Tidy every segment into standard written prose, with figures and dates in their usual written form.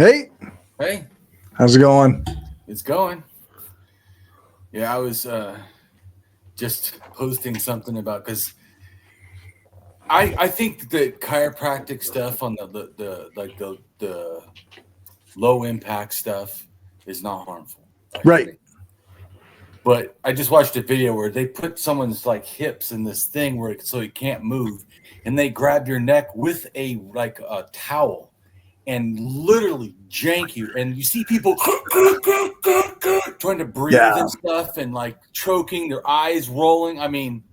Hey, Hey, how's it going? it's going. Yeah, I was just posting something about because I think that chiropractic stuff on the low impact stuff is not harmful. I Right. think. But I just watched a video where they put someone's like hips in this thing where so he can't move, and they grab your neck with a towel and literally jank you. And you see people trying to breathe Yeah. and stuff and like choking, their eyes rolling. I mean,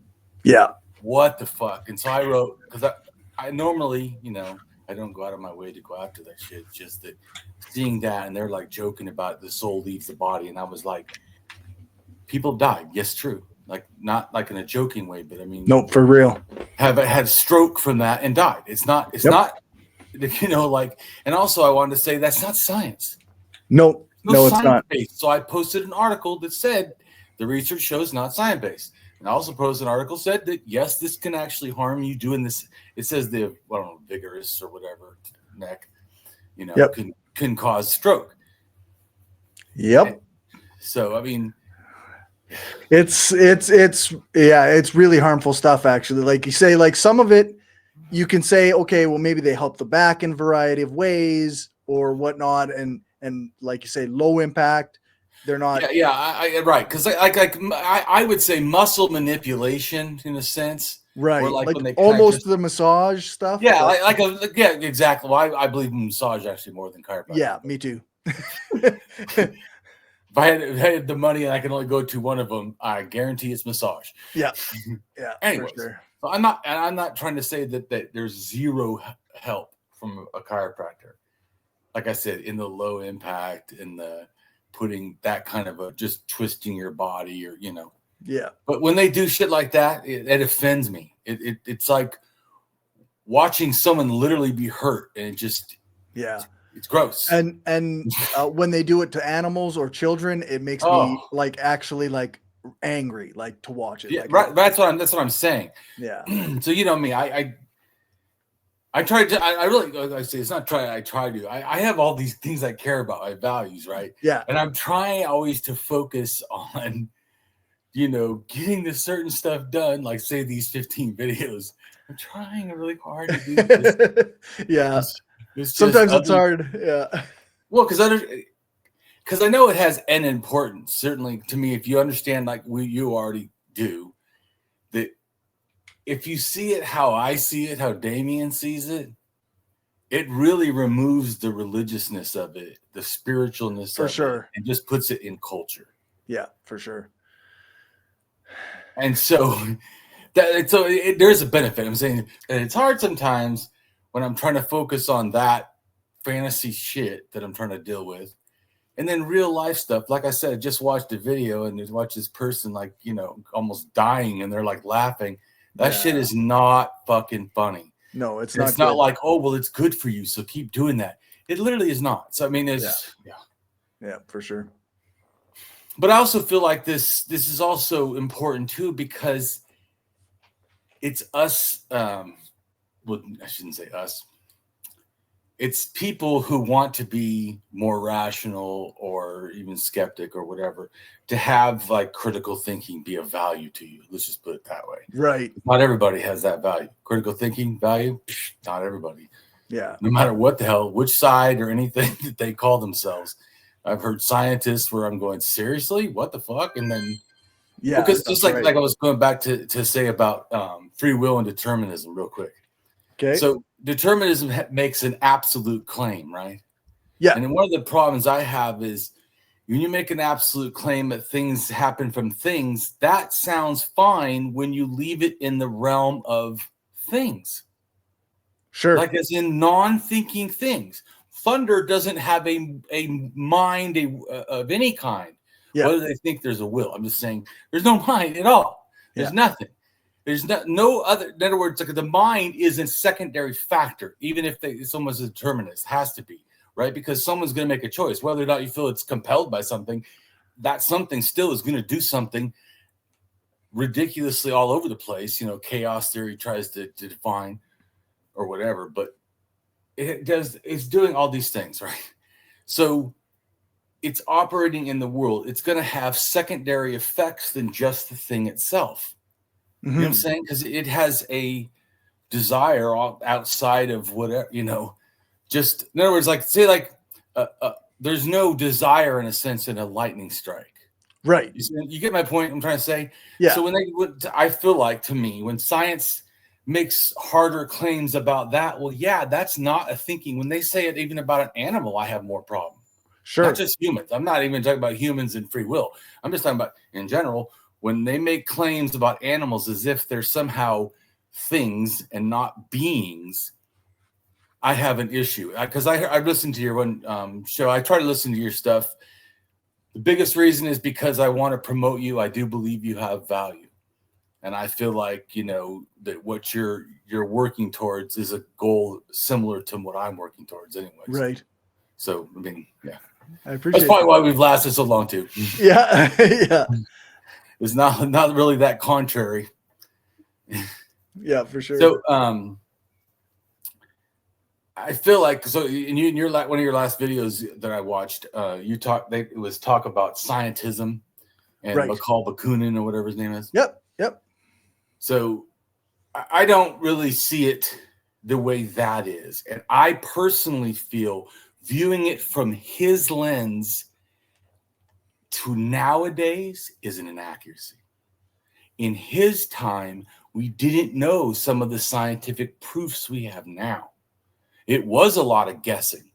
Yeah. what the fuck? And so I wrote, because I normally, I don't go out of my way to go after that shit. It's just that seeing that and they're like joking about the soul leaves the body. And I was like, people died. Yes, true. Like not like in a joking way, but I mean, Nope, for real. have had a stroke from that and died. It's not, and also I wanted to say that's not science. Nope. No, it's science not. based. So I posted an article that said the research shows not science based. And I also posted an article said that yes, this can actually harm you doing this. It says the vigorous or whatever neck, can cause stroke. Yep. And so I mean, it's really harmful stuff actually. Like you say, like some of it you can say, okay, well maybe they help the back in a variety of ways or whatnot, and like you say, low impact. They're not. I right, because I would say muscle manipulation in a sense, Right, or like when they almost the massage stuff. Yeah, exactly. Well, I believe in massage actually more than chiropractic. Yeah, me too. If I had the money and I can only go to one of them, I guarantee it's massage. Yeah. Anyways, for sure. So I'm not trying to say that there's zero help from a chiropractor. Like I said, in the low impact, in the putting that kind of just twisting your body, or Yeah. But when they do shit like that, it offends me. It's like watching someone literally be hurt, and it's gross. And when they do it to animals or children, it makes me like actually like angry, like to watch it. Yeah, like, right. That's what I'm saying. Yeah. So you know me, I try to. I really, like I say, it's not try. I try to. I have all these things I care about, my values, right? Yeah. And I'm trying always to focus on, getting this certain stuff done. Like say these 15 videos. I'm trying really hard to do this. Yeah. Sometimes it's hard. Yeah. Well, because I know it has an importance. Certainly to me, if you understand, like you already do, that if you see it how I see it, how Damien sees it, it really removes the religiousness of it, the spiritualness for of sure, it, and just puts it in culture. Yeah, for sure. And so there's a benefit. I'm saying that it's hard sometimes when I'm trying to focus on that fantasy shit that I'm trying to deal with. And then real life stuff. Like I said, I just watched a video and just watched this person almost dying, and they're like laughing. That shit is not fucking funny. No, it's not. It's not like, oh, well, it's good for you, so keep doing that. It literally is not. So I mean, yeah, for sure. But I also feel like this is also important too, because it's us. Well, I shouldn't say us. It's people who want to be more rational or even skeptic or whatever, to have like critical thinking be of value to you. Let's just put it that way. Right. Not everybody has that value. Critical thinking value, not everybody. Yeah. No matter what the hell, which side or anything that they call themselves. I've heard scientists where I'm going, seriously, what the fuck? And then, because just like I was going back to say about free will and determinism real quick. Okay. So determinism makes an absolute claim, right? Yeah. And one of the problems I have is when you make an absolute claim that things happen from things, that sounds fine when you leave it in the realm of things. Sure. Like as in non-thinking things. Thunder doesn't have a mind of any kind. Yeah. Whether they think there's a will. I'm just saying there's no mind at all. There's nothing. There's no other. In other words, like the mind is a secondary factor, even if someone's a determinist, has to be, right? Because someone's going to make a choice, whether or not you feel it's compelled by something. That something still is going to do something ridiculously all over the place. Chaos theory tries to define or whatever, but it's doing all these things, right? So it's operating in the world. It's going to have secondary effects than just the thing itself. You know what I'm saying? Because it has a desire outside of whatever, just in other words, like say like there's no desire in a sense in a lightning strike. Right. You get my point? I'm trying to say. Yeah. So I feel like, to me, when science makes harder claims about that, well, yeah, that's not a thinking. When they say it even about an animal, I have more problem. Sure. Not just humans. I'm not even talking about humans and free will. I'm just talking about in general. When they make claims about animals as if they're somehow things and not beings, I have an issue. Because I listened to your one show. I try to listen to your stuff. The biggest reason is because I want to promote you. I do believe you have value. And I feel like, that what you're working towards is a goal similar to what I'm working towards anyways. Right. So, I mean, yeah. I appreciate That's probably why we've lasted so long, too. Yeah. Yeah. It's not really that contrary. Yeah, for sure. So, I feel like in your one of your last videos that I watched, it was talk about scientism and Mikhail Bakunin or whatever his name is. Yep. So I don't really see it the way that is, and I personally feel viewing it from his lens to nowadays is an inaccuracy. In his time, we didn't know some of the scientific proofs we have now. It was a lot of guessing.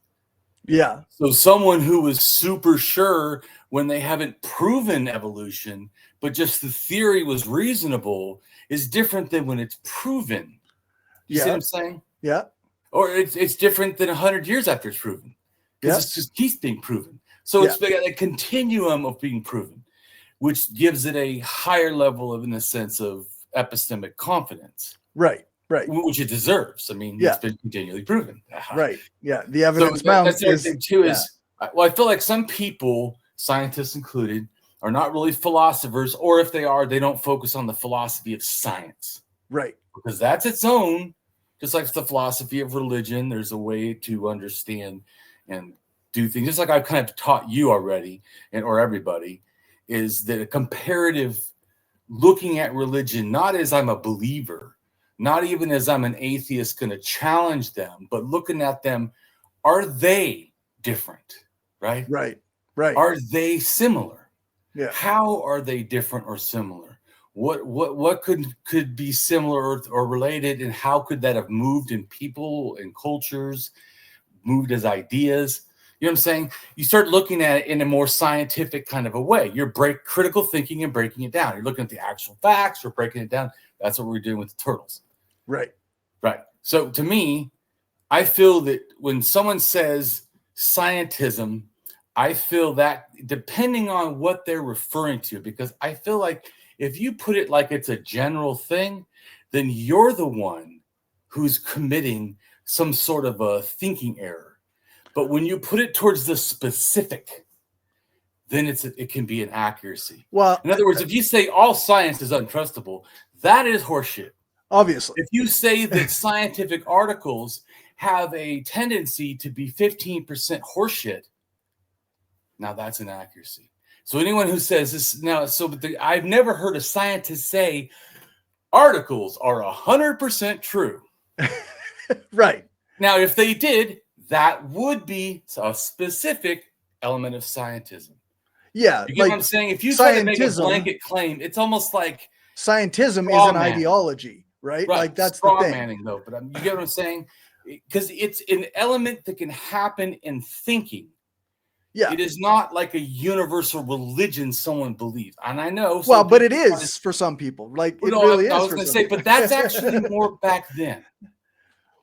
Yeah. So someone who was super sure when they haven't proven evolution, but just the theory was reasonable, is different than when it's proven. You see what I'm saying? Yeah. Or it's different than 100 years after it's proven. Because it's just keeps being proven. So it's a continuum of being proven, which gives it a higher level of, in a sense, of epistemic confidence. Right. Which it deserves. I mean, it's been continually proven. Right. Yeah. The evidence found that's the other thing too. I feel like some people, scientists included, are not really philosophers, or if they are, they don't focus on the philosophy of science. Right. Because that's its own, just like the philosophy of religion. There's a way to understand and do things, just like I've kind of taught you already, or everybody, is that a comparative looking at religion, not as I'm a believer, not even as I'm an atheist going to challenge them, but looking at them, are they different? Right. Are they similar? Yeah. How are they different or similar? What could be similar or related, and how could that have moved in people and cultures, moved as ideas? You know what I'm saying? You start looking at it in a more scientific kind of a way. You're critical thinking and breaking it down. You're looking at the actual facts. We're breaking it down. That's what we're doing with the turtles. Right. So to me, I feel that when someone says scientism, I feel that depending on what they're referring to, because I feel like if you put it like it's a general thing, then you're the one who's committing some sort of a thinking error. But when you put it towards the specific, then it can be an accuracy. Well, in other words, if you say all science is untrustable, that is horseshit. Obviously. If you say that scientific articles have a tendency to be 15% horseshit, now that's an accuracy. So anyone who says this now, I've never heard a scientist say articles are 100% true. Right. Now, if they did, that would be a specific element of scientism. Yeah. You get what I'm saying? If you try to make a blanket claim, it's almost like scientism is an ideology, right? Like that's the thing. Manning, though, but you get what I'm saying? Because it's an element that can happen in thinking. Yeah. It is not like a universal religion someone believes. And I know. Well, but it is for some people. Like it really is. I was going to say, but that's actually more back then.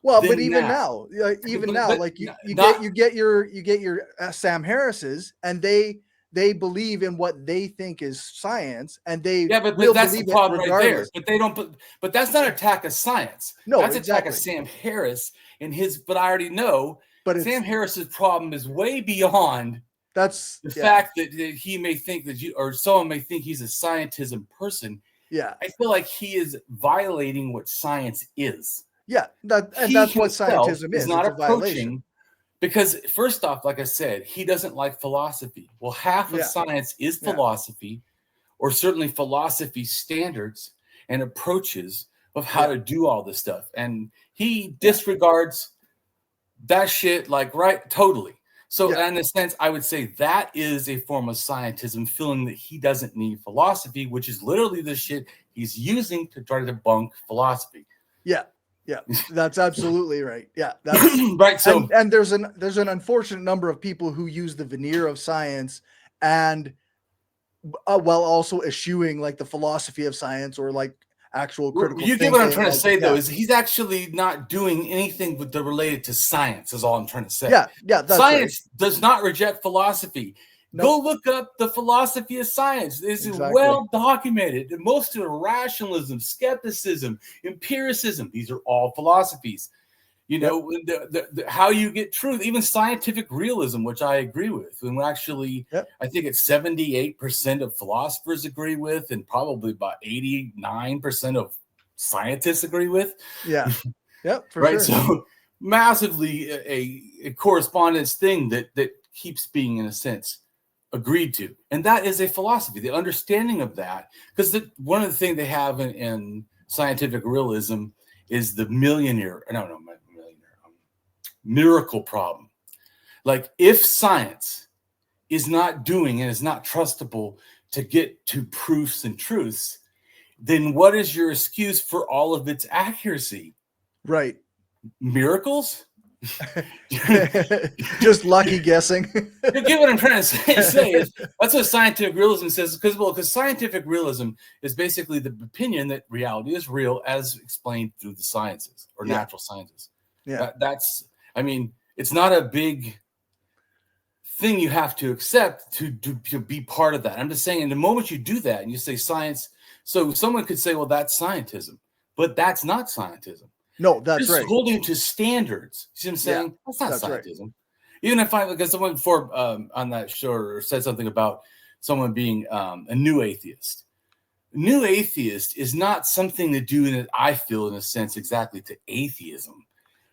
Well, but even now, like you get your Sam Harris's, and they believe in what they think is science, and they but that's the problem right there. But they don't. But that's not an attack of science. No, that's an attack of Sam Harris and his. But I already know. But Sam Harris's problem is way beyond. That's the fact that he may think that or someone may think he's a scientism person. Yeah, I feel like he is violating what science is. Yeah, that's what scientism is. Not approaching Because first off, like I said, he doesn't like philosophy. Well, half of science is philosophy, or certainly philosophy standards and approaches of how to do all this stuff. And he disregards that shit, like, totally. So in a sense, I would say that is a form of scientism, feeling that he doesn't need philosophy, which is literally the shit he's using to try to debunk philosophy. Yeah. Yeah, that's absolutely right. Yeah, that's right. So, and there's an unfortunate number of people who use the veneer of science and while also eschewing like the philosophy of science or like actual critical you thinking. Get what I'm trying to say, though, is he's actually not doing anything related to science, is all I'm trying to say. Yeah, that's science does not reject philosophy. Nope. Go look up the philosophy of science. This is well documented. Most of the rationalism, skepticism, empiricism, these are all philosophies. You know, how you get truth, even scientific realism, which I agree with. And actually, I think it's 78% of philosophers agree with, and probably about 89% of scientists agree with. Yeah. Yep. For right. Sure. So massively a correspondence thing that keeps being, in a sense, agreed to. And that is a philosophy, the understanding of that. Because one of the things they have in scientific realism is the miracle problem. Like, if science is not doing and is not trustable to get to proofs and truths, then what is your excuse for all of its accuracy? Right. Miracles? Just lucky guessing. You get what I'm trying to say is that's what scientific realism says, because scientific realism is basically the opinion that reality is real as explained through the sciences or natural sciences. That's, I mean, it's not a big thing you have to accept to be part of that. I'm just saying, in the moment you do that and you say science, so someone could say, well, that's scientism, but that's not scientism. No, that's just right. Holding to standards. You see what I'm saying? That's not scientism. Right. Even if because someone before on that show said something about someone being a new atheist. New atheist is not something to do, that I feel, in a sense, exactly to atheism.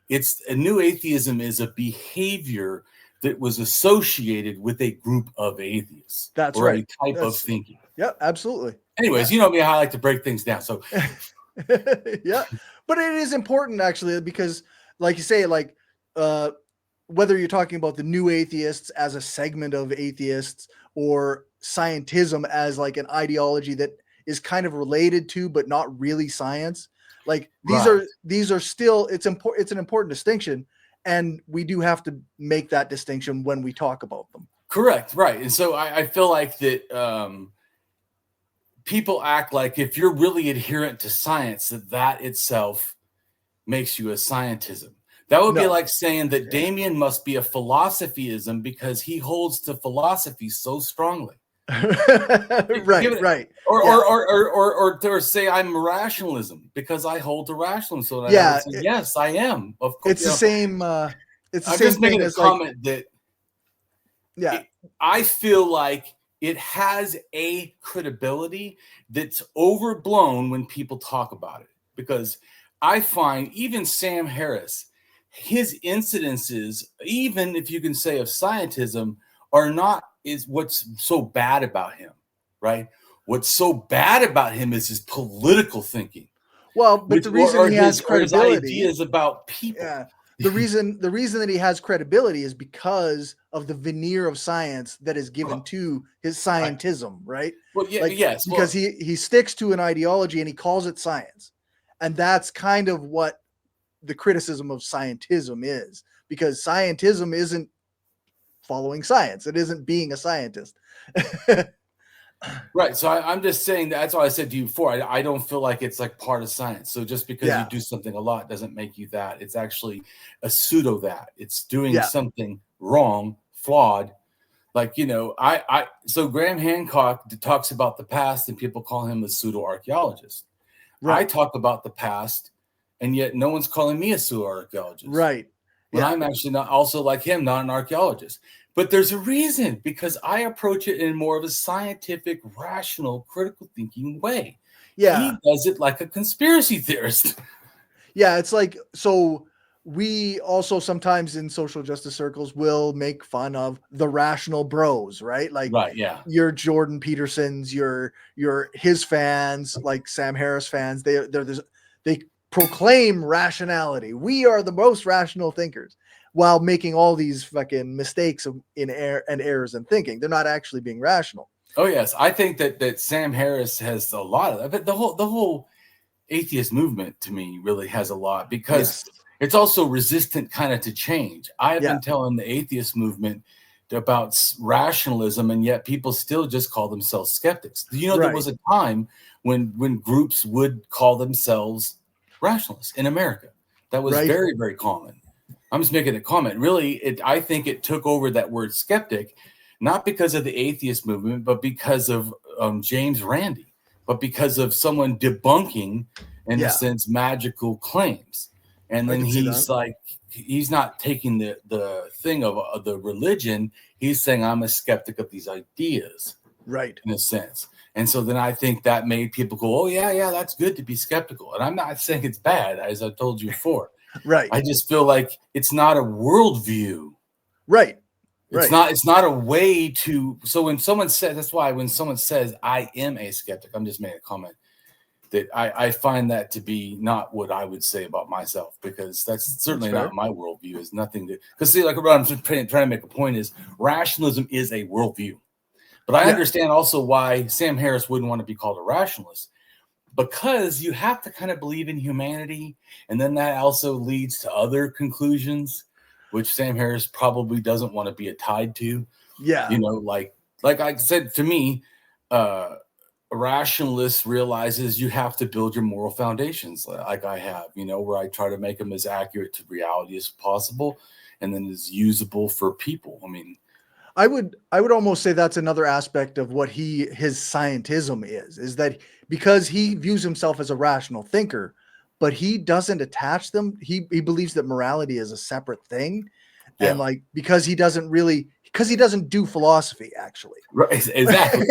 It's a new atheism is a behavior that was associated with a group of atheists. That's or right. A type of thinking. Yeah, absolutely. Anyways, you know me, I like to break things down. So yeah, but it is important actually, because like you say, like whether you're talking about the new atheists as a segment of atheists or scientism as like an ideology that is kind of related to but not really science, like these are still, it's an important distinction, and we do have to make that distinction when we talk about them. Correct. Right. And so I feel like that people act like if you're really adherent to science, that itself makes you a scientism. That would be like saying that Damien must be a philosophyism because he holds to philosophy so strongly. right. Or say I'm rationalism because I hold to rationalism. So I say, yes, I am. Of course, it's the same. It's the I'm same just making a comment that. Yeah, I feel like it has a credibility that's overblown when people talk about it, because I find even Sam Harris, his incidences, even if you can say of scientism, is what's so bad about him, right? What's so bad about him is his political thinking. Well, but the reason he has credibility, his ideas about people. Yeah. The reason that he has credibility is because of the veneer of science that is given to his scientism, right? Well, because he sticks to an ideology and he calls it science, and that's kind of what the criticism of scientism is, because scientism isn't following science; it isn't being a scientist. Right. So I'm just saying that's why I said to you before, I don't feel like it's like part of science. So just because you do something a lot doesn't make you that. It's actually a pseudo that. It's doing something wrong, flawed. Like, so Graham Hancock talks about the past and people call him a pseudo archaeologist. Right. I talk about the past and yet no one's calling me a pseudo archaeologist. Right. When I'm actually not, also like him, not an archaeologist. But there's a reason, because I approach it in more of a scientific, rational, critical thinking way. Yeah. He does it like a conspiracy theorist. Yeah, it's like, so we also sometimes in social justice circles will make fun of the rational bros, right? Like Right. Yeah. your Jordan Petersons, your his fans, like Sam Harris fans. They proclaim rationality. We are the most rational thinkers, while making all these fucking mistakes in errors in thinking. They're not actually being rational. Oh yes, I think that Sam Harris has a lot of that. But the whole atheist movement to me really has a lot, because it's also resistant kind of to change. I've been telling the atheist movement about rationalism, and yet people still just call themselves skeptics. You know, there was a time when groups would call themselves rationalists in America. That was very, very common. I'm just making a comment. Really, I think it took over that word skeptic, not because of the atheist movement, but because of James Randi, but because of someone debunking, in a sense, magical claims. And then he's like, he's not taking the thing of the religion. He's saying, I'm a skeptic of these ideas, right? In a sense. And so then I think that made people go, oh, yeah, that's good to be skeptical. And I'm not saying it's bad, as I told you before. Right. I just feel like it's not a worldview. Right. It's not a way to. So when someone says, that's why when someone says I am a skeptic, I'm just making a comment that I find that to be not what I would say about myself, because that's certainly not my worldview. Is nothing to, because see, like what I'm trying to make a point is rationalism is a worldview. But I understand also why Sam Harris wouldn't want to be called a rationalist, because you have to kind of believe in humanity, and then that also leads to other conclusions, which Sam Harris probably doesn't want to be tied to. Yeah. You know, like I said, to me, a rationalist realizes you have to build your moral foundations, like I have, you know, where I try to make them as accurate to reality as possible, and then as usable for people. I mean, I would almost say that's another aspect of what his scientism is that because he views himself as a rational thinker, but he doesn't attach them. He believes that morality is a separate thing. And like, because he doesn't do philosophy, actually. Right, exactly.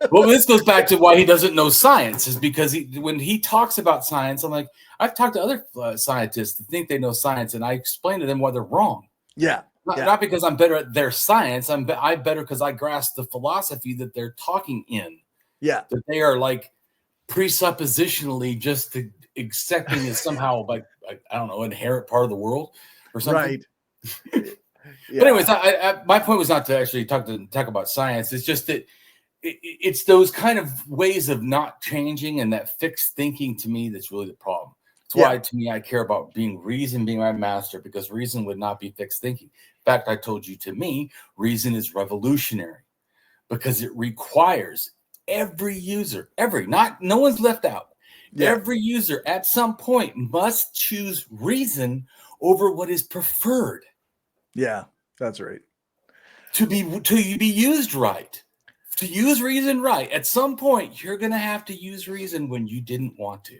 Well, this goes back to why he doesn't know science, is because when he talks about science, I'm like, I've talked to other scientists that think they know science, and I explain to them why they're wrong. Yeah. Not because I'm better at their science. I'm better because I grasp the philosophy that they're talking in. Yeah. That they are like presuppositionally just accepting as somehow like I don't know, inherent part of the world or something. Right. But anyways, my point was not to actually talk about science. It's just that it's those kind of ways of not changing and that fixed thinking, to me, that's really the problem. That's why, to me, I care about reason being my master, because reason would not be fixed thinking. In fact, I told you, to me, reason is revolutionary, because it requires every user, no one's left out. Yeah. Every user at some point must choose reason over what is preferred. Yeah, that's right. To be used right. To use reason right. At some point, you're going to have to use reason when you didn't want to.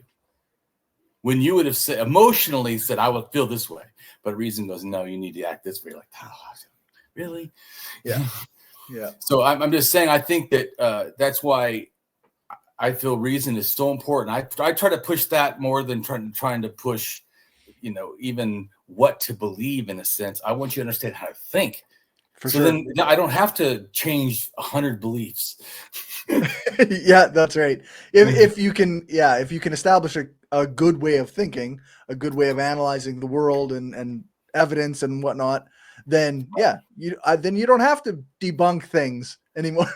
When you would have emotionally said, I would feel this way. But reason goes, no, you need to act this way. Like, oh, really? Yeah. Yeah. So I'm just saying, I think that that's why I feel reason is so important. I try to push that more than trying to push, you know, even what to believe, in a sense. I want you to understand how to think. Then I don't have to change 100 beliefs. Yeah, that's right. If you can establish a good way of thinking, a good way of analyzing the world and evidence and whatnot, then you don't have to debunk things anymore.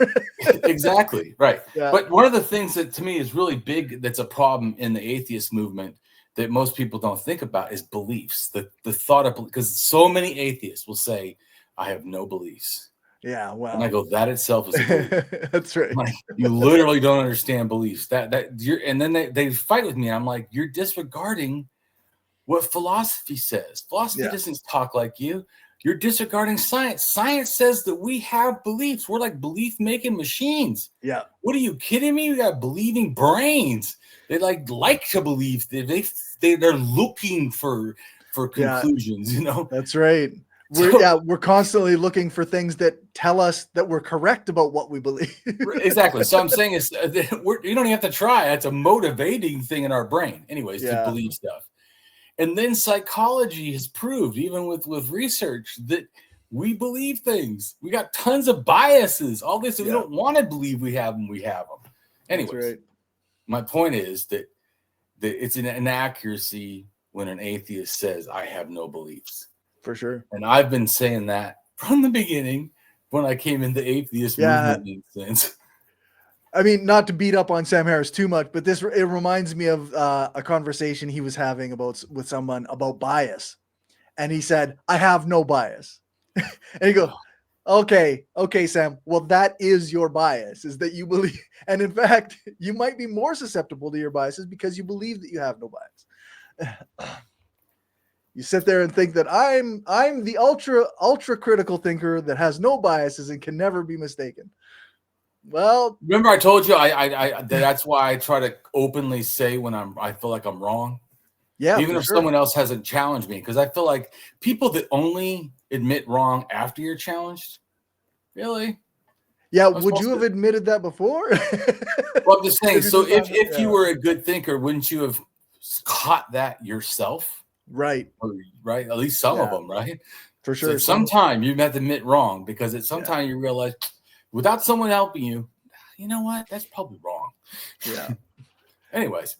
Exactly. Right. Yeah. But one of the things that to me is really big, that's a problem in the atheist movement that most people don't think about, is beliefs. The thought of, because so many atheists will say, I have no beliefs. Yeah, well, and I go, that itself is a belief. That's right. Like, you literally don't understand beliefs. And then they fight with me. I'm like, you're disregarding what philosophy says. Philosophy doesn't talk like you. You're disregarding science. Science says that we have beliefs. We're like belief-making machines. Yeah. What are you kidding me? We got believing brains. They like to believe. They're looking for conclusions. You know. That's right. We're constantly looking for things that tell us that we're correct about what we believe. Exactly. So I'm saying is you don't even have to try. It's a motivating thing in our brain, anyways, to believe stuff. And then psychology has proved, even with research, that we believe things. We got tons of biases. All this, we don't want to believe we have them. We have them. Anyways, my point is that it's an inaccuracy when an atheist says, I have no beliefs. For sure. And I've been saying that from the beginning when I came in the atheist movement in a sense. I mean, not to beat up on Sam Harris too much, but it reminds me of a conversation he was having with someone about bias. And he said, I have no bias. And he goes, okay, Sam. Well, that is your bias, is that you believe. And in fact, you might be more susceptible to your biases because you believe that you have no bias. You sit there and think that I'm the ultra critical thinker that has no biases and can never be mistaken. Well, remember I told you I that's why I try to openly say when I feel like I'm wrong. Yeah, even if someone else hasn't challenged me, because I feel like people that only admit wrong after you're challenged, really? Yeah, would you have admitted that before? Well, I'm just saying. So if you were a good thinker, wouldn't you have caught that yourself? Right. Right. At least some of them, right? For sure. So sometime you have to admit wrong, because at some time you realize, without someone helping you, you know what? That's probably wrong. Yeah. Anyways,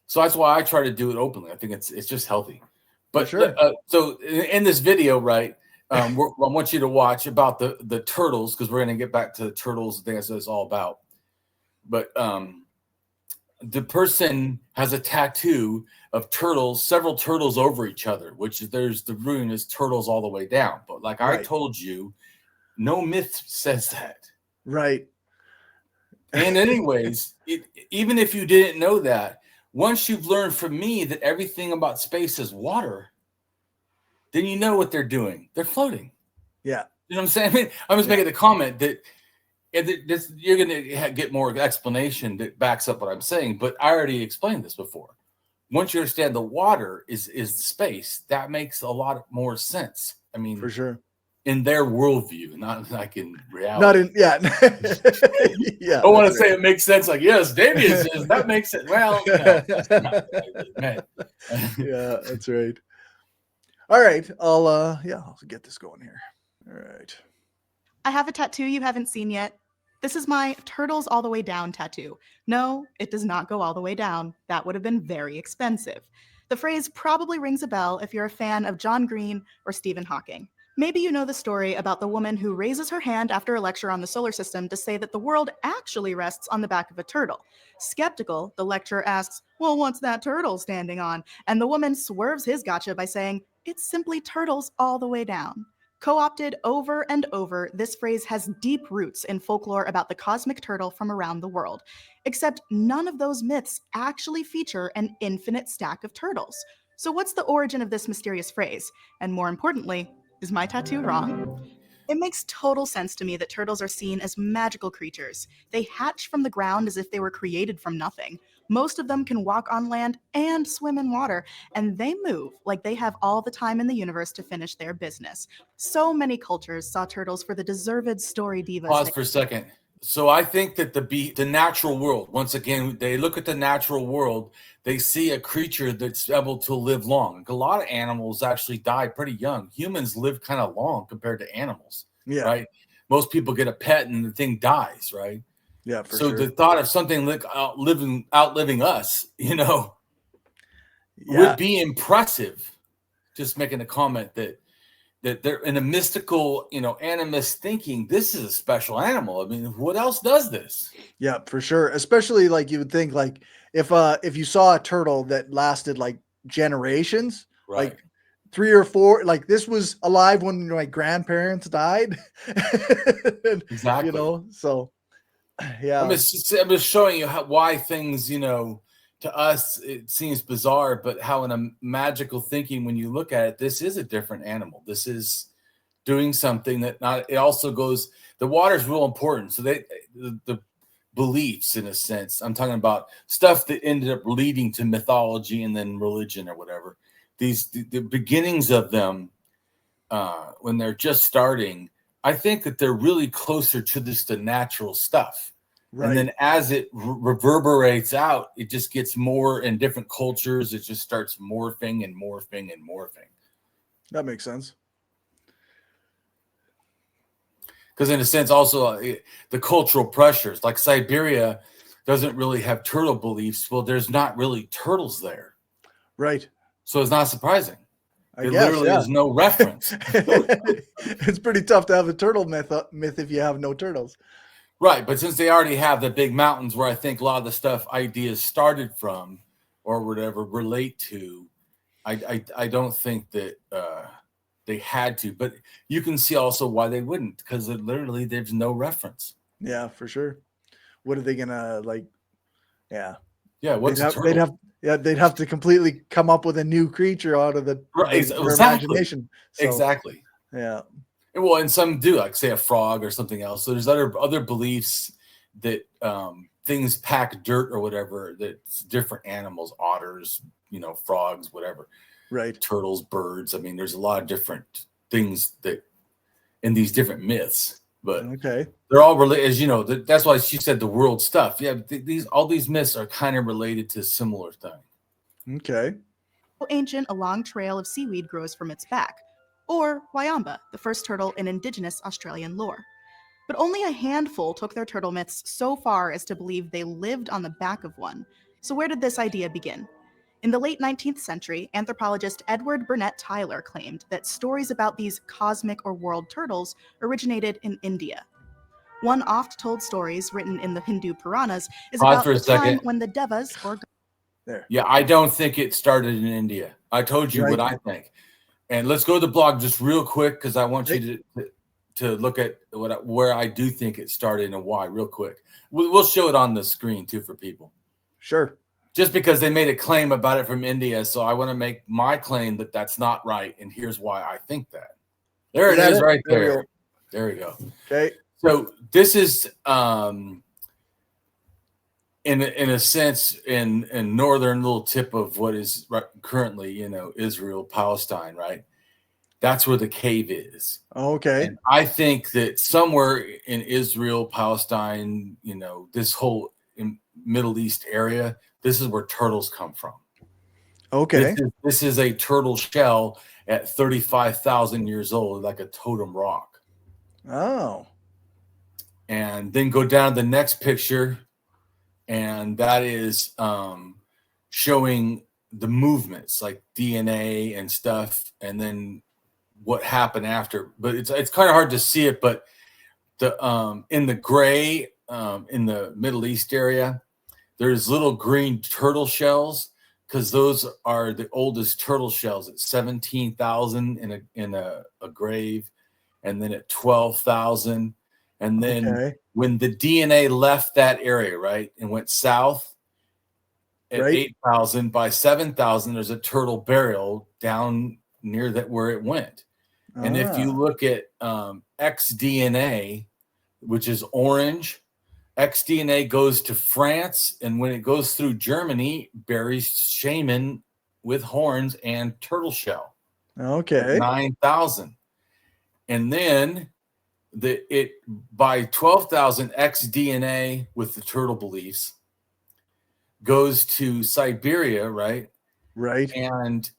so that's why I try to do it openly. I think it's just healthy. But so in this video, right, I want you to watch about the turtles, because we're going to get back to the turtles. I think that's what it's all about. But the person has a tattoo of turtles, several turtles over each other, which there's the rune is turtles all the way down. But like I told you, no myth says that. Right. And anyways, even if you didn't know that, once you've learned from me that everything about space is water, then you know what they're doing. They're floating. Yeah. You know what I'm saying? I mean, I'm just making the comment that you're going to get more explanation that backs up what I'm saying, but I already explained this before. Once you understand the water is the space, that makes a lot more sense. I mean, for sure. In their worldview, not like in reality. Not in, yeah. I don't want to say it makes sense. Like, yes, Damien says that makes sense. Well, no, that's not right. Yeah, that's right. All right, I'll get this going here. All right. I have a tattoo you haven't seen yet. This is my turtles all the way down tattoo. No, it does not go all the way down. That would have been very expensive. The phrase probably rings a bell if you're a fan of John Green or Stephen Hawking. Maybe you know the story about the woman who raises her hand after a lecture on the solar system to say that the world actually rests on the back of a turtle. Skeptical, the lecturer asks, well, what's that turtle standing on? And the woman swerves his gotcha by saying, it's simply turtles all the way down. Co-opted over and over, this phrase has deep roots in folklore about the cosmic turtle from around the world. Except none of those myths actually feature an infinite stack of turtles. So what's the origin of this mysterious phrase? And more importantly, is my tattoo wrong? It makes total sense to me that turtles are seen as magical creatures. They hatch from the ground as if they were created from nothing. Most of them can walk on land and swim in water, and they move like they have all the time in the universe to finish their business. So many cultures saw turtles for the deserved story divas. Pause for a second. So I think that the natural world, once again, they look at the natural world, they see a creature that's able to live long. A lot of animals actually die pretty young. Humans live kind of long compared to animals, right? Most people get a pet and the thing dies, right? Yeah, for so sure. the thought of something like outliving us, would be impressive. Just making a comment that they're in a mystical, animist thinking. This is a special animal. I mean, what else does this? Yeah, for sure. Especially like you would think, like if you saw a turtle that lasted like generations, like 3 or 4, like this was alive when my grandparents died. Exactly. So yeah. I'm just showing you why things, to us, it seems bizarre, but how in a magical thinking, when you look at it, this is a different animal. This is doing something that it also goes, the water is real important. So the beliefs, in a sense, I'm talking about stuff that ended up leading to mythology and then religion or whatever. The beginnings of them, when they're just starting, I think that they're really closer to the natural stuff. Right. And then as it reverberates out, it just gets more in different cultures. It just starts morphing and morphing and morphing. That makes sense. Because in a sense, also the cultural pressures, like Siberia doesn't really have turtle beliefs. Well, there's not really turtles there. Right. So it's not surprising. I There guess, literally yeah. is no reference. It's pretty tough to have a turtle myth if you have no turtles. Right, but since they already have the big mountains where I think a lot of the stuff ideas started from or whatever relate to, I don't think that they had to. But you can see also why they wouldn't, because literally there's no reference. Yeah, for sure. What are they gonna like? Yeah, Yeah, what's a turtle? they'd have to completely come up with a new creature out of their imagination. So, exactly. Yeah. Well, and some do, like say a frog or something else. So there's other beliefs that things pack dirt or whatever. That's different animals, otters, frogs, whatever. Right. Turtles, birds. I mean, there's a lot of different things that in these different myths, but okay, they're all related. As you know, that's why she said the world stuff. Yeah, all these myths are kind of related to similar things. Okay. Ancient, a long trail of seaweed grows from its back, or Wayamba, the first turtle in indigenous Australian lore. But only a handful took their turtle myths so far as to believe they lived on the back of one. So where did this idea begin? In the late 19th century, anthropologist Edward Burnett Tylor claimed that stories about these cosmic or world turtles originated in India. One oft-told stories written in the Hindu Puranas is about the time when the devas or there. Yeah, I don't think it started in India. I told you what I think. And let's go to the blog just real quick because I want you to look at where I do think it started and why real quick. We'll show it on the screen too for people. Sure. Just because they made a claim about it from India, so I want to make my claim that that's not right, and here's why I think that. There it is, right there. There we go. Okay. So this is in a sense in northern little tip of what is currently Israel, Palestine, right? That's where the cave is. Okay. And I think that somewhere in Israel, Palestine, this whole Middle East area, this is where turtles come from. Okay. This is a turtle shell at 35,000 years old, like a totem rock. Oh. And then go down to the next picture, and that is showing the movements like DNA and stuff, and then what happened after. But it's kind of hard to see it, but the in the gray in the Middle East area, there's little green turtle shells because those are the oldest turtle shells at 17,000 in a grave, and then at 12,000, and then when the DNA left that area, right, and went south at 8,000, by 7,000, there's a turtle burial down near that where it went. And if you look at xDNA, which is orange, xDNA goes to France, and when it goes through Germany, buries shaman with horns and turtle shell. Okay. 9,000. And then by 12,000, xDNA with the turtle beliefs goes to Siberia, right? Right. And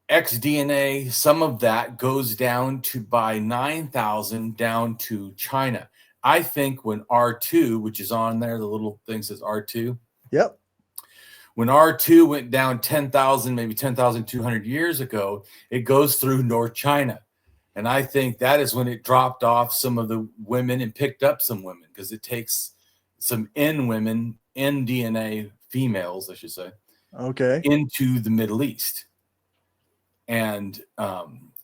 xDNA, some of that goes down to by 9,000 down to China. I think when R2, which is on there, the little thing says R2. Yep. When R2 went down 10,000, maybe 10,200 years ago, it goes through North China. And I think that is when it dropped off some of the women and picked up some women, because it takes some N women, N DNA females, I should say, into the Middle East. And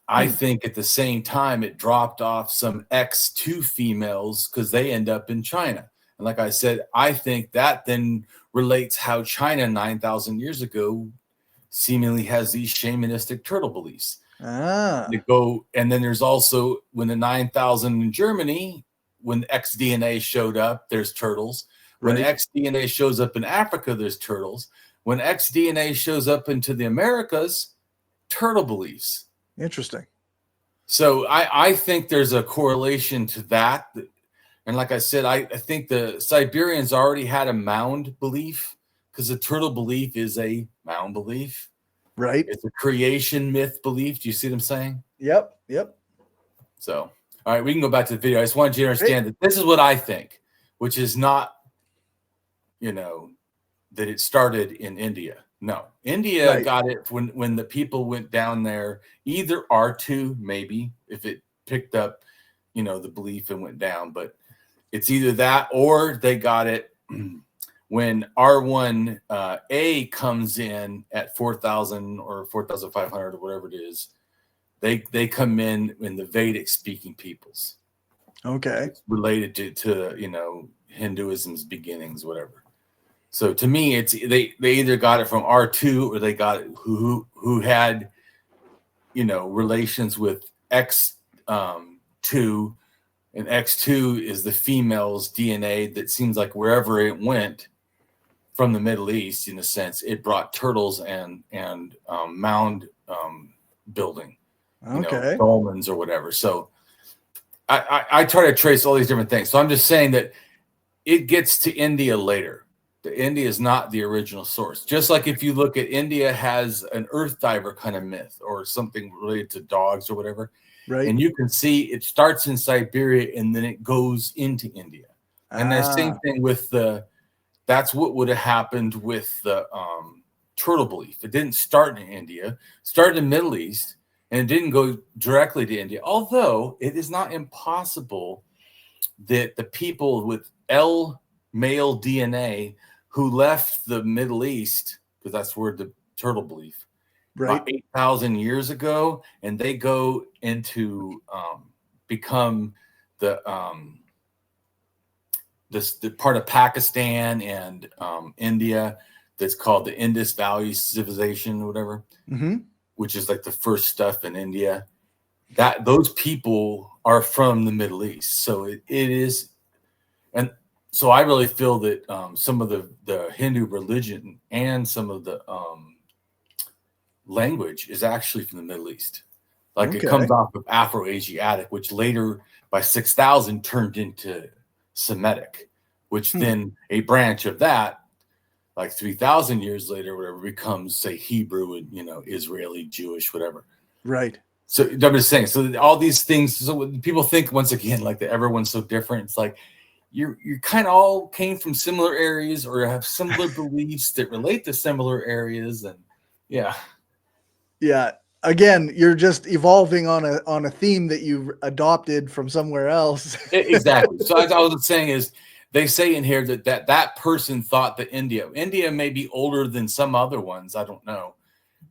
I think at the same time, it dropped off some X2 females because they end up in China. And like I said, I think that then relates how China 9,000 years ago seemingly has these shamanistic turtle beliefs. They go, and then there's also when the 9,000 in Germany, when xDNA showed up, there's turtles. When xDNA shows up in Africa, there's turtles. When xDNA shows up into the Americas, turtle beliefs. Interesting. So I think there's a correlation to that. And like I said, I think the Siberians already had a mound belief, because the turtle belief is a mound belief. Right. It's a creation myth belief. Do you see what I'm saying? Yep. Yep. So, all right, we can go back to the video. I just wanted you to understand that this is what I think, which is not, that it started in India. No, India got it when the people went down there, either R2, maybe, if it picked up, the belief and went down, but it's either that or they got it when R1A comes in at 4,000 or 4,500 or whatever it is. They come in the Vedic speaking peoples. Okay. It's related to Hinduism's beginnings, whatever. So to me, it's they either got it from R2 or they got it who had relations with X2, and X2 is the female's DNA that seems like wherever it went from the Middle East, in a sense, it brought turtles and mound building, dolmens or whatever. So I try to trace all these different things. So I'm just saying that it gets to India later. India is not the original source. Just like if you look at India has an earth diver kind of myth or something related to dogs or whatever. Right. And you can see it starts in Siberia and then it goes into India. And the same thing with that's what would have happened with the turtle belief. It didn't start in India, it started in the Middle East, and it didn't go directly to India. Although it is not impossible that the people with L male DNA who left the Middle East, because that's where the turtle belief, about 8,000 years ago, and they go into become the part of Pakistan and India that's called the Indus Valley Civilization or whatever, which is like the first stuff in India. That those people are from the Middle East, so it is, and so I really feel that some of the Hindu religion and some of the language is actually from the Middle East. Like it comes off of Afro-Asiatic, which later by 6,000 turned into Semitic, which then a branch of that, like 3,000 years later, whatever, becomes, say, Hebrew and, Israeli, Jewish, whatever. Right. So I'm just saying, so all these things, so people think once again, like that everyone's so different. It's like, you kind of all came from similar areas or have similar beliefs that relate to similar areas. And yeah. Again, you're just evolving on a theme that you've adopted from somewhere else. Exactly. So as I was saying is, they say in here that person thought that India may be older than some other ones. I don't know,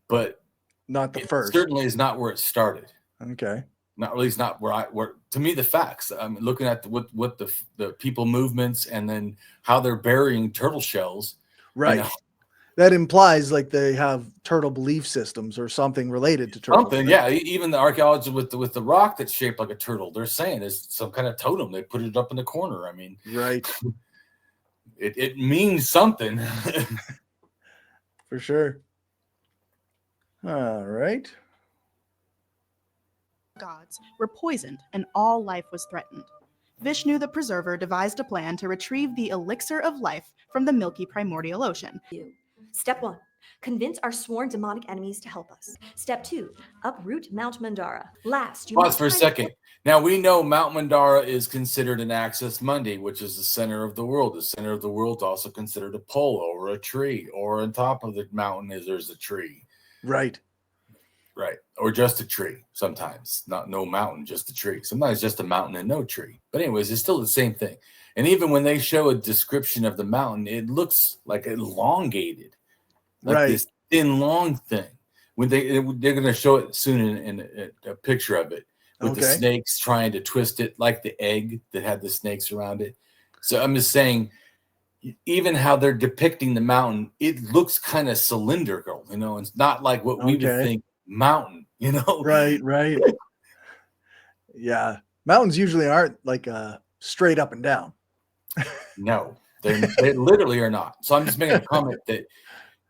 but not the first. Certainly is not where it started. Okay. Not at least not where to me the facts. I'm looking at what the people movements and then how they're burying turtle shells. Right. That implies like they have turtle belief systems or something related to turtles. Something, yeah. Even the archaeologists with the rock that's shaped like a turtle, they're saying it's some kind of totem. They put it up in the corner. I mean, right. It means something. For sure. All right. Gods were poisoned and all life was threatened. Vishnu the Preserver devised a plan to retrieve the elixir of life from the milky primordial ocean. Step 1. Convince our sworn demonic enemies to help us. Step 2. Uproot Mount Mandara. Last, you pause for a second. Now we know Mount Mandara is considered an axis mundi, which is the center of the world. The center of the world is also considered a pole or a tree, or on top of the mountain there's a tree. Right. Right. Or just a tree. Sometimes no mountain, just a tree. Sometimes just a mountain and no tree. But anyways, it's still the same thing. And even when they show a description of the mountain, it looks like elongated, like this thin, long thing. When they're going to show it soon in a picture of it with the snakes trying to twist it like the egg that had the snakes around it. So I'm just saying, even how they're depicting the mountain, it looks kind of cylindrical, it's not like what we would think mountain, Right. Yeah. Mountains usually aren't like straight up and down. No, they literally are not. So I'm just making a comment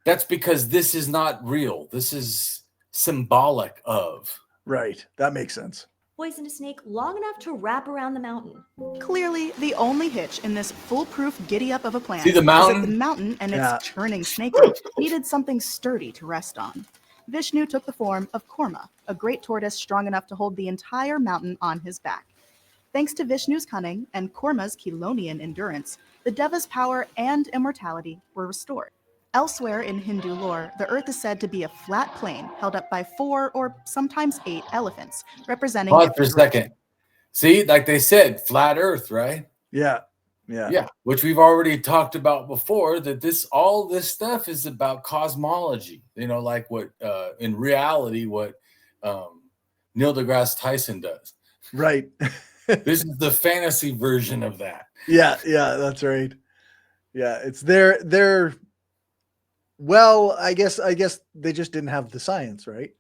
that's because this is not real. This is symbolic of. Right. That makes sense. poisonous snake long enough to wrap around the mountain. Clearly, the only hitch in this foolproof giddy-up of a plan See the is that the mountain? mountain and Yeah. its churning snake needed something sturdy to rest on. Vishnu took the form of Kurma, a great tortoise strong enough to hold the entire mountain on his back. Thanks to Vishnu's cunning and Kurma's Kilonian endurance, the Deva's power and immortality were restored. Elsewhere in Hindu lore, the earth is said to be a flat plain held up by 4 or sometimes 8 elephants, representing Pause for a different second. See, like they said, flat Earth, right? Yeah. Yeah, which we've already talked about before. That all this stuff is about cosmology. You know, like what in reality, what Neil deGrasse Tyson does. Right. This is the fantasy version of that. Yeah, that's right. Yeah, it's their well, I guess they just didn't have the science, right?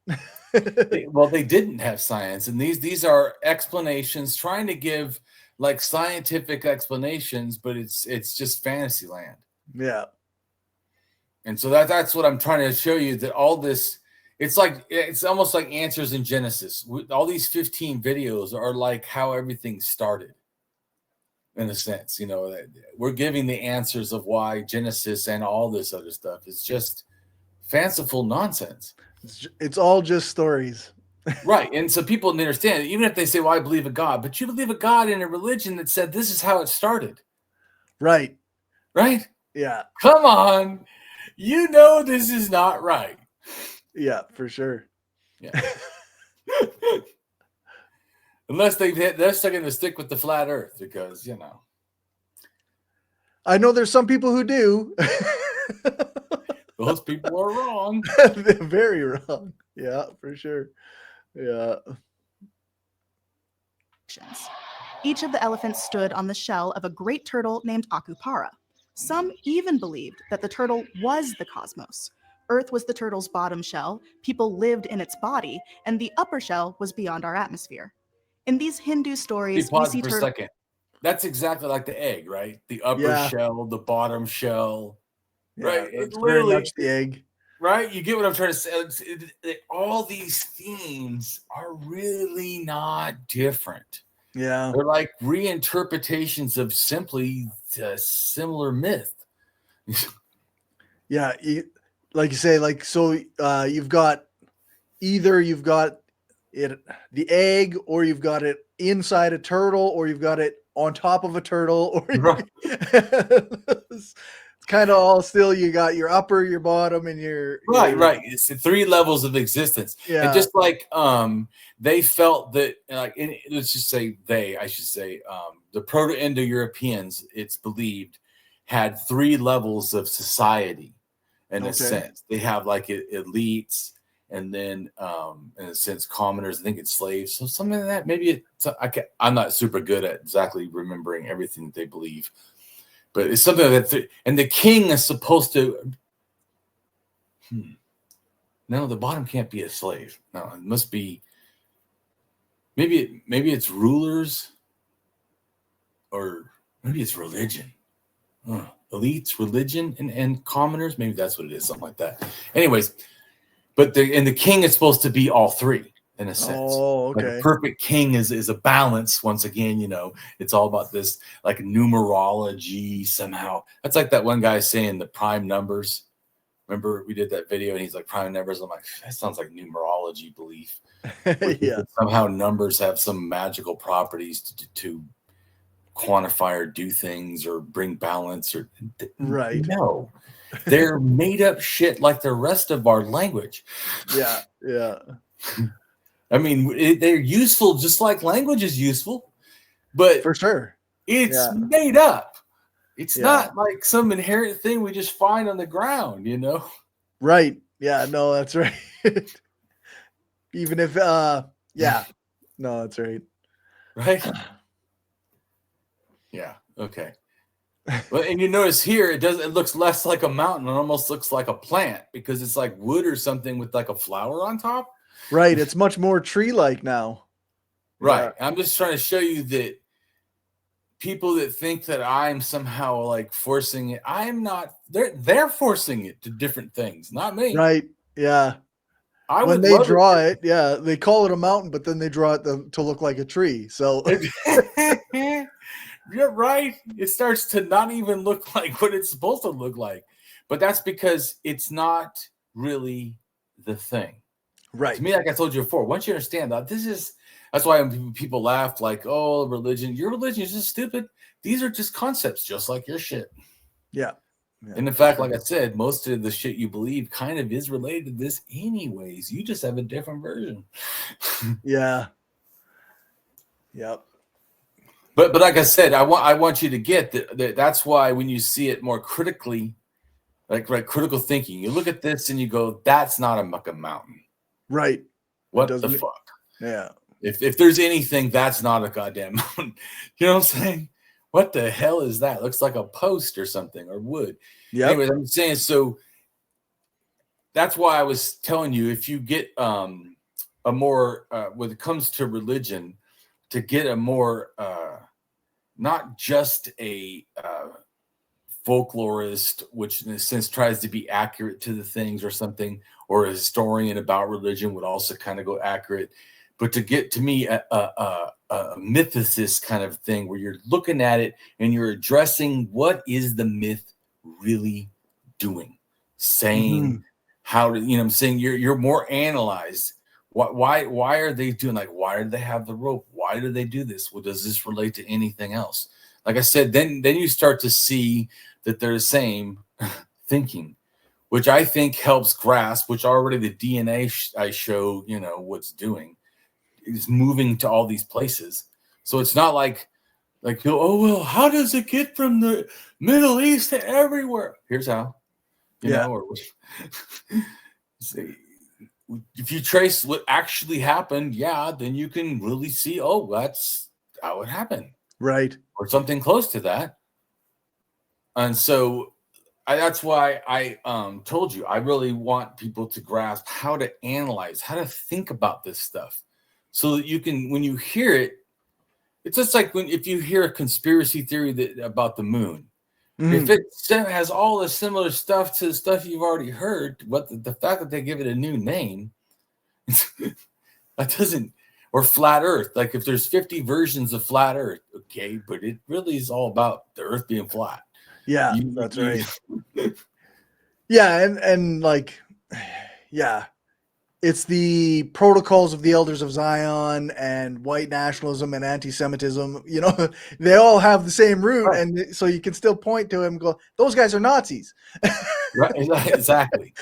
Well, they didn't have science, and these are explanations trying to give like scientific explanations, but it's just fantasy land. Yeah. And so that's what I'm trying to show you, that all this, it's almost like answers in Genesis. All these 15 videos are like how everything started, in a sense. You know, we're giving the answers of why Genesis and all this other stuff is just fanciful nonsense. It's all just stories. Right. And so people understand, even if they say, well, I believe a God, but you believe a God in a religion that said this is how it started. Right. Right? Yeah. Come on. You know this is not right. Yeah, for sure. Yeah. Unless they're going to stick with the flat Earth, because, you know. I know there's some people who do. Those people are wrong. They're very wrong. Yeah, for sure. Yeah. Each of the elephants stood on the shell of a great turtle named Akupara. Some even believed that the turtle was the cosmos. Earth was the turtle's bottom shell, people lived in its body, and the upper shell was beyond our atmosphere. In these Hindu stories, we see for a second. That's exactly like the egg, right? The upper shell, the bottom shell. Yeah, right? It's very much the egg. Right? You get what I'm trying to say? All these themes are really not different. Yeah. They're like reinterpretations of simply a similar myth. Yeah. Like you say, like, so you've got it, the egg, or you've got it inside a turtle, or you've got it on top of a turtle, or Right. It's kind of all still, you got your upper, your bottom, and your right. It's the 3 levels of existence. Yeah. And just like they felt that, like, let's just say I should say the Proto-Indo-Europeans, it's believed, had 3 levels of society. In a sense, they have like elites, and then in a sense commoners. I think it's slaves. So something like that. Maybe I'm not super good at exactly remembering everything that they believe, but it's something that. And the king is supposed to. No, the bottom can't be a slave. No, it must be. Maybe it's rulers, or maybe it's religion. Elites, religion, and commoners. Maybe that's what it is, something like that. Anyways, but the king is supposed to be all 3 in a sense. Oh, okay. Like a perfect king is a balance. Once again, you know, it's all about this like numerology somehow. That's like that one guy saying the prime numbers. Remember we did that video and he's like prime numbers. I'm like, that sounds like numerology belief. Yeah. Somehow numbers have some magical properties to quantify or do things or bring balance, or Right. No, they're made up shit like the rest of our language. Yeah. I mean, they're useful just like language is useful, but For sure. it's made up. It's not like some inherent thing we just find on the ground, you know? Right. Yeah. No, that's right. Even if no, that's right. Right? Yeah. Okay. Well, and you notice here it looks less like a mountain. It almost looks like a plant because it's like wood or something with like a flower on top. Right. It's much more tree-like now. Right. Yeah. I'm just trying to show you that people that think that I'm somehow like forcing it, I'm not. They're forcing it to different things, not me. Right. Yeah. when they draw it, yeah, they call it a mountain, but then they draw it to look like a tree. So you're right. It starts to not even look like what it's supposed to look like. But that's because it's not really the thing. Right. To me, like I told you before, once you understand that, that's why people laugh like, oh, your religion is just stupid. These are just concepts, just like your shit. Yeah. And in fact, like I said, most of the shit you believe kind of is related to this anyways. You just have a different version. Yeah. Yep. But like I said, I want you to get that that's why when you see it more critically, like critical thinking, you look at this and you go, that's not a mountain. Right. What the fuck? Yeah. If there's anything, that's not a goddamn mountain. You know what I'm saying? What the hell is that? Looks like a post or something, or wood. Yeah. Anyways, I'm saying, so that's why I was telling you, if you get a more when it comes to religion, to get a more not just a folklorist, which in a sense tries to be accurate to the things or something, or a historian about religion would also kind of go accurate, but to get to me a mythicist kind of thing where you're looking at it and you're addressing what is the myth really doing, saying how to, you know, I'm saying you're more analyzed. Why are they doing, like, why do they have the rope? Why do they do this? Well, does this relate to anything else? Like I said, then you start to see that they're the same thinking, which I think helps grasp, which already the DNA I show, you know, what's doing is moving to all these places. So it's not like, oh, well, how does it get from the Middle East to everywhere? Here's how, you know, or see, if you trace what actually happened, then you can really see, oh, that's how it happened. Right. Or something close to that. And so that's why I told you, I really want people to grasp how to analyze, how to think about this stuff, so that you can, when you hear it, it's just like if you hear a conspiracy theory about the moon, if it has all the similar stuff to the stuff you've already heard, the fact that they give it a new name, that doesn't, or flat earth, like if there's 50 versions of flat earth, okay, but it really is all about the earth being flat. Yeah, that's right. Yeah, and like, yeah, it's the protocols of the elders of Zion and white nationalism and anti-Semitism, you know, they all have the same root. Right. And so you can still point to him and go, those guys are Nazis. Right, exactly.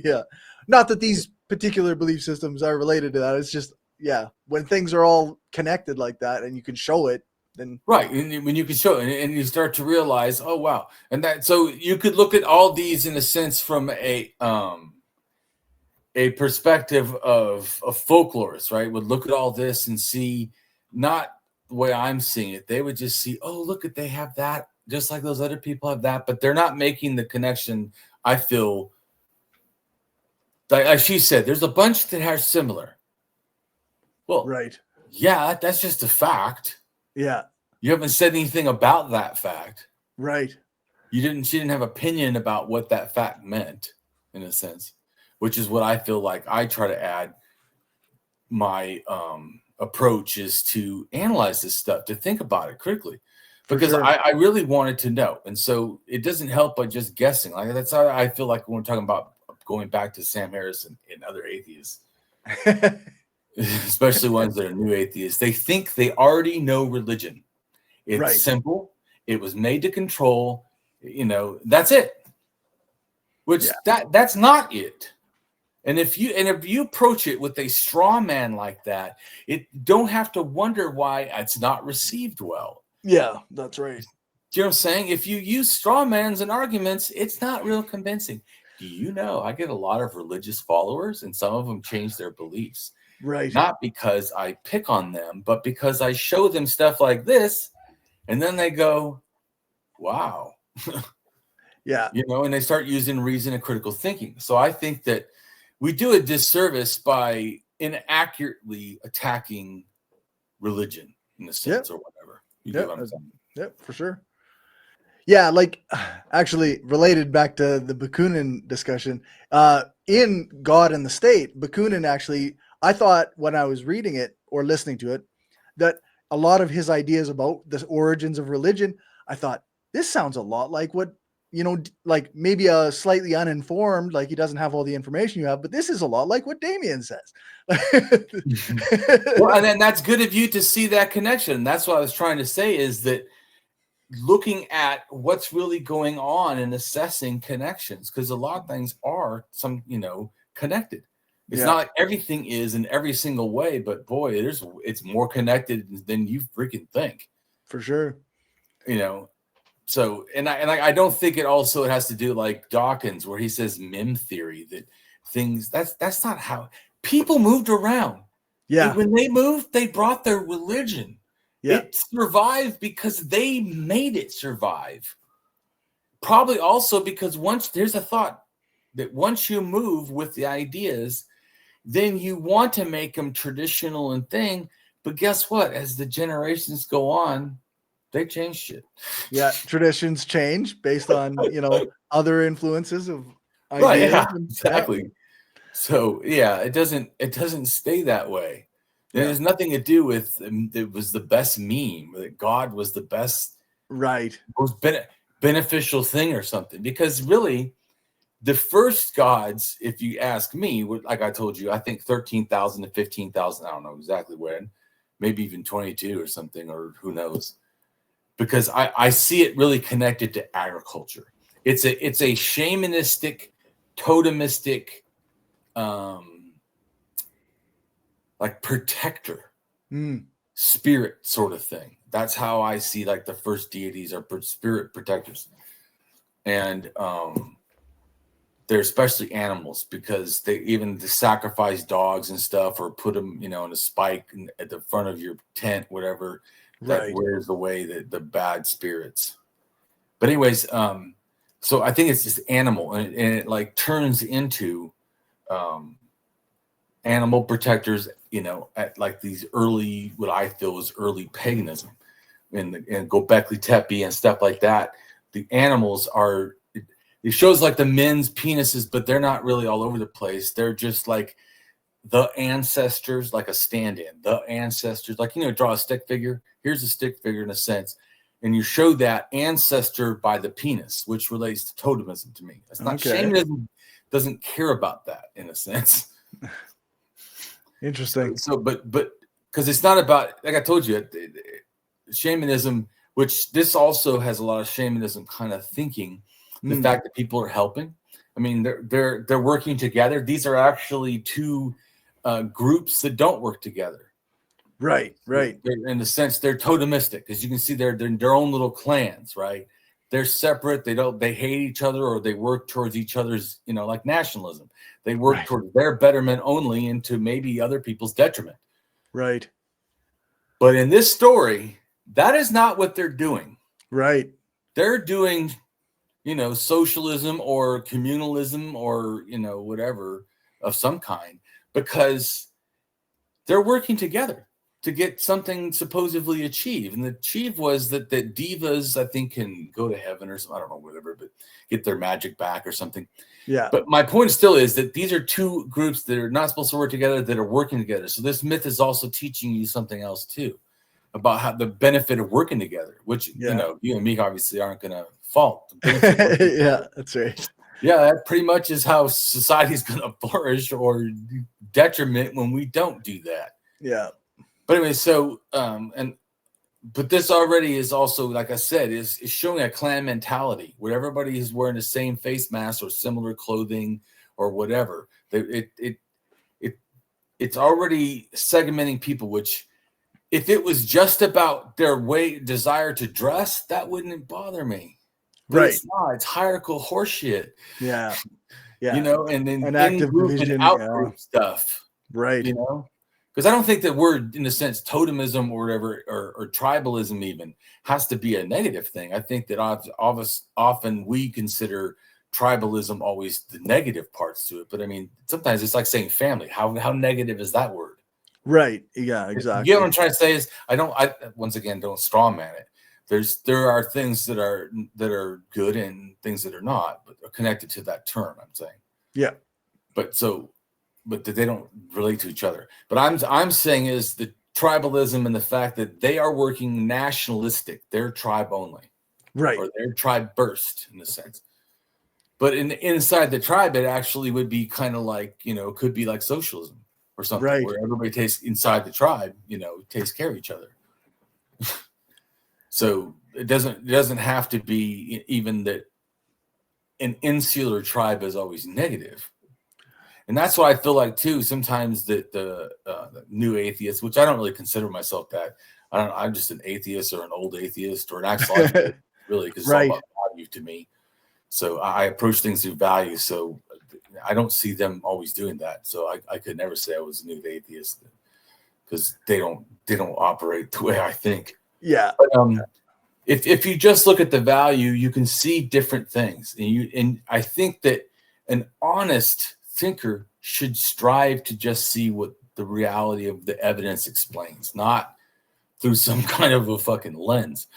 Yeah. Not that these particular belief systems are related to that. It's just, yeah, when things are all connected like that and you can show it, then right. And when you can show it and you start to realize, oh wow. And that, so you could look at all these in a sense from a perspective of folklorists, right? Would look at all this and see, not the way I'm seeing it. They would just see, oh, look at, they have that, just like those other people have that, but they're not making the connection. I feel like she said, there's a bunch that are similar. Well, right. Yeah, that's just a fact. Yeah. You haven't said anything about that fact. Right. She didn't have opinion about what that fact meant, in a sense, which is what I feel like I try to add. My approach is to analyze this stuff, to think about it critically, because sure. I really wanted to know. And so it doesn't help by just guessing. Like, that's how I feel like when we're talking about going back to Sam Harris and other atheists. Especially ones that are new atheists, they think they already know religion. It's right. Simple. It was made to control. You know, that's it. Which that's not it. And if you approach it with a straw man like that, it don't have to wonder why it's not received well. Yeah, that's right. Do you know what I'm saying? If you use straw mans and arguments, it's not real convincing. Do you know? I get a lot of religious followers, and some of them change their beliefs. Right. Not because I pick on them, but because I show them stuff like this, and then they go, wow. Yeah. You know, and they start using reason and critical thinking. So I think that we do a disservice by inaccurately attacking religion in a sense, or whatever. You get what I'm saying? Yep, for sure. Yeah, like actually related back to the Bakunin discussion, in God and the State, Bakunin actually, I thought when I was reading it or listening to it, that a lot of his ideas about the origins of religion, I thought, this sounds a lot like what, like maybe a slightly uninformed, like he doesn't have all the information you have, but this is a lot like what Damien says. Well, and then that's good of you to see that connection. That's what I was trying to say, is that looking at what's really going on and assessing connections, because a lot of things are connected. It's not like everything is in every single way, but boy, it's more connected than you freaking think. For sure. So, and I don't think it has to do like Dawkins, where he says meme theory, that things that's not how people moved around. Yeah. When they moved, they brought their religion. Yeah. It survived because they made it survive. Probably also because there's a thought that once you move with the ideas, then you want to make them traditional and thing. But guess what? As the generations go on, they change shit. Yeah, traditions change based on other influences of ideas. Right, yeah, exactly. So it doesn't stay that way. There's nothing to do with it was the best meme, that God was the best, right, most beneficial thing or something. Because really, the first gods, if you ask me, like I told you, I think 13,000 to 15,000. I don't know exactly when, maybe even 22 or something, or who knows. Because I see it really connected to agriculture. It's a shamanistic, totemistic, like protector spirit sort of thing. That's how I see like the first deities are spirit protectors. And they're especially animals, because they even sacrifice dogs and stuff, or put them, in a spike at the front of your tent, whatever, that wears away the bad spirits. But anyways, so I think it's just animal, and it like turns into animal protectors, at like these early, what I feel was early paganism, and Gobekli Tepe and stuff like that. The animals are, it shows like the men's penises, but they're not really all over the place. They're just like the ancestors, like a stand-in, the ancestors, like, draw a stick figure. Here's a stick figure in a sense. And you show that ancestor by the penis, which relates to totemism to me. It's not shamanism, doesn't care about that in a sense. Interesting. So, but because it's not about, like I told you, shamanism, which this also has a lot of shamanism kind of thinking. The fact that people are helping. I mean, they're working together. These are actually two groups that don't work together. Right. They're, in the sense, they're totemistic, because you can see they're their own little clans, right? They're separate. They hate each other, or they work towards each other's, like nationalism. They work towards their betterment only, and to maybe other people's detriment. Right. But in this story, that is not what they're doing. Right. They're doing, socialism or communalism, or, whatever of some kind, because they're working together to get something supposedly achieved. And the achieve was that the divas, I think, can go to heaven or something, I don't know, whatever, but get their magic back or something. Yeah. But my point still is that these are two groups that are not supposed to work together, that are working together. So this myth is also teaching you something else too, about how the benefit of working together, which, you and me obviously aren't going to fault. Yeah, that's right. Yeah, that pretty much is how society is going to flourish or detriment when we don't do that. Yeah. But anyway, so but this already is also, like I said, is showing a clan mentality where everybody is wearing the same face mask or similar clothing or whatever. It's already segmenting people, which, if it was just about their desire to dress, that wouldn't bother me. But it's not. It's hierarchical horseshit. Yeah. Yeah. And then an active division and out-group stuff. Right. Because I don't think that word, in a sense, totemism or whatever, or tribalism even, has to be a negative thing. I think that often we consider tribalism always the negative parts to it. But I mean, sometimes it's like saying family. How negative is that word? Right. Yeah, exactly. You know what I'm trying to say is, I once again don't strawman it. There are things that are good and things that are not, but are connected to that term, I'm saying. Yeah. but that they don't relate to each other. But I'm saying is the tribalism and the fact that they are working nationalistic, their tribe only, Right. or their tribe burst in a sense. But inside the tribe, it actually would be kind of like, could be like socialism or something, Right. where everybody takes inside the tribe, takes care of each other. So it doesn't have to be even that an insular tribe is always negative. And that's why I feel like too, sometimes that the new atheists, which I don't really consider myself that, I'm just an atheist or an old atheist or an axiologist, really, because it's all about value to me. So I approach things through value. So I don't see them always doing that. So I could never say I was a new atheist because they don't operate the way I think. Yeah. But if you just look at the value, you can see different things. And I think that an honest thinker should strive to just see what the reality of the evidence explains, not through some kind of a fucking lens.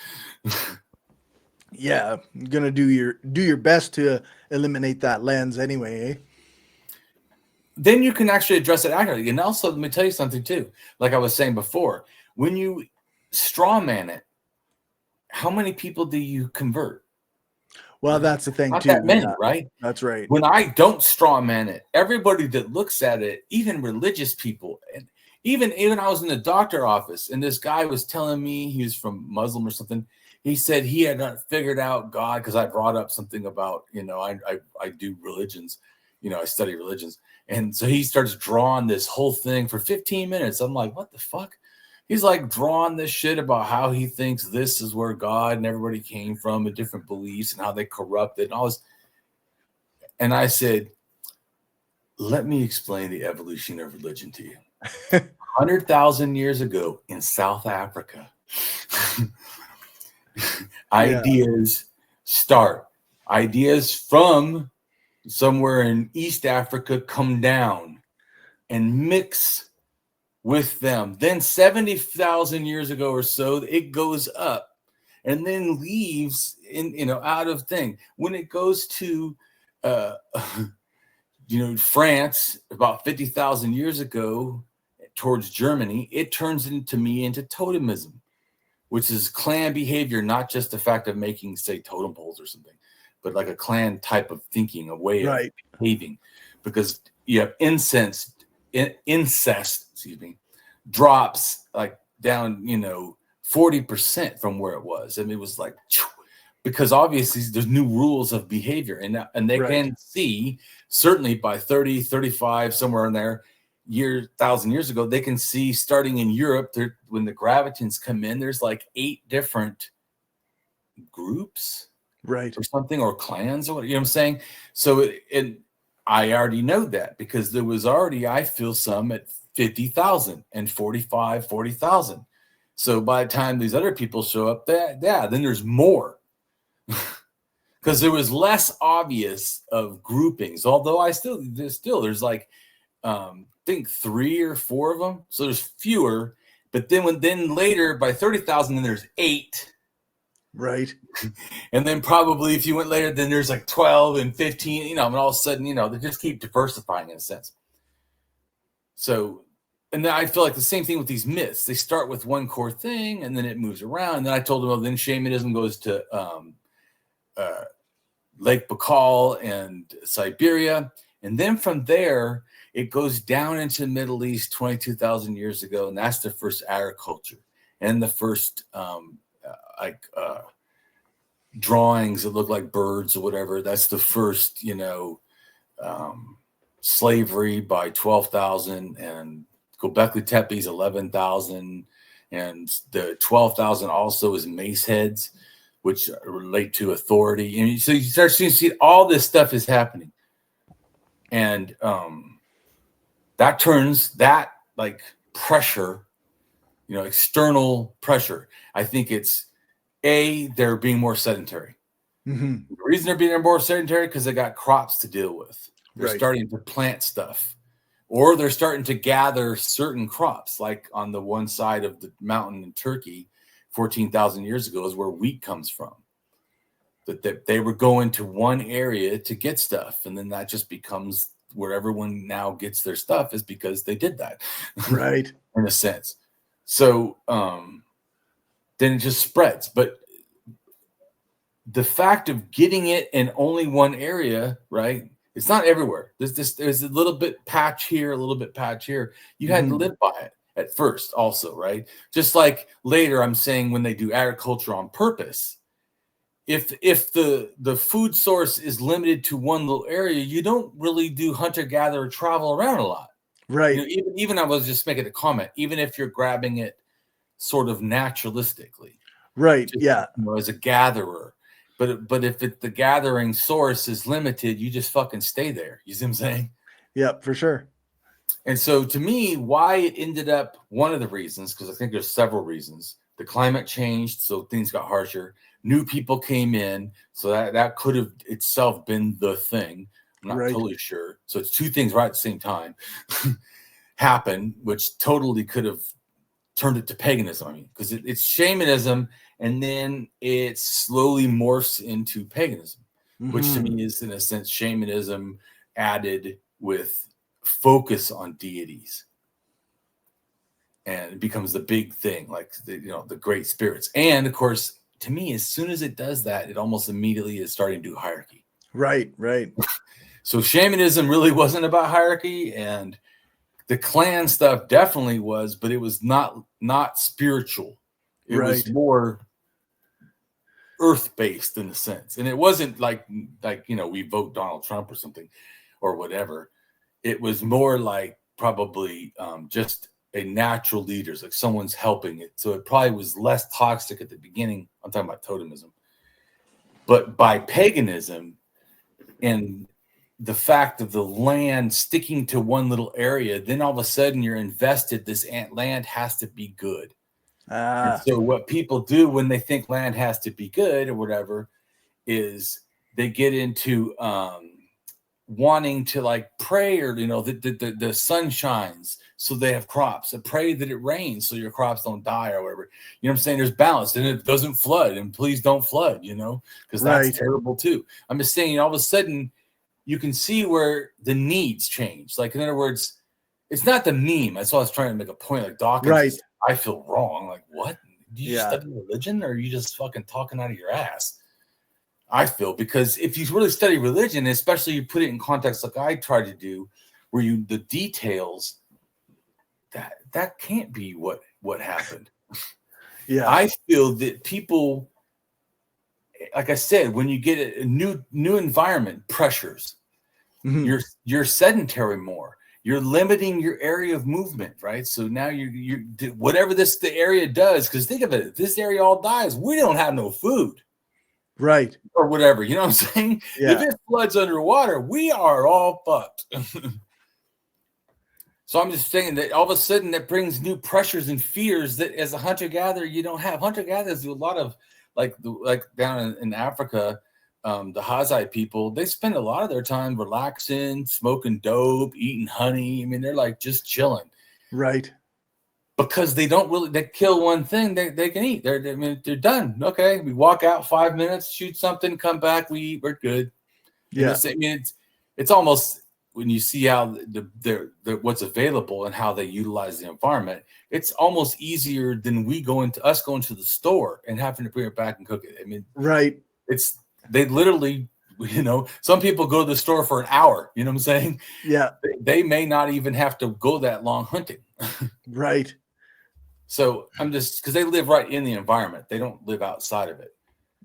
Yeah, you're gonna do your best to eliminate that lens anyway. Eh? Then you can actually address it accurately. And also, let me tell you something too. Like I was saying before, when you straw man it, how many people do you convert? Well, that's the thing Not too. that many, yeah. right? That's right. When I don't straw man it, everybody that looks at it, even religious people, and even I was in the doctor office, and this guy was telling me he was from Muslim or something. He said he had not figured out God because I brought up something about, I do religions, I study religions. And so he starts drawing this whole thing for 15 minutes. I'm like, what the fuck? He's like drawing this shit about how he thinks this is where God and everybody came from and different beliefs and how they corrupt it and all this. And I said, let me explain the evolution of religion to you. 100,000 years ago in South Africa, ideas from somewhere in East Africa come down and mix with them. Then 70,000 years ago or so, it goes up and then leaves out of thing. When it goes to France about 50,000 years ago towards Germany, it turns into totemism, which is clan behavior, not just the fact of making, say, totem poles or something, but like a clan type of thinking, a way of behaving, because you have incest, drops like down, 40% from where it was. I mean, it was like, because obviously there's new rules of behavior, and they can see certainly by 30, 35, somewhere in there, 1,000 years ago, they can see starting in Europe, when the Gravitans come in, there's like 8 different groups, or something, or clans, or what, I'm saying? So, and I already know that because there was already, I feel, some at 50,000 and 40,000. So by the time these other people show up, then there's more. Because there was less obvious of groupings, although there's like I think 3 or 4 of them, so there's fewer. But then later by 30,000, then there's 8, right? And then probably if you went later, then there's like 12 and 15. And all of a sudden, they just keep diversifying in a sense. So, and then I feel like the same thing with these myths. They start with one core thing, and then it moves around. And then I told them, then shamanism goes to Lake Baikal and Siberia. And then from there, it goes down into the Middle East 22,000 years ago. And that's the first agriculture and the first drawings that look like birds or whatever. That's the first, slavery by 12,000, and Göbekli Tepe's 11,000. And the 12,000 also is mace heads, which relate to authority. And so you start to see all this stuff is happening. And that turns that like pressure, external pressure. I think it's they're being more sedentary. Mm-hmm. The reason they're being more sedentary because they got crops to deal with. They're Right. starting to plant stuff, or they're starting to gather certain crops. Like on the one side of the mountain in Turkey, 14,000 years ago is where wheat comes from. That they were going to one area to get stuff, and then that just becomes where everyone now gets their stuff is because they did that. Right. In a sense. So then it just spreads. But the fact of getting it in only one area, right? It's not everywhere. There's a little bit patch here, a little bit patch here. You had to live by it at first also, right? Just like later I'm saying when they do agriculture on purpose, if the food source is limited to one little area, you don't really do hunter-gatherer travel around a lot. Right. You know, even I was just making a comment, even if you're grabbing it sort of naturalistically. Right. Just, Yeah. you know, as a gatherer. But if the gathering source is limited, you just fucking stay there. You see what I'm saying? Yeah, for sure. And so to me, why it ended up, one of the reasons, because I think there's several reasons, the climate changed, so things got harsher. New people came in, so that could have itself been the thing. I'm not totally sure. So it's two things right at the same time happen, which totally could have turned it to paganism. I mean, because it's shamanism, and then it slowly morphs into paganism, which to me is, in a sense, shamanism added with focus on deities. And it becomes the big thing, like the great spirits. And of course, to me, as soon as it does that, it almost immediately is starting to do hierarchy. Right, right. So shamanism really wasn't about hierarchy, and the clan stuff definitely was, but it was not spiritual. It was more earth-based in a sense. And it wasn't like we vote Donald Trump or something or whatever. It was more like probably just a natural leaders, like someone's helping it. So it probably was less toxic at the beginning. I'm talking about totemism. But by paganism and the fact of the land sticking to one little area, then all of a sudden you're invested. This land has to be good. And so what people do when they think land has to be good or whatever is they get into wanting to like pray, or the sun shines so they have crops, and pray that it rains so your crops don't die or whatever. You know what I'm saying? There's balance, and it doesn't flood, and please don't flood, because that's terrible too. I'm just saying, all of a sudden you can see where the needs change. Like, in other words, it's not the meme. That's why I was trying to make a point. Like Dawkins, I feel wrong. Like, what? Do you study religion, or are you just fucking talking out of your ass? I feel, because if you really study religion, especially you put it in context like I try to do, where the details, that can't be what happened. Yeah, I feel that people, like I said, when you get a new environment, pressures, you're sedentary more. You're limiting your area of movement, right? So now you whatever the area does, because think of it, if this area all dies, we don't have no food. Right. Or whatever, you know what I'm saying? Yeah. If it floods underwater, we are all fucked. So I'm just saying that all of a sudden that brings new pressures and fears that as a hunter-gatherer you don't have. Hunter-gatherers do a lot of, like down in Africa, the Hazai people, they spend a lot of their time relaxing, smoking dope, eating honey. I mean, they're like just chilling. Right. Because they kill one thing, they can eat. They're done. Okay, we walk out 5 minutes, shoot something, come back, we eat, we're good. Yeah. It's almost, when you see how what's available and how they utilize the environment, it's almost easier than going to the store and having to bring it back and cook it. I mean, right. They literally, some people go to the store for an hour, you know what I'm saying? Yeah. They may not even have to go that long hunting. Right. So I'm just, because they live right in the environment. They don't live outside of it.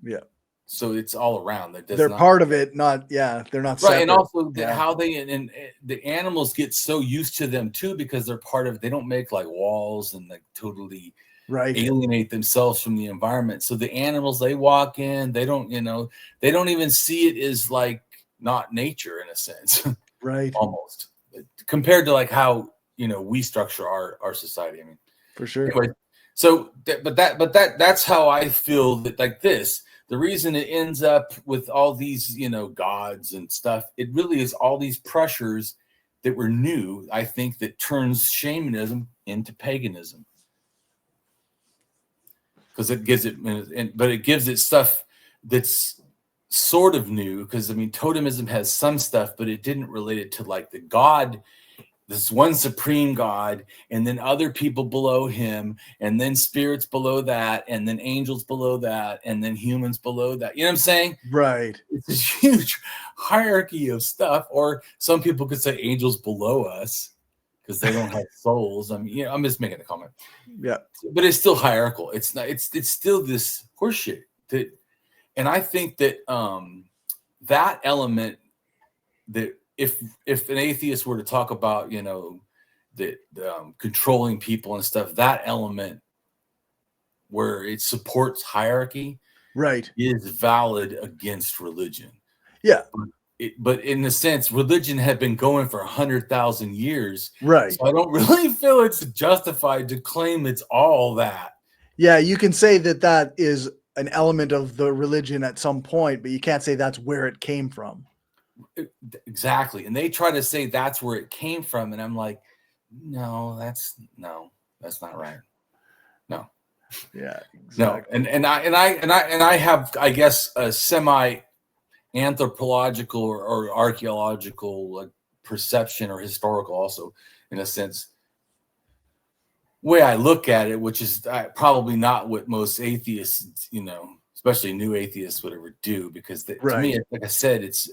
Yeah. So it's all around. They're part of it, they're not right. separate. And also how and the animals get so used to them too, because they're part of it. They don't make like walls and like totally alienate themselves from the environment. So the animals, they walk in, they don't even see it as like not nature in a sense. Right. Almost. Compared to like how, we structure our society. I mean, for sure. Anyway, so, that's how I feel that, like this, the reason it ends up with all these, gods and stuff, it really is all these pressures that were new, I think, that turns shamanism into paganism. Because it gives it, but it gives it stuff that's sort of new, because I mean, totemism has some stuff, but it didn't relate it to like the God, this one supreme God, and then other people below him, and then spirits below that, and then angels below that, and then humans below that. You know what I'm saying? Right. It's this huge hierarchy of stuff. Or some people could say angels below us because they don't have souls. I mean, you know, I'm just making a comment. Yeah. But it's still hierarchical. It's not. It's still this horseshit. And I think that that element, that if an atheist were to talk about, you know, the controlling people and stuff, that element where it supports hierarchy, right, is valid against religion. Yeah. But in a sense, religion had been going for 100,000 years. Right. So I don't really feel it's justified to claim it's all that. Yeah, you can say that that is an element of the religion at some point, but you can't say that's where it came from. Exactly. And they try to say that's where it came from. And I'm like, no, that's not right. No. Yeah. Exactly. No. And I have, I guess, a semi anthropological or archaeological perception, or historical also, in a sense, way I look at it, which is probably not what most atheists, you know, especially new atheists, would ever do, because to me, like I said, it's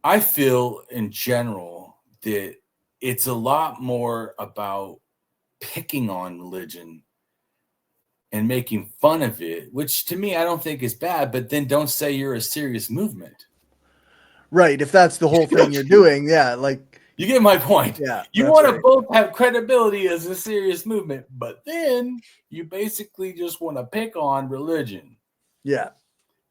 I feel in general that it's a lot more about picking on religion and making fun of it, which to me I don't think is bad, but then don't say you're a serious movement. Right. If that's the whole thing you're doing, yeah, like, you get my point. Yeah. You want to both have credibility as a serious movement, but then you basically just want to pick on religion. Yeah.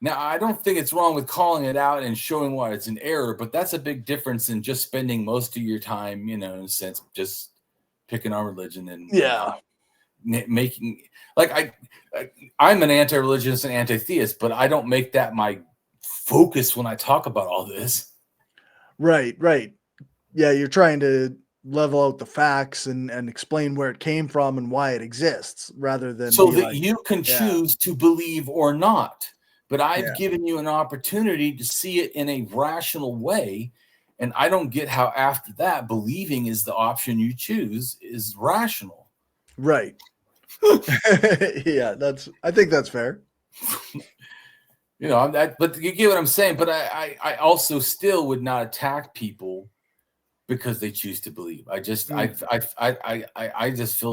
Now, I don't think it's wrong with calling it out and showing why it's an error, but that's a big difference in just spending most of your time, you know, in a sense, just picking on religion and making, like, I'm an anti-religionist and anti-theist, but I don't make that my focus when I talk about all this. Right. Right. Yeah. You're trying to level out the facts and explain where it came from and why it exists, rather than so that you can choose to believe or not. But I've given you an opportunity to see it in a rational way. And I don't get how after that, believing is the option you choose is rational. Right. Yeah, I think that's fair. You know, but you get what I'm saying. But I also still would not attack people because they choose to believe. I just feel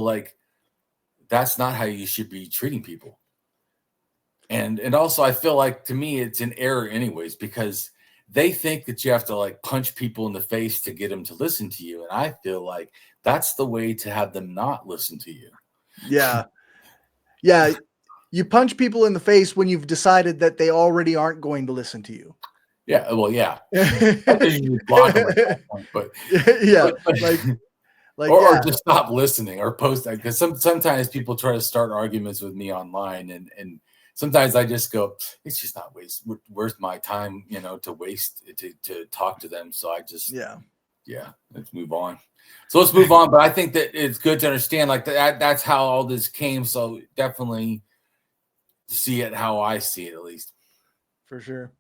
like that's not how you should be treating people. And also I feel like, to me, it's an error anyways, because they think that you have to like punch people in the face to get them to listen to you. And I feel like that's the way to have them not listen to you. Yeah. Yeah. You punch people in the face when you've decided that they already aren't going to listen to you. Yeah. Well, yeah. You block them at that point, but yeah. Or just stop listening or post that. Because sometimes people try to start arguments with me online, and sometimes I just go, it's just not worth my time, you know, to waste to talk to them. So I just, let's move on. So let's move on. But I think that it's good to understand, like, that's how all this came. So definitely see it how I see it, at least. For sure.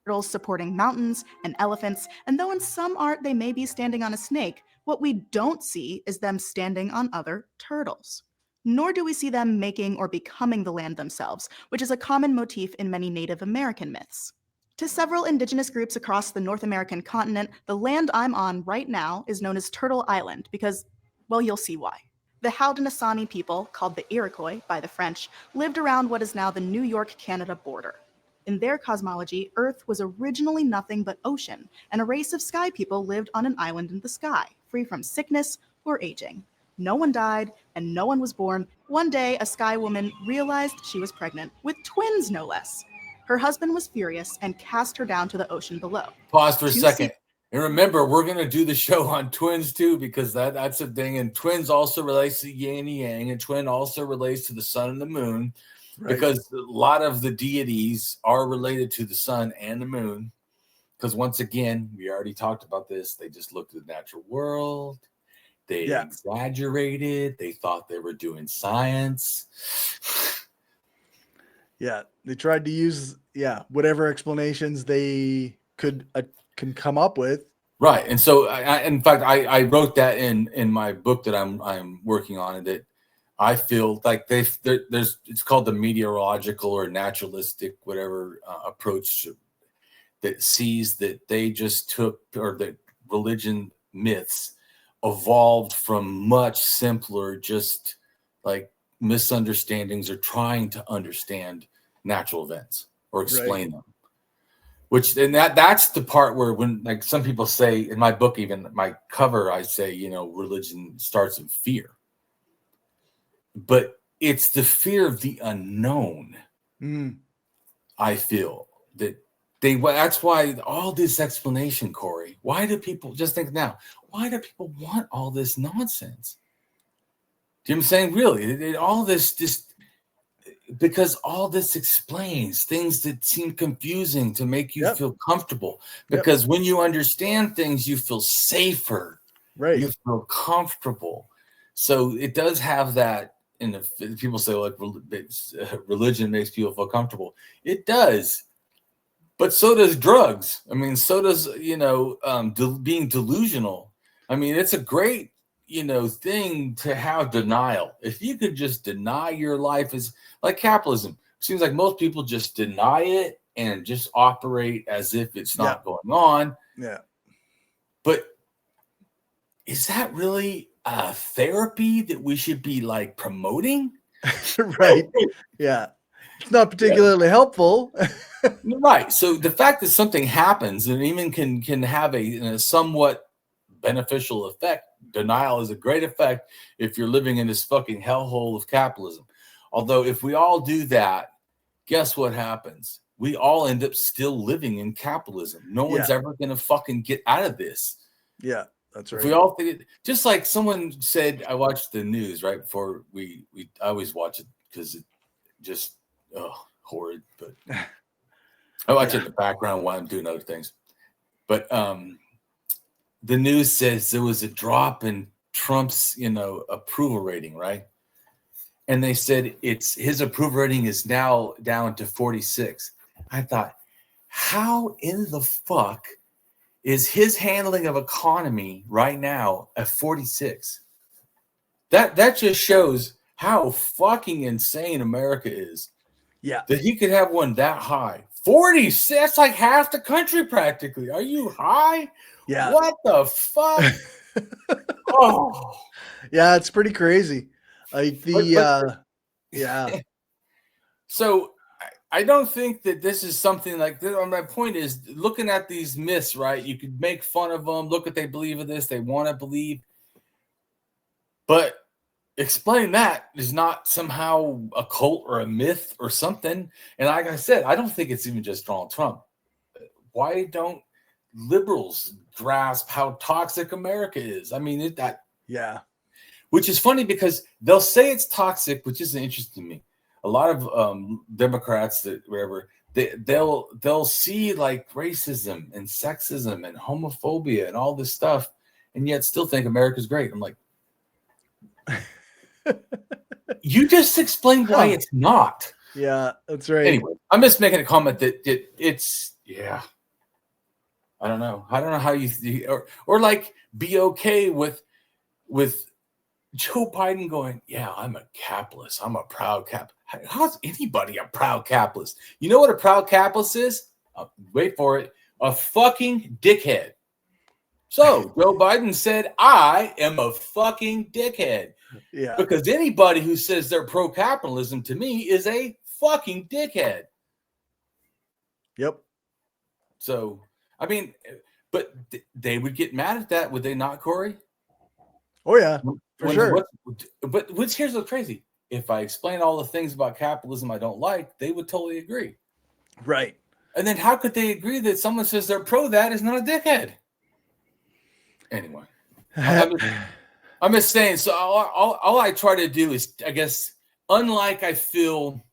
Turtles supporting mountains and elephants, and though in some art they may be standing on a snake, what we don't see is them standing on other turtles. Nor do we see them making or becoming the land themselves, which is a common motif in many Native American myths. To several indigenous groups across the North American continent, the land I'm on right now is known as Turtle Island because, well, you'll see why. The Haudenosaunee people, called the Iroquois by the French, lived around what is now the New York-Canada border. In their cosmology, Earth was originally nothing but ocean, and a race of sky people lived on an island in the sky, free from sickness or aging. No one died, and no one was born. One day, a sky woman realized she was pregnant, with twins no less. Her husband was furious and cast her down to the ocean below. Pause for a second. And remember, we're going to do the show on twins too, because that's a thing. And twins also relates to yin and yang, and twin also relates to the sun and the moon. Right. Because a lot of the deities are related to the sun and the moon. Because once again, we already talked about this. They just looked at the natural world. They exaggerated. They thought they were doing science. Yeah, they tried to use whatever explanations they could can come up with. Right. And so in fact, I wrote that in my book that I'm working on, that I feel like there's it's called the meteorological or naturalistic whatever approach that sees that they just took, or that religion myths evolved from much simpler, just like misunderstandings or trying to understand natural events or explain them. Which, and that's the part where, when like some people say in my book, even my cover, I say, religion starts in fear. But it's the fear of the unknown. I feel that that's why all this explanation, Corey, why do people, just think now, why do people want all this nonsense? Do you know what I'm saying? Really, all this just, because all this explains things that seem confusing to make you feel comfortable. Because when you understand things, you feel safer. Right. You feel comfortable. So it does have that. And people say, like, religion makes people feel comfortable. It does. But so does drugs. I mean, so does, being delusional. I mean, it's a great, thing to have denial. If you could just deny your life, is like capitalism. Seems like most people just deny it and just operate as if it's not going on. Yeah. But is that really a therapy that we should be like promoting? Right. Yeah. It's not particularly helpful. Right. So the fact that something happens and even can have a somewhat beneficial effect. Denial is a great effect if you're living in this fucking hellhole of capitalism. Although if we all do that, guess what happens? We all end up still living in capitalism. No one's ever going to fucking get out of this. Yeah, that's right. If we all think it, just like someone said, I watched the news right before I always watch it because it just horrid, but I watch it in the background while I'm doing other things. But the news says there was a drop in Trump's, approval rating, right? And they said his approval rating is now down to 46. I thought, how in the fuck is his handling of economy right now at 46? That just shows how fucking insane America is. Yeah. That he could have one that high. 46, that's like half the country practically. Are you high? Yeah. What the fuck? Oh. Yeah, it's pretty crazy. Like yeah. So I don't think that this is something like this. My point is, looking at these myths, right? You could make fun of them. Look what they believe of this. They want to believe. But explain that is not somehow a cult or a myth or something. And like I said, I don't think it's even just Donald Trump. Why don't liberals grasp how toxic America is? I mean, which is funny because they'll say it's toxic, which is interesting to me. A lot of Democrats that wherever they'll see like racism and sexism and homophobia and all this stuff, and yet still think America's great. I'm like, you just explained why it's not. Yeah, that's right. Anyway, I'm just making a comment that it's I don't know how you or like be okay with Joe Biden going, yeah, I'm a capitalist. I'm a proud capitalist. How's anybody a proud capitalist? You know what a proud capitalist is? Wait for it. A fucking dickhead. So Joe Biden said, I am a fucking dickhead. Yeah. Because anybody who says they're pro-capitalism to me is a fucking dickhead. Yep. So, I mean, but they would get mad at that, would they not, Corey? Oh, yeah, for sure. But here's what's crazy. If I explain all the things about capitalism I don't like, they would totally agree. Right. And then how could they agree that someone says they're pro that is not a dickhead? Anyway, I'm just saying. So all I try to do is, I guess, unlike I feel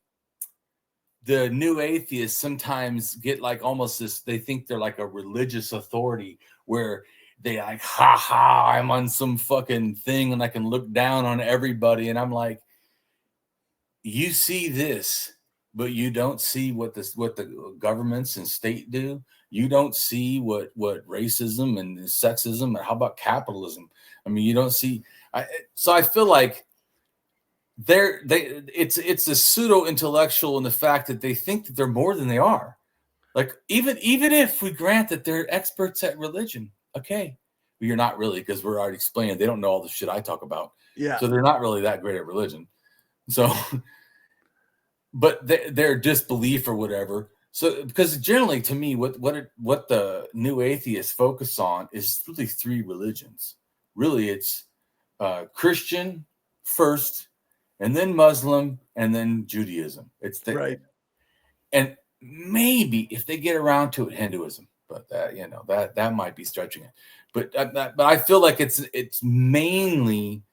the new atheists sometimes get like almost this, they think they're like a religious authority where they like, I'm on some fucking thing and I can look down on everybody. And I'm like, you see this but you don't see what the governments and state do. You don't see what racism and sexism, and how about capitalism? I mean, you don't see. So I feel like it's a pseudo intellectual in the fact that they think that they're more than they are. Like even if we grant that they're experts at religion, okay, but you're not really, because we're already explaining they don't know all the shit I talk about. Yeah. So they're not really that great at religion. So, but their disbelief or whatever. So because generally, to me, what the new atheists focus on is really three religions. Really, it's Christian first, and then Muslim, and then Judaism. It's Right. And maybe if they get around to it, Hinduism, but that might be stretching it. But I feel like it's mainly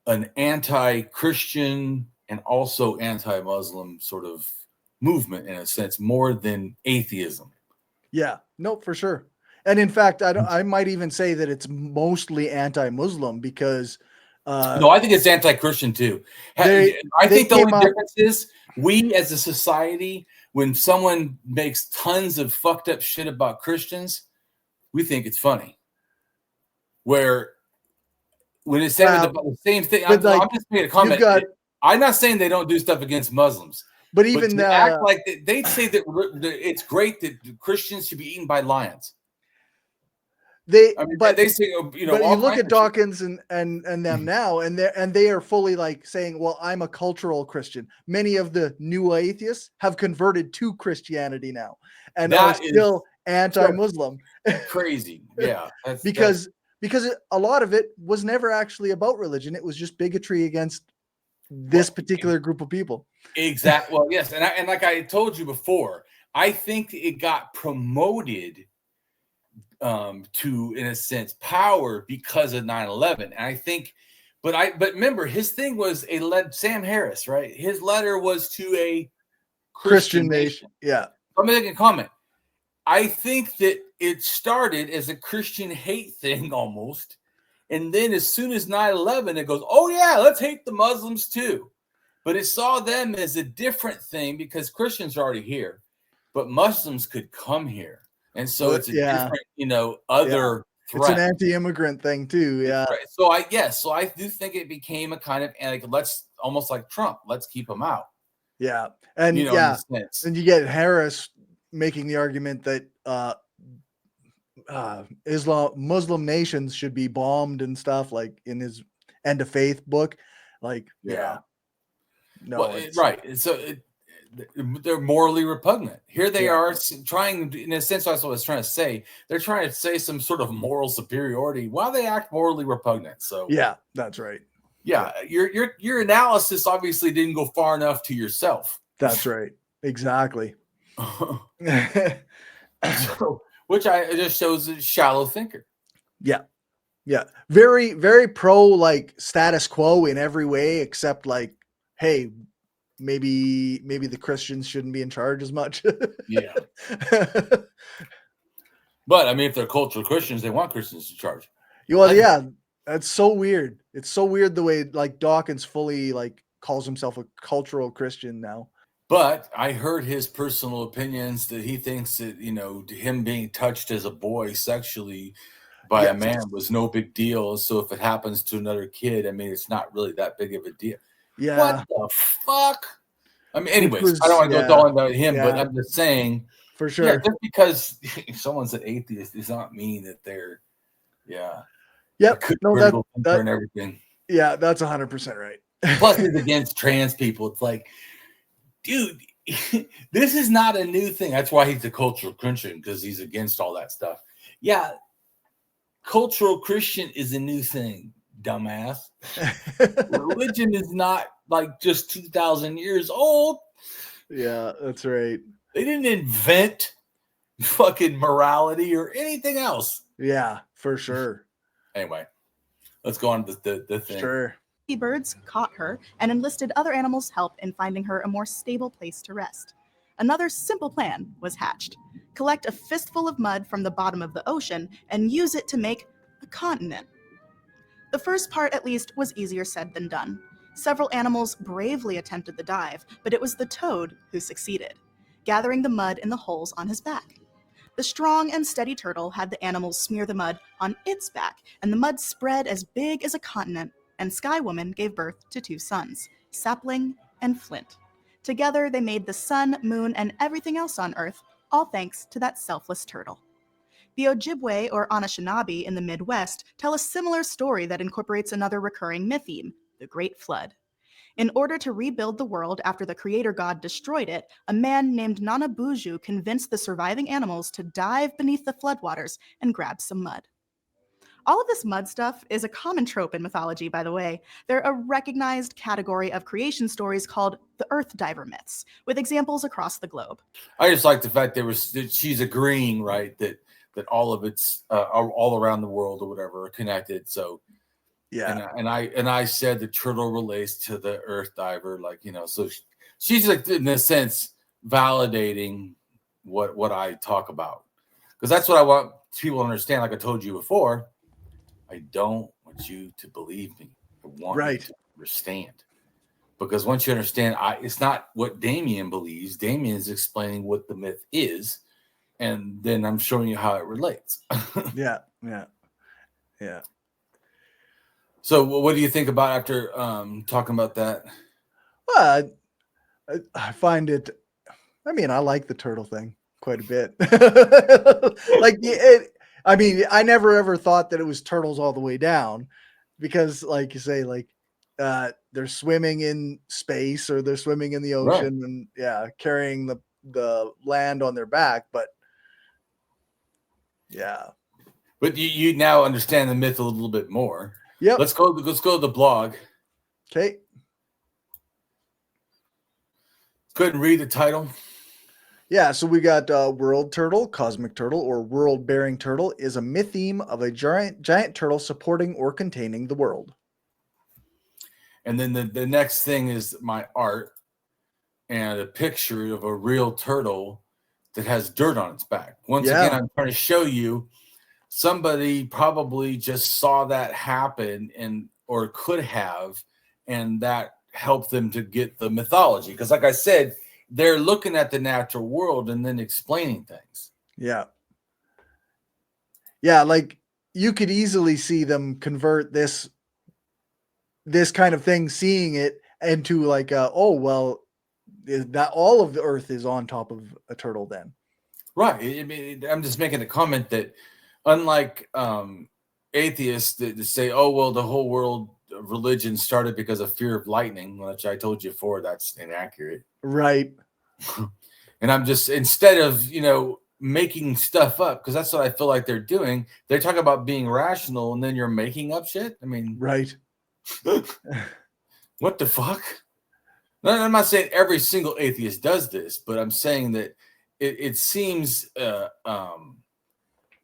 an anti-Christian and also anti-Muslim sort of movement in a sense, more than atheism. Yeah, no, for sure. And in fact, I might even say that it's mostly anti-Muslim because no, I think it's anti-Christian too. I think the only difference is we as a society, when someone makes tons of fucked up shit about Christians, we think it's funny. Where when it's saying about the same thing, I'm just making a comment. I'm not saying they don't do stuff against Muslims, but even to act like they'd say that it's great that Christians should be eaten by lions. They say, but you look at Dawkins and them now, and they are fully like saying, well, I'm a cultural Christian. Many of the new atheists have converted to Christianity now and are still anti-Muslim. Crazy. Yeah. because a lot of it was never actually about religion. It was just bigotry against this particular group of people. Exactly. Well, yes. And like I told you before, I think it got promoted to, in a sense, power because of 9/11. And I think, but remember, his thing was Sam Harris, right? His letter was to a Christian nation. Yeah. I'm making a comment. I think that it started as a Christian hate thing almost. And then as soon as 9/11, it goes, oh yeah, let's hate the Muslims too. But it saw them as a different thing because Christians are already here, but Muslims could come here. And so it's a different, other threat. It's an anti-immigrant thing too. Yeah. Right. So I do think it became a kind of almost like Trump. Let's keep them out. Yeah. And and you get Harris making the argument that Muslim nations should be bombed and stuff, like in his End of Faith book. Like, right. So they're morally repugnant. Here they are trying, in a sense, that's what I was trying to say. They're trying to say some sort of moral superiority while they act morally repugnant. So yeah, that's right. Yeah. Your analysis obviously didn't go far enough to yourself. That's right. Exactly. Which it just shows a shallow thinker. Yeah. Yeah. Very, very pro like status quo in every way, except like, hey, maybe the Christians shouldn't be in charge as much. Yeah. But I mean, if they're cultural Christians, they want Christians in charge. Well, that's so weird. It's so weird the way like Dawkins fully like calls himself a cultural Christian now. But I heard his personal opinions that he thinks that, him being touched as a boy sexually by a man was no big deal. So if it happens to another kid, I mean, it's not really that big of a deal. Yeah. What the fuck? I mean, anyways, I don't want to go all about him, but I'm just saying. For sure. Yeah, just because someone's an atheist does not mean that they're, Yep. No, and everything. Yeah, that's 100% right. Plus, he's against trans people. It's like, dude, this is not a new thing. That's why he's a cultural Christian, because he's against all that stuff. Yeah, cultural Christian is a new thing, dumbass. Religion is not like just 2,000 years old. Yeah, that's right. They didn't invent fucking morality or anything else. Yeah, for sure. Anyway, let's go on to the thing. Sure. Birds caught her and enlisted other animals' help in finding her a more stable place to rest. Another simple plan was hatched. Collect a fistful of mud from the bottom of the ocean and use it to make a continent. The first part, at least, was easier said than done. Several animals bravely attempted the dive, but it was the toad who succeeded, gathering the mud in the holes on his back. The strong and steady turtle had the animals smear the mud on its back, and the mud spread as big as a continent, and Sky Woman gave birth to 2 sons, Sapling and Flint. Together, they made the sun, moon, and everything else on Earth, all thanks to that selfless turtle. The Ojibwe, or Anishinaabe, in the Midwest tell a similar story that incorporates another recurring mytheme, the Great Flood. In order to rebuild the world after the creator god destroyed it, a man named Nana Buju convinced the surviving animals to dive beneath the floodwaters and grab some mud. All of this mud stuff is a common trope in mythology, by the way. They're a recognized category of creation stories called the Earth Diver myths, with examples across the globe. I just like the fact that she's agreeing, right, that all of it's all around the world or whatever are connected. So yeah, and I said the turtle relates to the Earth Diver, like, you know, so she's like, in a sense, validating what I talk about, because that's what I want people to understand. Like I told you before, I don't want you to believe me. I want you to understand, because once you understand, it's not what Damien believes. Damien is explaining what the myth is, and then I'm showing you how it relates. Yeah. So what do you think about after talking about that? Well, I find it, I mean, I like the turtle thing quite a bit. Like, I mean, I never ever thought that it was turtles all the way down, because like you say, like they're swimming in space or they're swimming in the ocean, and carrying the land on their back. But but you now understand the myth a little bit more. Yep. Let's go to the blog. Okay. Go ahead and read the title. Yeah, so we got world turtle, cosmic turtle, or world-bearing turtle is a mytheme of a giant turtle supporting or containing the world. And then the next thing is my art and a picture of a real turtle that has dirt on its back. Once again, I'm trying to show you somebody probably just saw that happen or could have, and that helped them to get the mythology. Because like I said, they're looking at the natural world and then explaining things. Yeah. Yeah, like you could easily see them convert this kind of thing, seeing it into like, oh, well, that all of the Earth is on top of a turtle then. Right. I mean, I'm just making a comment that unlike atheists that say, oh, well, the whole world religion started because of fear of lightning, which I told you before, that's inaccurate. Right. And I'm just, instead of, making stuff up, because that's what I feel like they're doing. They talk about being rational and then you're making up shit. I mean, right. What the fuck? No, I'm not saying every single atheist does this, but I'm saying that it seems that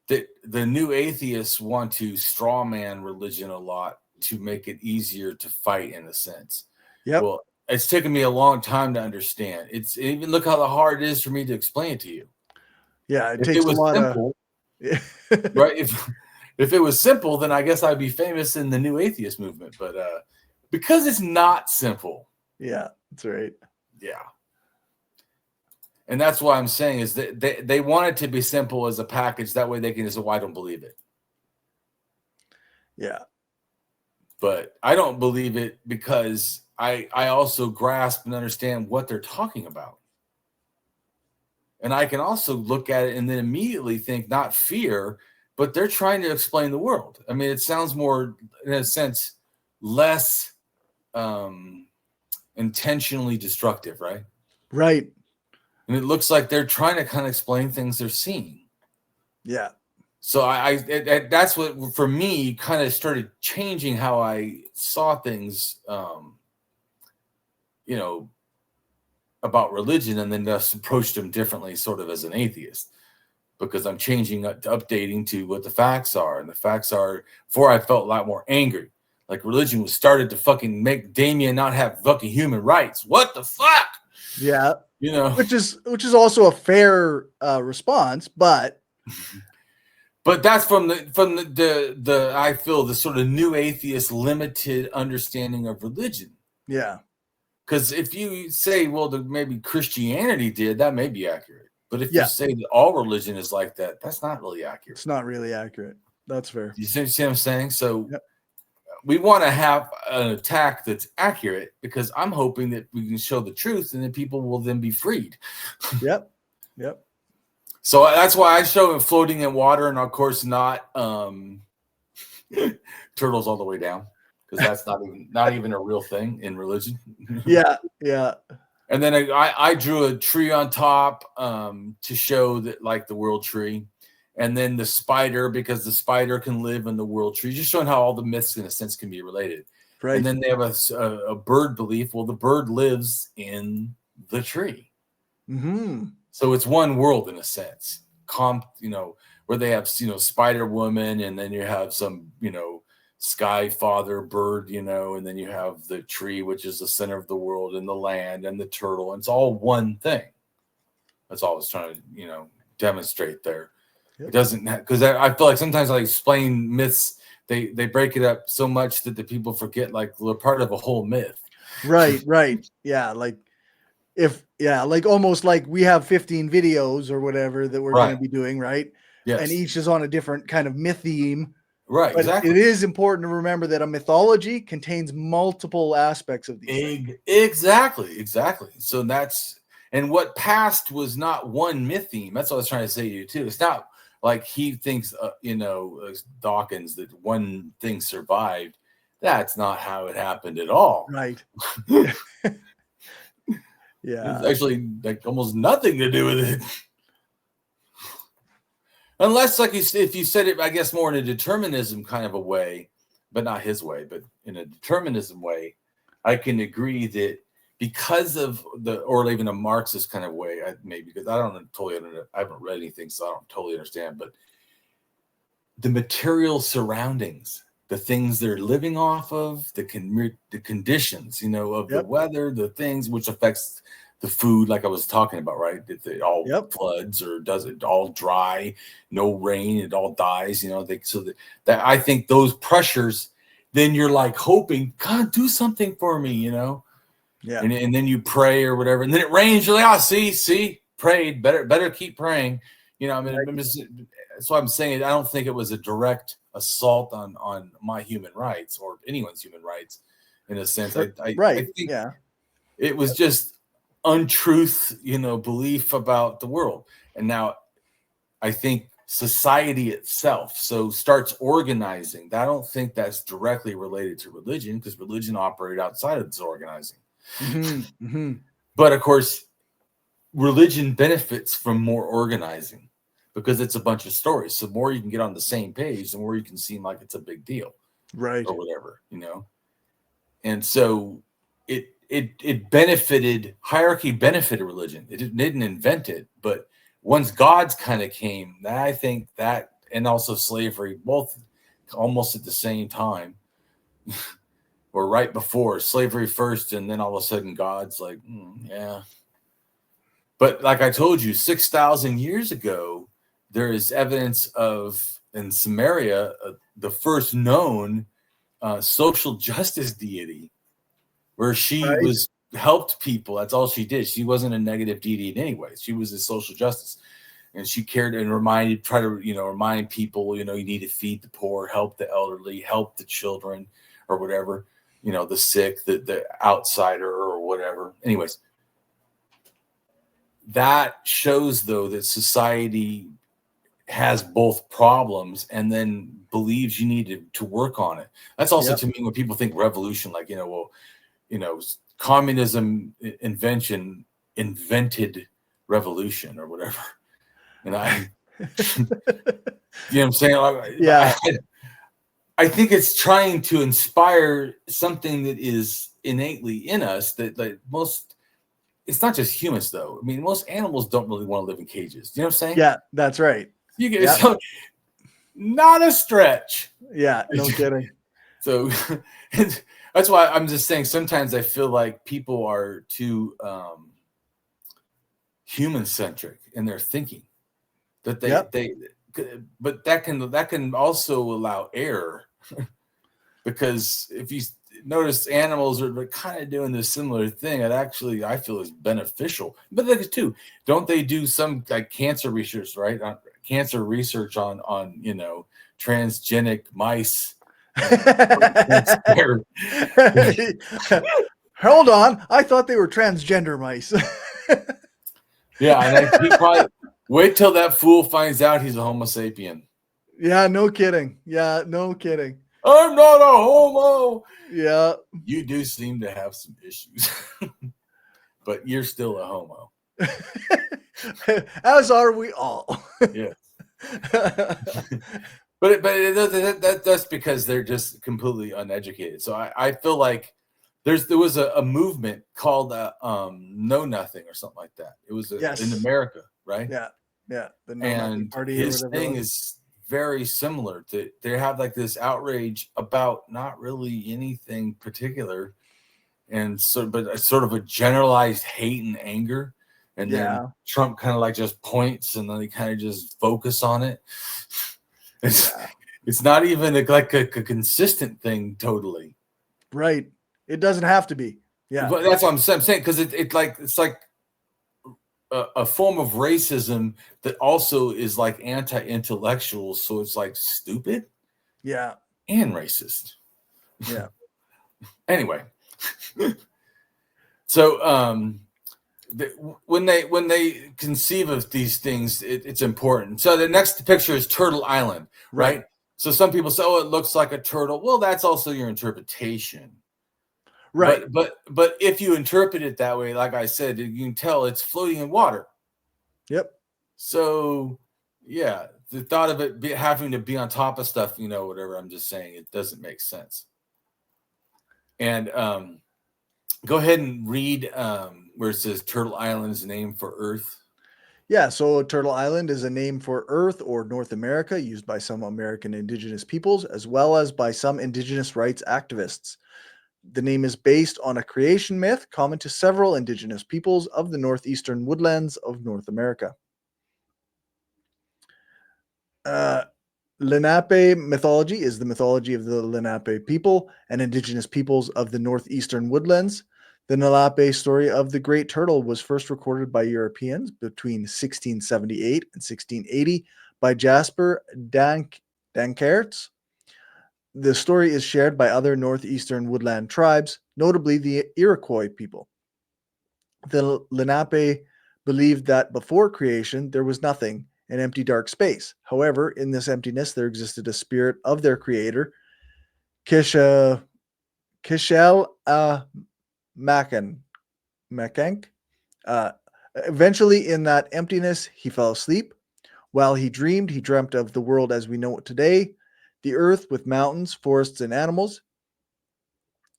the new atheists want to straw man religion a lot to make it easier to fight, in a sense. Yeah. Well, it's taken me a long time to understand. It's even look how hard it is for me to explain it to you. Yeah, it takes a lot simple, of right. If it was simple, then I guess I'd be famous in the new atheist movement. But because it's not simple. Yeah, that's right. Yeah. And that's why I'm saying is that they want it to be simple as a package. That way they can just say, well, I don't believe it. Yeah. But I don't believe it because I also grasp and understand what they're talking about. And I can also look at it and then immediately think, not fear, but they're trying to explain the world. I mean, it sounds more, in a sense, less intentionally destructive, right? Right. And it looks like they're trying to kind of explain things they're seeing. Yeah. So that's what, for me, kind of started changing how I saw things, about religion, and then just approached them differently, sort of as an atheist, because I'm changing, updating to what the facts are. And the facts are, before I felt a lot more angry. Like religion was started to fucking make Damien not have fucking human rights. What the fuck? Yeah. Which is also a fair response, but that's from the I feel the sort of new atheist limited understanding of religion. Yeah. Because if you say, well, maybe Christianity did, that may be accurate. But if Yeah. you say that all religion is like that, that's not really accurate. It's not really accurate. That's fair. You see what I'm saying? So Yep. we want to have an attack that's accurate, because I'm hoping that we can show the truth and then people will then be freed. Yep. So that's why I show it floating in water, and of course not turtles all the way down, because that's not even a real thing in religion. Yeah. And then I drew a tree on top to show that, like, the world tree, and then the spider, because the spider can live in the world tree, just showing how all the myths in a sense can be related. Right. And then they have a bird belief. Well, the bird lives in the tree. Mm-hmm. So it's one world in a sense, where they have, Spider Woman, and then you have some, Sky Father bird, and then you have the tree, which is the center of the world, and the land and the turtle. And it's all one thing. That's all I was trying to, demonstrate there. Yep. It doesn't, because I feel like sometimes I explain myths, they break it up so much that the people forget, like, they're part of a whole myth. Right. Yeah. Like almost like we have 15 videos or whatever that we're going to be doing, right? Yes. And each is on a different kind of myth theme. Right, but exactly. It is important to remember that a mythology contains multiple aspects of these things. Exactly. So and what passed was not one myth theme. That's what I was trying to say to you too. It's not like he thinks, Dawkins, that one thing survived. That's not how it happened at all. Right. Yeah. It's actually like almost nothing to do with it. Unless, like, if you said it, I guess, more in a determinism kind of a way, but not his way, but in a determinism way, I can agree that because of or even a Marxist kind of way, maybe, because I haven't read anything, so I don't totally understand, but the material surroundings, the things they're living off of, the conditions, of the weather, the things which affects the food, like I was talking about, right? If it all floods, or does it all dry, no rain, it all dies, so that I think those pressures, then you're like hoping, God, do something for me, Yeah. And then you pray or whatever, and then it rains, you're like, see, prayed, better keep praying. That's why I'm saying I don't think it was a direct assault on my human rights or anyone's human rights, in a sense. I think it was just untruth, belief about the world. And now I think society itself starts organizing. I don't think that's directly related to religion, because religion operated outside of this organizing. Mm-hmm. Mm-hmm. But of course, religion benefits from more organizing, because it's a bunch of stories. So the more you can get on the same page, the more you can seem like it's a big deal, right? Or whatever, And so it benefited, hierarchy benefited religion. It didn't invent it, but once gods kind of came, I think that, and also slavery, both almost at the same time, or right before, slavery first, and then all of a sudden gods, like, yeah. But like I told you, 6,000 years ago, there is evidence of, in Samaria, the first known social justice deity, where she helped people. That's all she did. She wasn't a negative deity in any way. She was a social justice, and she cared and remind people, you need to feed the poor, help the elderly, help the children, or whatever, the sick, the outsider, or whatever. Anyways, that shows, though, that society has both problems and then believes you need to work on it. That's also, to me, when people think revolution, like, communism invented revolution or whatever. And what I'm saying? Yeah. I think it's trying to inspire something that is innately in us, that like it's not just humans, though. I mean, most animals don't really want to live in cages. You know what I'm saying? Yeah, that's right. You get not a stretch. Yeah, no kidding. So that's why I'm just saying, sometimes I feel like people are too human centric in their thinking, that but that can also allow error, because if you notice animals are kind of doing this similar thing. It actually, I feel, is beneficial. But look at too, don't they do some like cancer research, right? Cancer research on transgenic mice. Hold on, I thought they were transgender mice. Yeah, and he probably wait till that fool finds out he's a Homo sapien. Yeah, no kidding. Yeah, no kidding. I'm not a homo. Yeah. You do seem to have some issues, but you're still a homo. As are we all. Yeah. But that's because they're just completely uneducated. So I feel like there was a movement called Know Nothing or something like that. It was in America, right? Yeah. The Know and Nothing Party. His thing is very similar. They have like this outrage about not really anything particular, and but sort of a generalized hate and anger. And then Trump kind of like just points, and then they kind of just focus on it. It's not even like a consistent thing totally. Right. It doesn't have to be. Yeah. But that's what I'm saying, because it's like a form of racism that also is like anti-intellectual. So it's like stupid. Yeah. And racist. Yeah. Anyway. So when they conceive of these things, it's important. So the next picture is Turtle Island, right? So some people say, oh, it looks like a turtle. Well, that's also your interpretation. Right. But if you interpret it that way, like I said, you can tell it's floating in water. Yep. So yeah, the thought of it having to be on top of stuff, whatever, I'm just saying it doesn't make sense. And go ahead and read where it says Turtle Island is a name for Earth. Yeah, so Turtle Island is a name for Earth or North America used by some American indigenous peoples as well as by some indigenous rights activists. The name is based on a creation myth common to several indigenous peoples of the northeastern woodlands of North America. Lenape mythology is the mythology of the Lenape people and indigenous peoples of the northeastern woodlands. The Lenape story of the Great Turtle was first recorded by Europeans between 1678 and 1680 by Jasper Dankaerts. The story is shared by other northeastern woodland tribes, notably the Iroquois people. The Lenape believed that before creation there was nothing, an empty dark space. However, in this emptiness there existed a spirit of their creator, Kishel Makank. Eventually, in that emptiness, he fell asleep. While he dreamed of the world as we know it today, the earth with mountains, forests, and animals.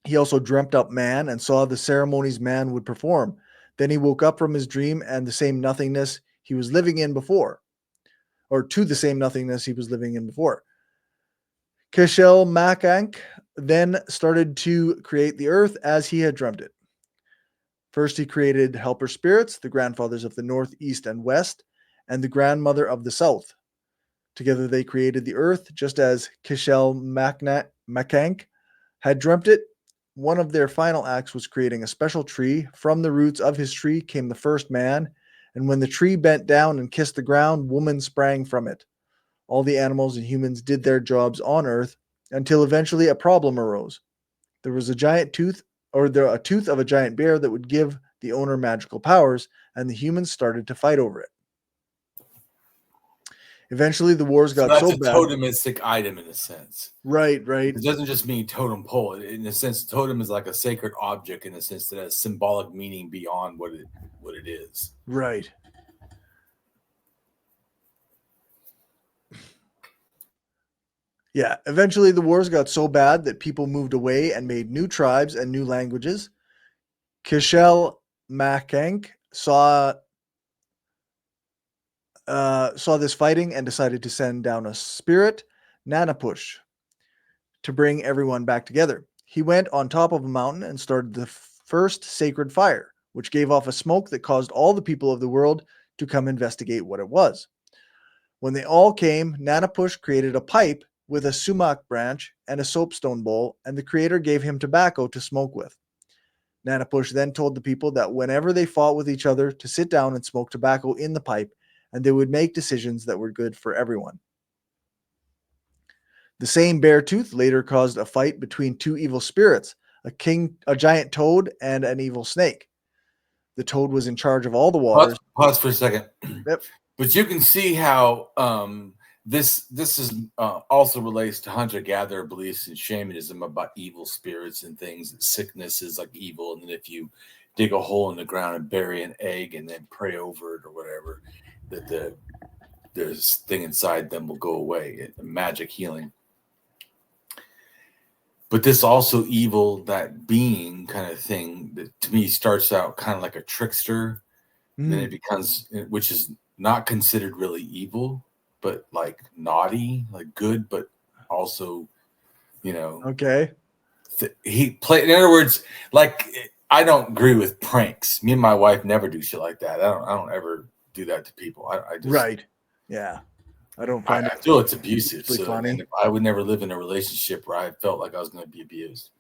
He also dreamt up man and saw the ceremonies man would perform. Then he woke up from his dream and the same nothingness he was living in before, or to the same nothingness he was living in before. Kishel Makank then started to create the earth as he had dreamt it. First, he created helper spirits, the grandfathers of the north, east, and west, and the grandmother of the south. Together they created the earth, just as Kishel Makank had dreamt it. One of their final acts was creating a special tree. From the roots of his tree came the first man, and when the tree bent down and kissed the ground, woman sprang from it. All the animals and humans did their jobs on earth until eventually a problem arose. There was a tooth of a giant bear that would give the owner magical powers, and the humans started to fight over it. Eventually, the wars got so bad. That's a totemistic item in a sense. Right. It doesn't just mean totem pole. In a sense, totem is like a sacred object in a sense that has symbolic meaning beyond what it is. Right. Yeah. Eventually, the wars got so bad that people moved away and made new tribes and new languages. Kishel Makank saw this fighting and decided to send down a spirit, Nanapush, to bring everyone back together. He went on top of a mountain and started the first sacred fire, which gave off a smoke that caused all the people of the world to come investigate what it was. When they all came, Nanapush created a pipe with a sumac branch and a soapstone bowl, and the creator gave him tobacco to smoke with. Nanapush then told the people that whenever they fought with each other, to sit down and smoke tobacco in the pipe, and they would make decisions that were good for everyone. The same bear tooth later caused a fight between two evil spirits, a giant toad, and an evil snake. The toad was in charge of all the waters. Pause for a second. Yep. But you can see how this is also relates to hunter-gatherer beliefs and shamanism about evil spirits and things. Sickness is like evil, and then if you dig a hole in the ground and bury an egg and then pray over it or whatever, that the thing inside them will go away. Magic healing. But this also evil, that being kind of thing, that to me starts out kind of like a trickster. Then it becomes, which is not considered really evil, but like naughty, like good, but also, Okay. In other words, like, I don't agree with pranks. Me and my wife never do shit like that. I don't ever do that to people. I just, right. Yeah. I don't find I feel it's abusive. really funny. And I would never live in a relationship where I felt like I was going to be abused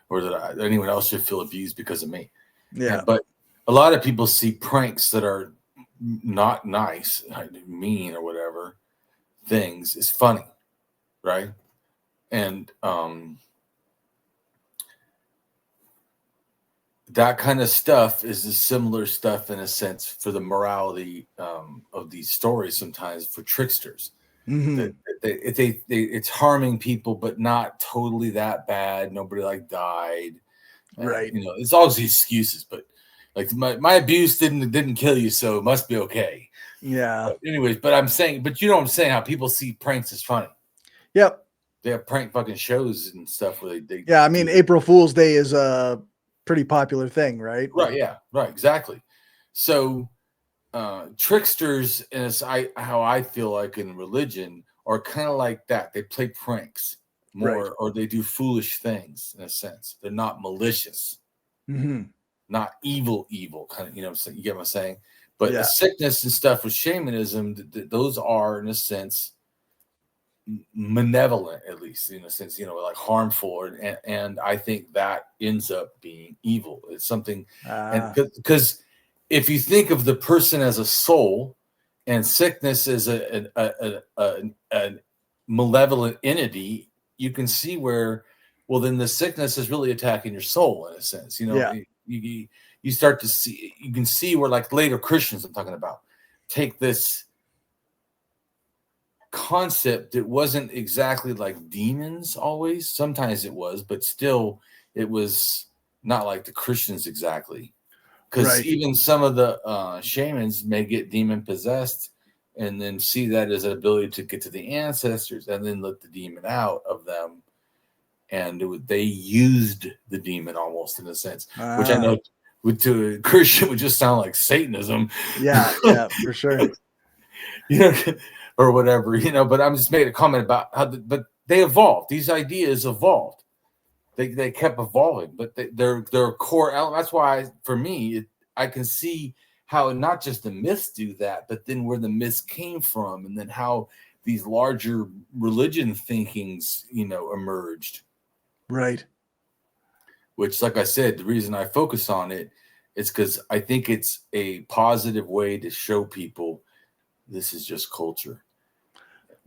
or that anyone else should feel abused because of me. Yeah. But a lot of people see pranks that are not nice, mean or whatever things is funny, right? And that kind of stuff is the similar stuff in a sense for the morality of these stories sometimes for tricksters. Mhm. It's harming people, but not totally that bad. Nobody like died. Right. It's always excuses, but like my abuse didn't kill you, so it must be okay. Yeah. But anyways, but I'm saying, but you know what I'm saying, how people see pranks as funny. Yep. They have prank fucking shows and stuff where they Yeah, I mean, April Fool's Day is a pretty popular thing, right? Right, yeah, right, exactly. So tricksters, and how I feel like in religion, are kind of like that. They play pranks more, Right. or they do foolish things in a sense. They're not malicious, not evil, kind of, you get what I'm saying? But Yeah. the sickness and stuff with shamanism, those are in a sense malevolent, at least in a sense, like harmful, and I think that ends up being evil. It's something, and because if you think of the person as a soul and sickness as a malevolent entity, you can see where, well, then the sickness is really attacking your soul in a sense. You start to see, you can see where, like, later Christians I'm talking about take this concept that wasn't exactly like demons always. Sometimes it was, but still it was not like the Christians exactly. Because Right. even some of the shamans may get demon possessed and then see that as an ability to get to the ancestors and then let the demon out of them. And they used the demon almost in a sense, which I know to a Christian would just sound like Satanism. Yeah, for sure. Or whatever, but I'm just making a comment about how, but they evolved. These ideas evolved. They kept evolving, but they're core element. That's why, for me, I can see how not just the myths do that, but then where the myths came from, and then how these larger religion thinkings, emerged. Right. Which, like I said, the reason I focus on it is because I think it's a positive way to show people this is just culture.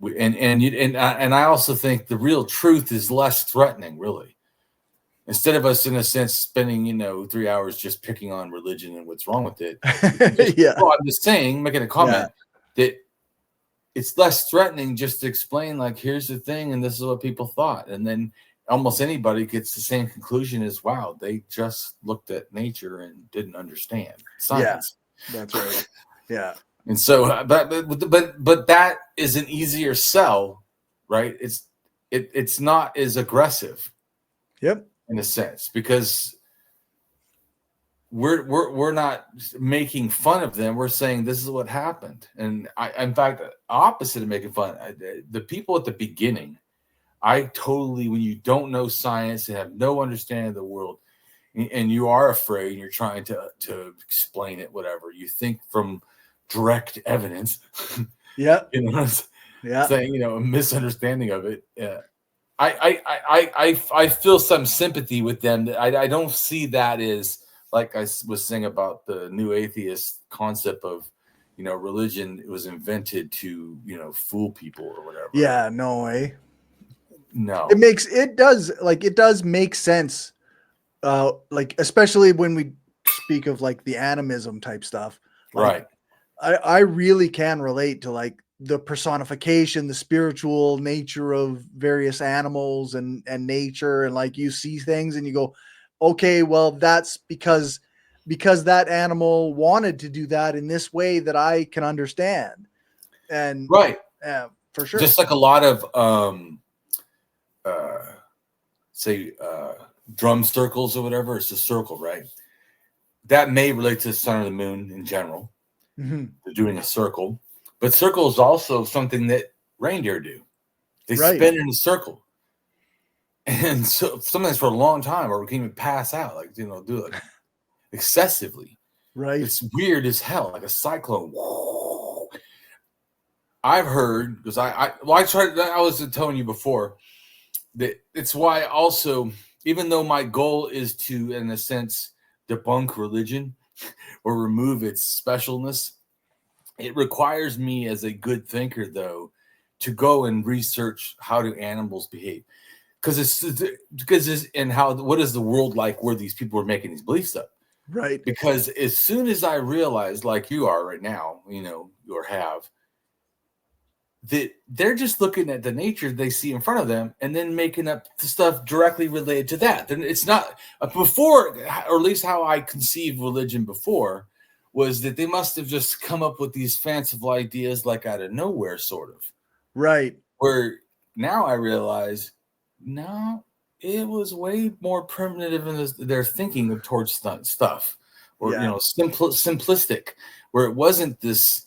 And I also think the real truth is less threatening, really. Instead of us, in a sense, spending 3 hours just picking on religion and what's wrong with it. Yeah. Well, I'm just saying, making a comment that it's less threatening just to explain, like, here's the thing, and this is what people thought, and then almost anybody gets the same conclusion as, wow, they just looked at nature and didn't understand science. Yeah, that's right. Yeah. And so, but that is an easier sell, right? It's not as aggressive. Yep. In a sense, because we're not making fun of them. We're saying this is what happened. And in fact, opposite of making fun, the people at the beginning, I totally, when you don't know science and have no understanding of the world, and you are afraid and you're trying to explain it, whatever, you think from direct evidence. Yeah. Yeah. saying, a misunderstanding of it. Yeah. I feel some sympathy with them. I don't see that as, like I was saying about the new atheist concept of, religion was invented to, fool people or whatever. Yeah, no way. No. It does make sense. Like, especially when we speak of like the animism type stuff. Like, Right. I really can relate to like the personification, the spiritual nature of various animals and nature. And like, you see things and you go, okay, well, that's because that animal wanted to do that in this way that I can understand. And Right. For sure. Just like a lot of, drum circles or whatever, it's a circle, right? That may relate to the sun or the moon in general. Mm-hmm. They're doing a circle, but circle is also something that reindeer do. They Right. spin in a circle, and so sometimes for a long time, or we can even pass out, like do it like excessively. Right. It's weird as hell, like a cyclone. I've heard, because I was telling you before that it's why also, even though my goal is to, in a sense, debunk religion or remove its specialness, it requires me as a good thinker, though, to go and research how do animals behave, what is the world like where these people are making these beliefs up? Right. Because as soon as I realized, like you are right now, or have, that they're just looking at the nature they see in front of them and then making up the stuff directly related to that. Then it's not before, or at least how I conceived religion before, was that they must have just come up with these fanciful ideas like out of nowhere, sort of. Right. Where now I realize, no, it was way more primitive in their thinking towards stuff, or simplistic, where it wasn't this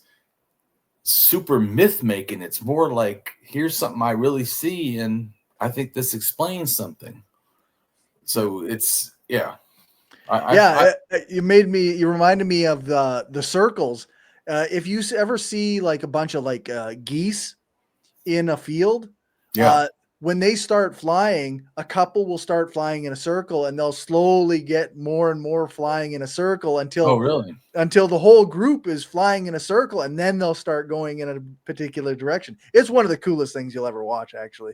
super myth making. It's more like, here's something I really see, and I think this explains something. So it's you reminded me of the circles. If you ever see like a bunch of like geese in a field, when they start flying, a couple will start flying in a circle, and they'll slowly get more and more flying in a circle until the whole group is flying in a circle, and then they'll start going in a particular direction. It's one of the coolest things you'll ever watch, actually.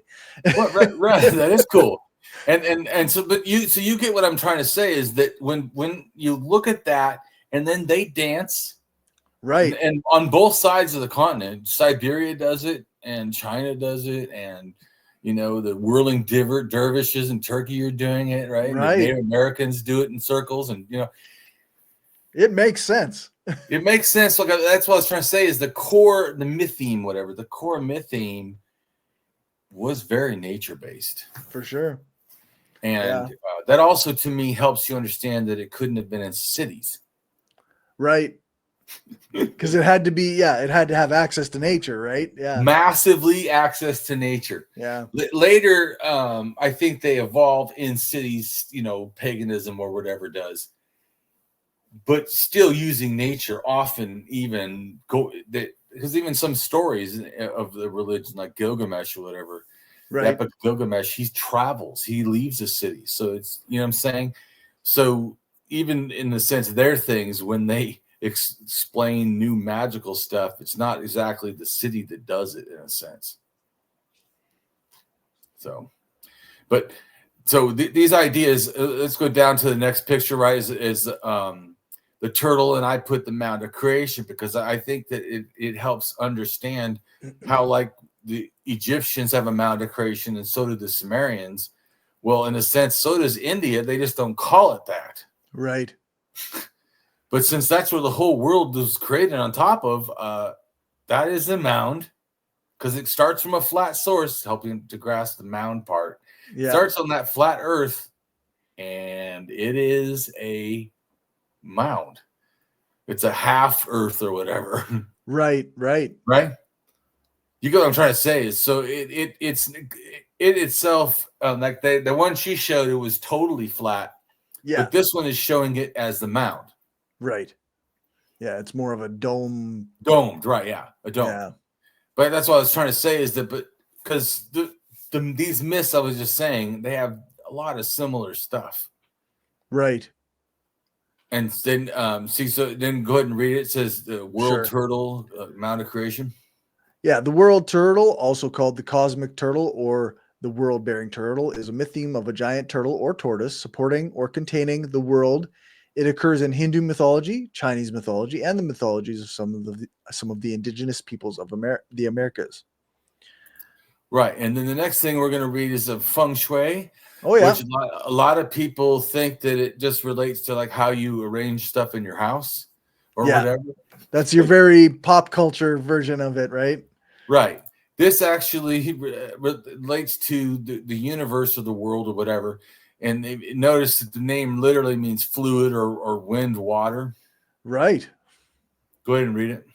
Right. That is cool. And so, but you get what I'm trying to say is that when you look at that, and then they dance, right, and on both sides of the continent, Siberia does it, and China does it, and the whirling dervishes in Turkey are doing it, right? Right. The Native Americans do it in circles, and it makes sense. It makes sense. Like, that's what I was trying to say is the mytheme, whatever. The core mytheme was very nature based, for sure, and that also to me helps you understand that it couldn't have been in cities, right? Because it had to have access to nature, right? Yeah, massively access to nature. Yeah. Later, I think they evolved in cities, paganism or whatever does, but still using nature often. Even because even some stories of the religion, like Gilgamesh or whatever, right? The epic Gilgamesh, he travels, he leaves the city, so it's what I'm saying. So even in the sense of their things, when they explain new magical stuff, it's not exactly the city that does it in a sense. So, but these ideas. Let's go down to the next picture. Right, is the turtle, and I put the mound of creation because I think that it helps understand how, like, the Egyptians have a mound of creation, and so do the Sumerians. Well, in a sense, so does India. They just don't call it that. Right. But since that's where the whole world was created on top of, that is a mound, because it starts from a flat source, helping to grasp the mound part. Yeah. It starts on that flat earth, and it is a mound. It's a half earth or whatever. Right. You get what I'm trying to say is, so it itself, like the one she showed, it was totally flat. Yeah. But this one is showing it as the mound. Right. Yeah, it's more of a dome. Domed, right? Yeah, a dome. Yeah. But that's what I was trying to say is that, but because these myths I was just saying, they have a lot of similar stuff. Right. And then, so then go ahead and read it. It says the world Sure. turtle, Mount of Creation. Yeah, the world turtle, also called the cosmic turtle or the world-bearing turtle, is a mytheme of a giant turtle or tortoise supporting or containing the world. It occurs in Hindu mythology, Chinese mythology, and the mythologies of some of the indigenous peoples of the Americas. Right, and then the next thing we're going to read is of feng shui. Oh yeah, which a lot of people think that it just relates to like how you arrange stuff in your house or whatever. That's your very pop culture version of it, right? Right. This actually relates to the universe or the world or whatever. And notice that the name literally means fluid or wind, water. Right. Go ahead and read it.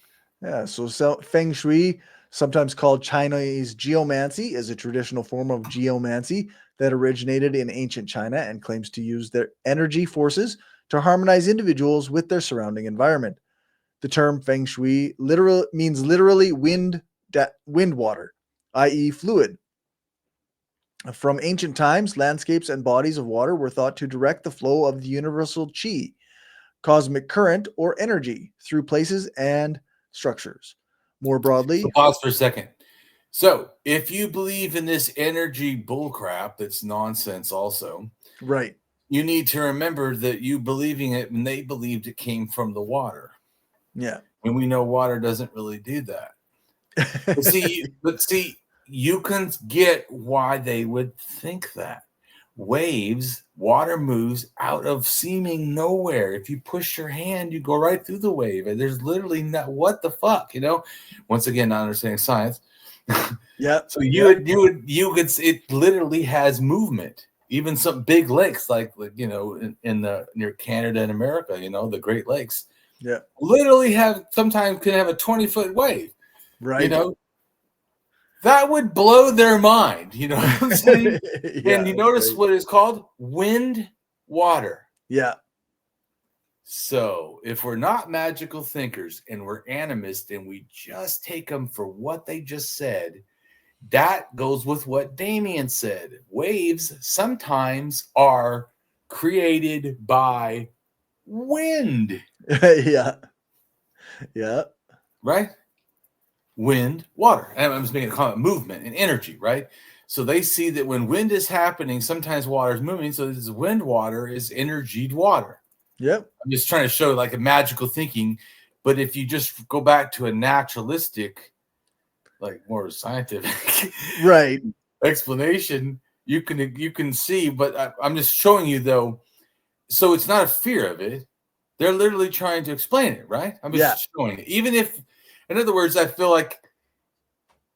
Yeah. So feng shui, sometimes called Chinese geomancy, is a traditional form of geomancy that originated in ancient China and claims to use their energy forces to harmonize individuals with their surrounding environment. The term feng shui means literally wind water, i.e. fluid. From ancient times, landscapes and bodies of water were thought to direct the flow of the universal qi, cosmic current, or energy through places and structures. More broadly, So pause for a second. So if you believe in this energy bullcrap that's nonsense also, right. you need to remember that you believing it when they believed it came from the water. Yeah. And we know water doesn't really do that. But see, you can get why they would think that. Waves, water moves out of seeming nowhere. If you push your hand, you go right through the wave. And there's literally not, what the fuck, you know? Once again, not understanding science. Yeah. So you could, it literally has movement. Even some big lakes, like you know, in the near Canada and America, you know, the Great Lakes. Yeah. Literally sometimes can have a 20-foot wave. Right. You know, that would blow their mind. You know what I'm saying? Yeah, and you notice what it's called? Wind, water. Yeah. So if we're not magical thinkers and we're animists and we just take them for what they just said, that goes with what Damien said. Waves sometimes are created by wind. Yeah. Yeah. Right? Wind, water. And I'm just making a comment, movement and energy, right? So they see that when wind is happening, sometimes water is moving. So this wind water is energied water. Yep. I'm just trying to show like a magical thinking. But if you just go back to a naturalistic, like more scientific right explanation, you can see. But I'm just showing you though. So it's not a fear of it. They're literally trying to explain it, right? I'm just showing it. Even if, in other words, I feel like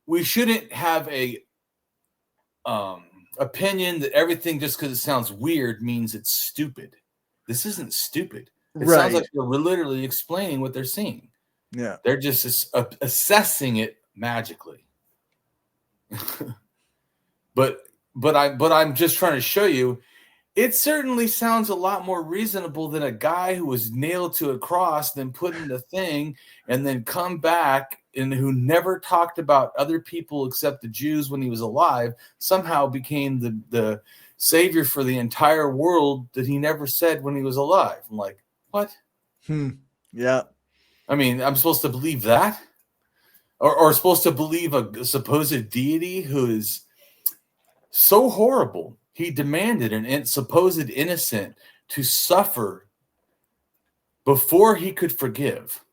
we shouldn't have a opinion that everything just because it sounds weird means it's stupid. This isn't stupid. It sounds like we're literally explaining what they're seeing. Yeah. They're just assessing it magically. but I'm just trying to show you, it certainly sounds a lot more reasonable than a guy who was nailed to a cross, then put in the thing, and then come back and who never talked about other people except the Jews when he was alive, somehow became the savior for the entire world that he never said when he was alive. I'm like, what? Yeah. I mean, I'm supposed to believe that? Or supposed to believe a supposed deity who is so horrible, he demanded an supposed innocent to suffer before he could forgive.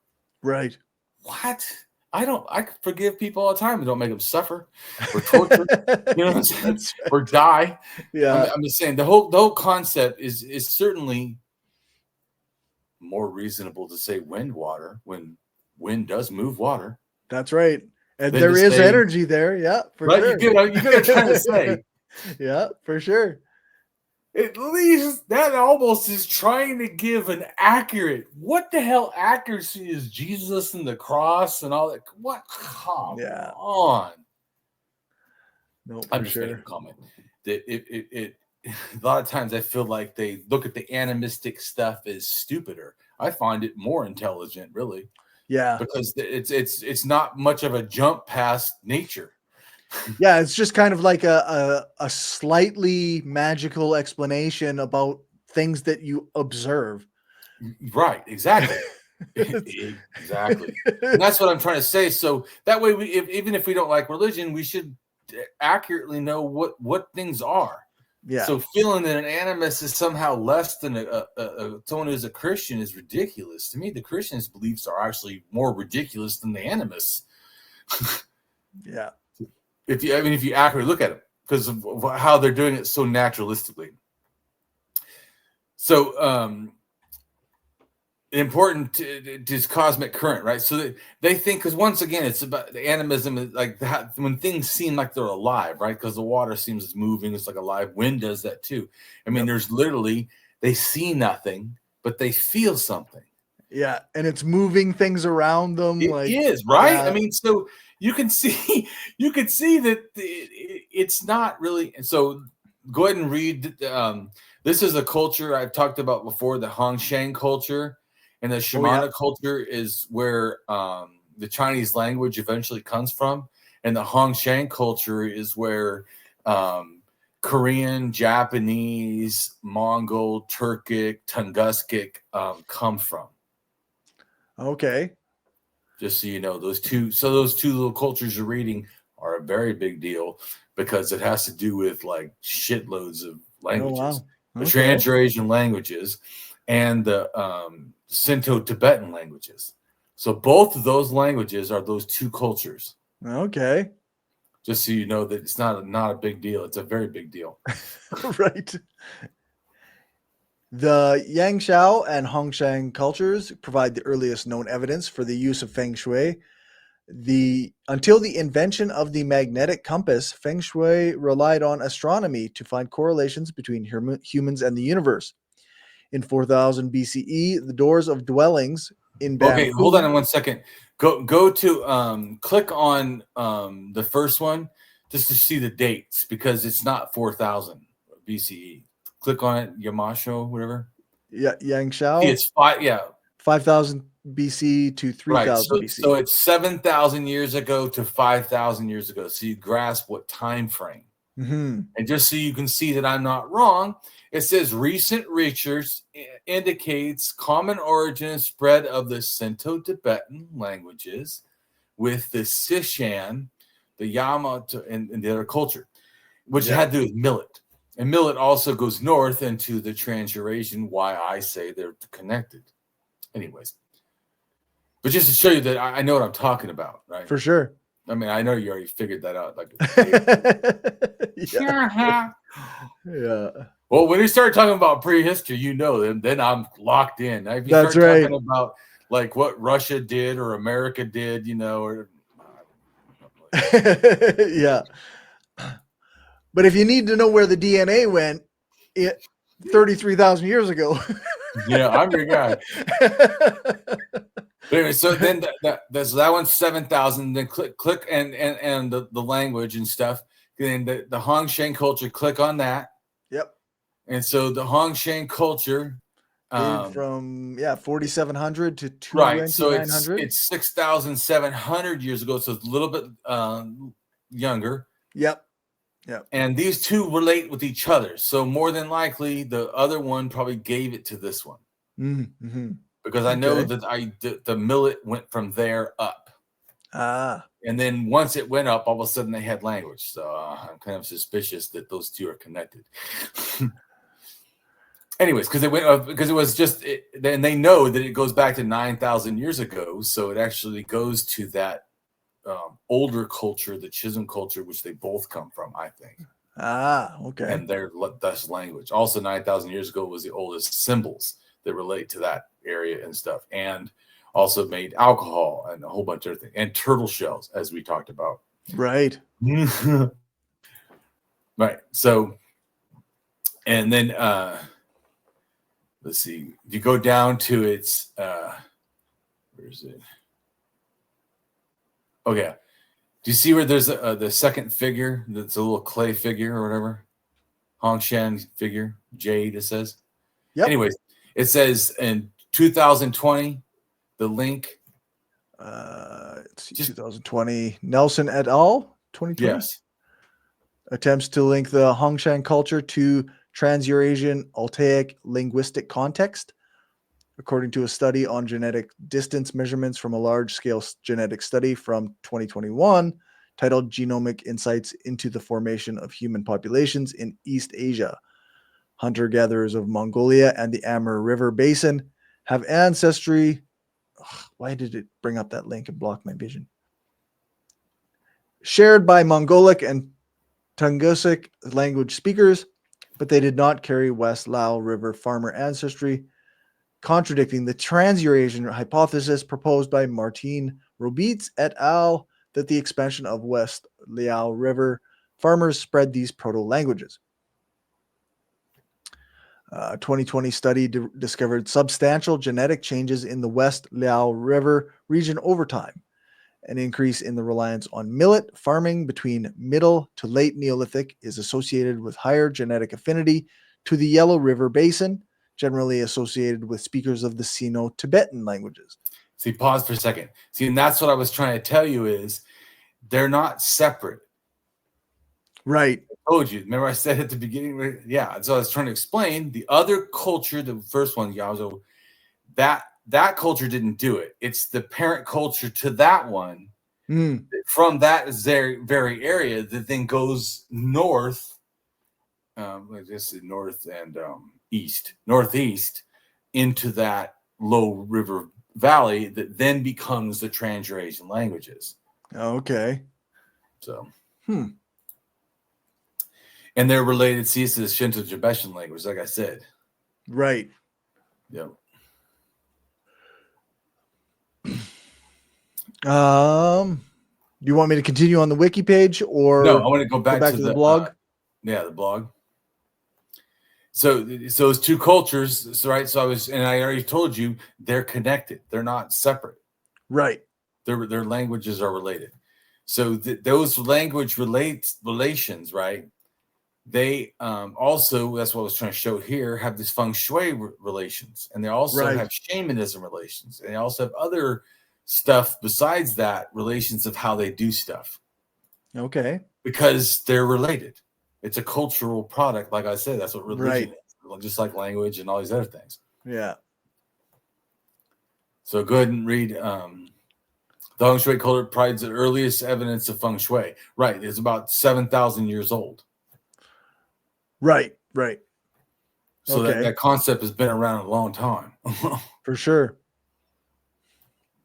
Right. What? I could forgive people all the time and don't make them suffer or torture, you know what I'm saying? Or die. Yeah. I'm just saying the whole concept is certainly more reasonable to say wind water when wind does move water. That's right. And there is energy there. Yeah, for right? sure. You get what I'm trying to say. Yeah, for sure. At least that almost is trying to give an accurate, what the hell accuracy is Jesus and the cross and all that? What? Come on. No, I'm just making a comment that it a lot of times I feel like they look at the animistic stuff as stupider. I find it more intelligent, really. Yeah. because it's not much of a jump past nature. Yeah, it's just kind of like a slightly magical explanation about things that you observe. Right, exactly. Exactly. And that's what I'm trying to say. So that way, even if we don't like religion, we should accurately know what things are. Yeah. So feeling that an animist is somehow less than someone who's a Christian is ridiculous. To me, the Christian's beliefs are actually more ridiculous than the animists. Yeah. If you accurately look at it, because of how they're doing it so naturalistically. So important is cosmic current, right? So they think, because once again, it's about the animism is like that when things seem like they're alive, right? Because the water seems moving, it's like alive. Wind does that too. I mean, there's literally, they see nothing, but they feel something. Yeah, and it's moving things around them. It is, right? Yeah. I mean, so you can see that it's not really. So go ahead and read. This is a culture I've talked about before, the Hongshang culture, and the shamanic culture is where the Chinese language eventually comes from, and the Hongshang culture is where Korean, Japanese, Mongol, Turkic, Tunguskic come from. Okay. Just so you know, those two little cultures you're reading are a very big deal because it has to do with like shitloads of languages. Oh, wow. The Okay. Trans-Eurasian languages and the Sinto-Tibetan languages. So both of those languages are those two cultures. Okay. Just so you know that it's not a big deal. It's a very big deal. Right. The Yangshao and Hongshang cultures provide the earliest known evidence for the use of feng shui. Until the invention of the magnetic compass, feng shui relied on astronomy to find correlations between humans and the universe. In 4000 BCE, the doors of dwellings in bamboo. Okay, hold on 1 second. Go to click on the first one just to see the dates, because it's not 4000 BCE. Click on it, Yamasho, whatever. Yeah, Yangshao. It's 5000 BC to 3000 BC. So it's 7,000 years ago to 5,000 years ago. So you grasp what time frame. Mm-hmm. And just so you can see that I'm not wrong, it says recent research indicates common origin and spread of the Sinto-Tibetan languages with the Sishan, the Yamato, and the other culture, which had to do with millet. And millet also goes north into the Trans-Eurasian, why I say they're connected. Anyways. But just to show you that I know what I'm talking about, right? For sure. I mean, I know you already figured that out. Like, yeah. Well, when you start talking about prehistory, you know, then I'm locked in. If you That's start right. talking about like what Russia did or America did, you know, or yeah. But if you need to know where the DNA went, 33,000 years ago. yeah, I'm your guy. But anyway, so then that one's 7,000. Then click and the language and stuff. Then the Hongshang culture. Click on that. Yep. And so the Hongshang culture, from 4,700 to 2,900. right. So it's 6,700 years ago. So it's a little bit younger. Yep. Yep. And these two relate with each other. So more than likely, the other one probably gave it to this one. Mm-hmm. Because I know that the millet went from there up. And then once it went up, all of a sudden they had language. So I'm kind of suspicious that those two are connected. Anyways, because it was just, and they know that it goes back to 9,000 years ago. So it actually goes to that older culture, the Chisholm culture, which they both come from, I think. Okay. And their Dutch language. Also, 9,000 years ago was the oldest symbols that relate to that area and stuff, and also made alcohol and a whole bunch of other things, and turtle shells, as we talked about. Right. Right. So, and then let's see. If you go down to its, where is it? Oh yeah. Do you see where there's the second figure? That's a little clay figure or whatever. Hongshan figure, jade. It says. Yep. Anyways, it says in 2020, the link Let's see, Just- 2020. Nelson et al. 2020. Yes. Attempts to link the Hongshan culture to Trans-Eurasian Altaic linguistic context. According to a study on genetic distance measurements from a large-scale genetic study from 2021 titled Genomic Insights into the Formation of Human Populations in East Asia. Hunter-gatherers of Mongolia and the Amur River Basin have ancestry. Why did it bring up that link and block my vision? Shared by Mongolic and Tungusic language speakers, but they did not carry West Lao River farmer ancestry, contradicting the Trans-Eurasian hypothesis proposed by Martin Robitz et al. That the expansion of West Liao River farmers spread these proto-languages. 2020 study discovered substantial genetic changes in the West Liao River region over time. An increase in the reliance on millet farming between middle to late Neolithic is associated with higher genetic affinity to the Yellow River Basin, generally associated with speakers of the Sino-Tibetan languages. See, pause for a second. See, and that's what I was trying to tell you is they're not separate. Right. I told you. Remember I said at the beginning? Yeah. So I was trying to explain the other culture, the first one, Yaozo, that culture didn't do it. It's the parent culture to that one from that very area that then goes north, I guess north and northeast into that low river valley that then becomes the Trans-Eurasian languages. Okay. So, and they're related. See, it's the Shinto-Tibetan language, like I said. Right. Yep. Do you want me to continue on the wiki page or no? I want to go back to the blog. The blog. So it's two cultures, right? So I already told you they're connected. They're not separate. Right. Their languages are related. So those language relations, right? They also, that's what I was trying to show here, have this feng shui relations, and they also have shamanism relations, and they also have other stuff besides that, relations of how they do stuff. Okay. Because they're related. It's a cultural product, like I said. That's what religion is, just like language and all these other things. Yeah. So go ahead and read. The feng shui culture provides the earliest evidence of feng shui. Right. It's about 7,000 years old. Right. So that concept has been around a long time. For sure.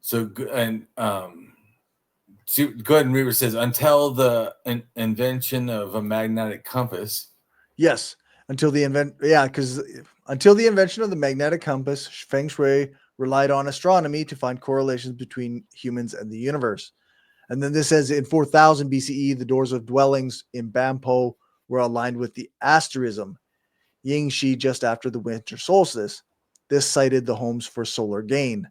So, and so go ahead and read what it says. Until the invention of a magnetic compass. Yes. Until the invention of the magnetic compass, feng shui relied on astronomy to find correlations between humans and the universe. And then this says in 4000 BCE, the doors of dwellings in Bampo were aligned with the asterism, Yingxi, just after the winter solstice. This cited the homes for solar gain.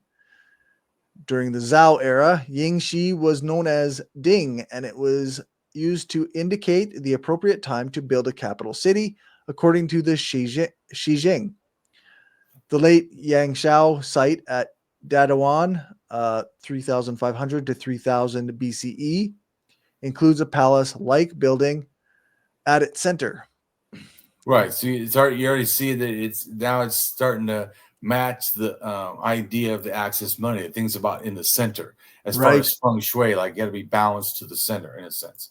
During the Zhao era, Yingxi was known as Ding, and it was used to indicate the appropriate time to build a capital city, according to the Shijing. The late Yangshao site at Dadawan, 3500 to 3000 BCE, includes a palace-like building at its center. Right. So you already see that it's starting to match the idea of the axis money, things about in the center. As far as feng shui, like you got to be balanced to the center in a sense.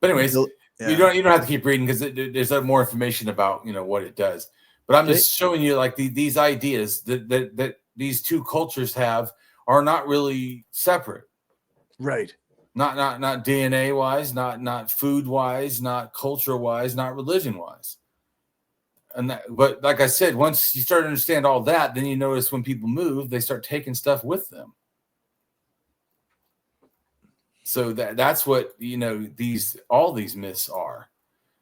But anyways, you don't have to keep reading because there's more information about what it does. But I'm just showing you like these ideas that these two cultures have are not really separate. Right. Not DNA wise, not food wise, not culture wise, not religion wise. But like I said, once you start to understand all that, then you notice when people move, they start taking stuff with them. So that's what all these myths are.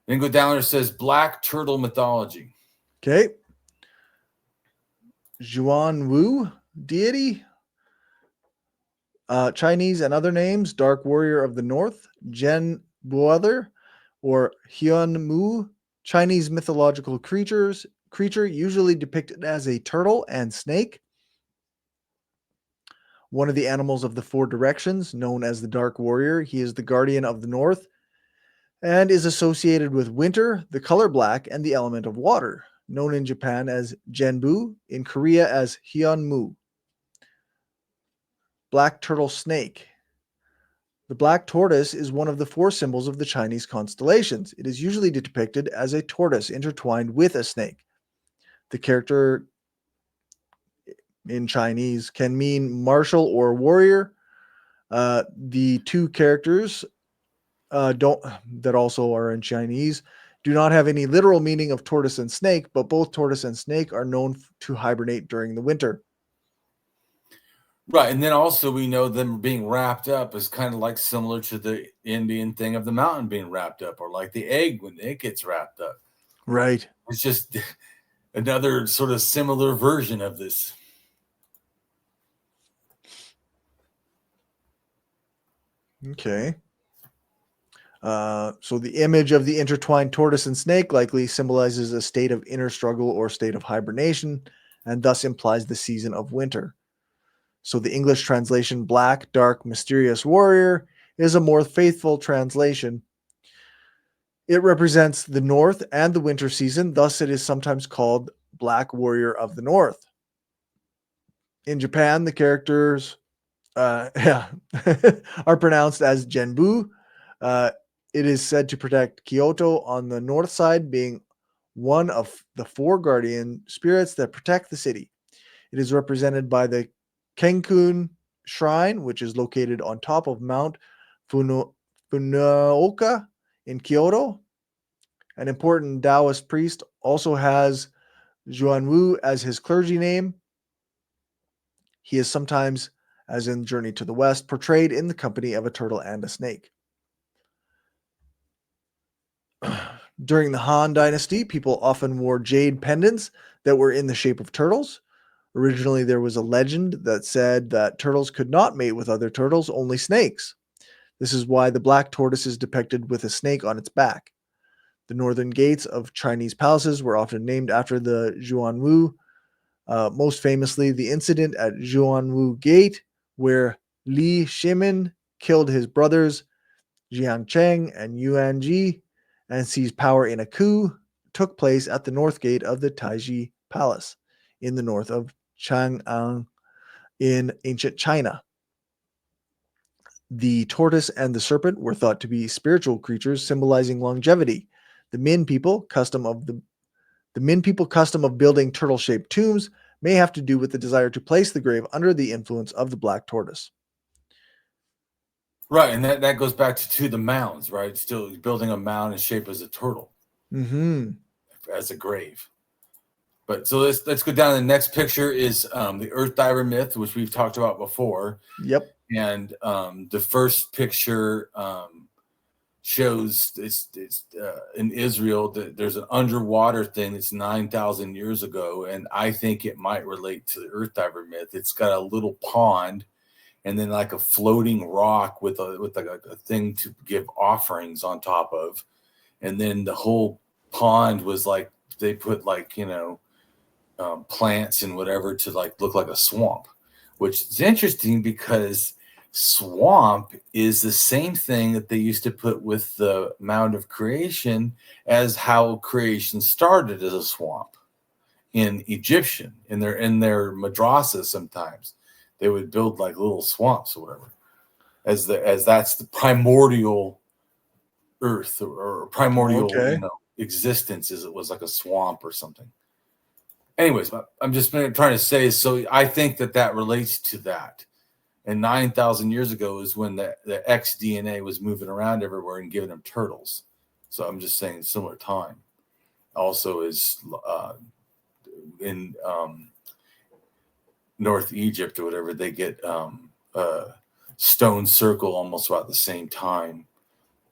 Then go down there, it says black turtle mythology. Okay. Zhuan Wu deity. Chinese and other names: Dark Warrior of the North, Zhen Buother, or Hyun Mu. Chinese mythological creature usually depicted as a turtle and snake. one of the animals of the four directions, known as the Dark Warrior. He is the guardian of the north and is associated with winter, the color black, and the element of water, known in Japan as Genbu, in Korea as Hyunmu. Black turtle snake. The black tortoise is one of the four symbols of the Chinese constellations. It is usually depicted as a tortoise intertwined with a snake. The character in Chinese can mean martial or warrior. The two characters that also are in Chinese do not have any literal meaning of tortoise and snake, but both tortoise and snake are known to hibernate during the winter. Right, and then also we know them being wrapped up is kind of like similar to the Indian thing of the mountain being wrapped up, or like the egg when it gets wrapped up. Right. It's just another sort of similar version of this. Okay. So the image of the intertwined tortoise and snake likely symbolizes a state of inner struggle or state of hibernation, and thus implies the season of winter. So the English translation, black, dark, mysterious warrior, is a more faithful translation. It represents the north and the winter season, thus it is sometimes called Black Warrior of the North. In Japan, the characters are pronounced as Genbu. It is said to protect Kyoto on the north side, being one of the four guardian spirits that protect the city. It is represented by the Kenkun Shrine, which is located on top of Mount Funaoka in Kyoto. An important Taoist priest also has Xuanwu as his clergy name. He is sometimes, as in Journey to the West, portrayed in the company of a turtle and a snake. During the Han Dynasty, people often wore jade pendants that were in the shape of turtles. Originally, there was a legend that said that turtles could not mate with other turtles, only snakes. This is why the black tortoise is depicted with a snake on its back. The northern gates of Chinese palaces were often named after the Xuanwu. Most famously, the incident at Xuanwu Gate, where Li Shimin killed his brothers Jiangcheng and Yuanji and seized power in a coup, took place at the north gate of the Taiji Palace in the north of Chang'an in ancient China. The tortoise and the serpent were thought to be spiritual creatures symbolizing longevity. The Min people custom of building turtle-shaped tombs may have to do with the desire to place the grave under the influence of the black tortoise. Right, and that goes back to the mounds, right? Still building a mound in shape as a turtle, as a grave. But so let's go down. The next picture is the Earth Diver myth, which we've talked about before. Yep. And the first picture shows it's in Israel that there's an underwater thing that's 9,000 years ago, and I think it might relate to the Earth Diver myth. It's got a little pond, and then like a floating rock with a thing to give offerings on top of, and then the whole pond was like they put like plants and whatever to like look like a swamp, which is interesting because swamp is the same thing that they used to put with the mound of creation as how creation started as a swamp in Egyptian in their madrasas. Sometimes they would build like little swamps or whatever as that's the primordial earth or primordial existence, as it was like a swamp or something. Anyways, I'm just trying to say, so I think that relates to that. And 9,000 years ago is when the X DNA was moving around everywhere and giving them turtles. So I'm just saying similar time. Also is in North Egypt or whatever, they get a stone circle almost about the same time.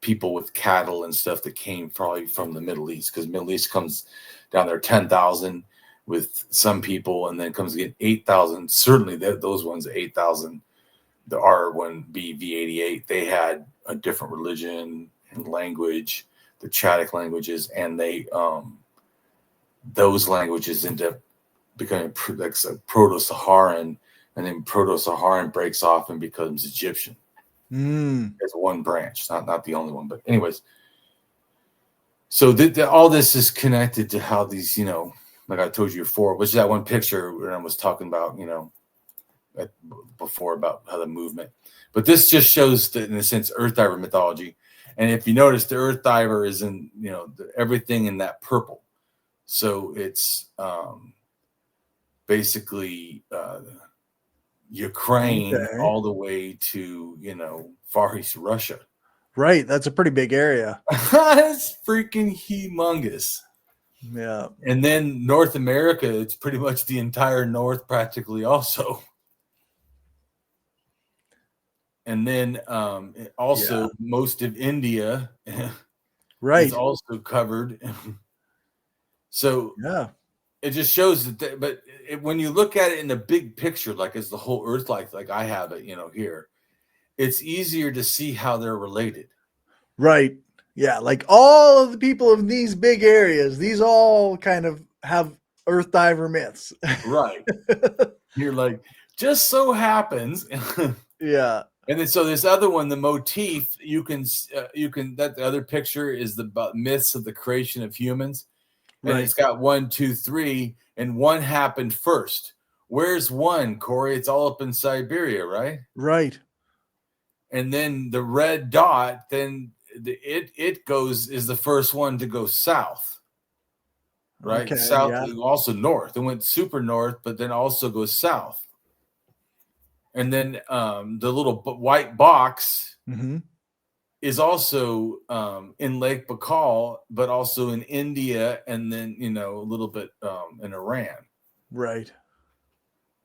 People with cattle and stuff that came probably from the Middle East, because Middle East comes down there 10,000 with some people, and then comes again 8,000. Certainly those ones 8,000. The R1B V88, they had a different religion and language, the Chadic languages, and they those languages end up becoming like Proto-Saharan and then Proto-Saharan breaks off and becomes Egyptian. Mm. As one branch, not the only one, but anyways. So all this is connected to how these, like I told you before, which is that one picture where I was talking about, before about how the movement. But this just shows, in a sense, Earth Diver mythology. And if you notice, the Earth Diver is in, everything in that purple. So it's basically Ukraine all the way to, Far East Russia. Right. That's a pretty big area. It's freaking humongous. Yeah. And then North America, it's pretty much the entire North practically also. And then also most of India is also covered. So it just shows that, but when you look at it in the big picture, like as the whole Earth, like I have it, here, it's easier to see how they're related. Right. Yeah. Like all of the people in these big areas, these all kind of have Earth Diver myths. Right. You're like, just so happens. Yeah. And then so this other one, the motif, you can that the other picture is the myths of the creation of humans. And it's got 1, 2, 3, and one happened first. Where's one, Corey? It's all up in Siberia, right? Right. And then the red dot, then it is the first one to go south, right? Okay, South, also north. It went super north, but then also goes south. And then the little white box is also in Lake Baikal, but also in India, and then a little bit in Iran. Right.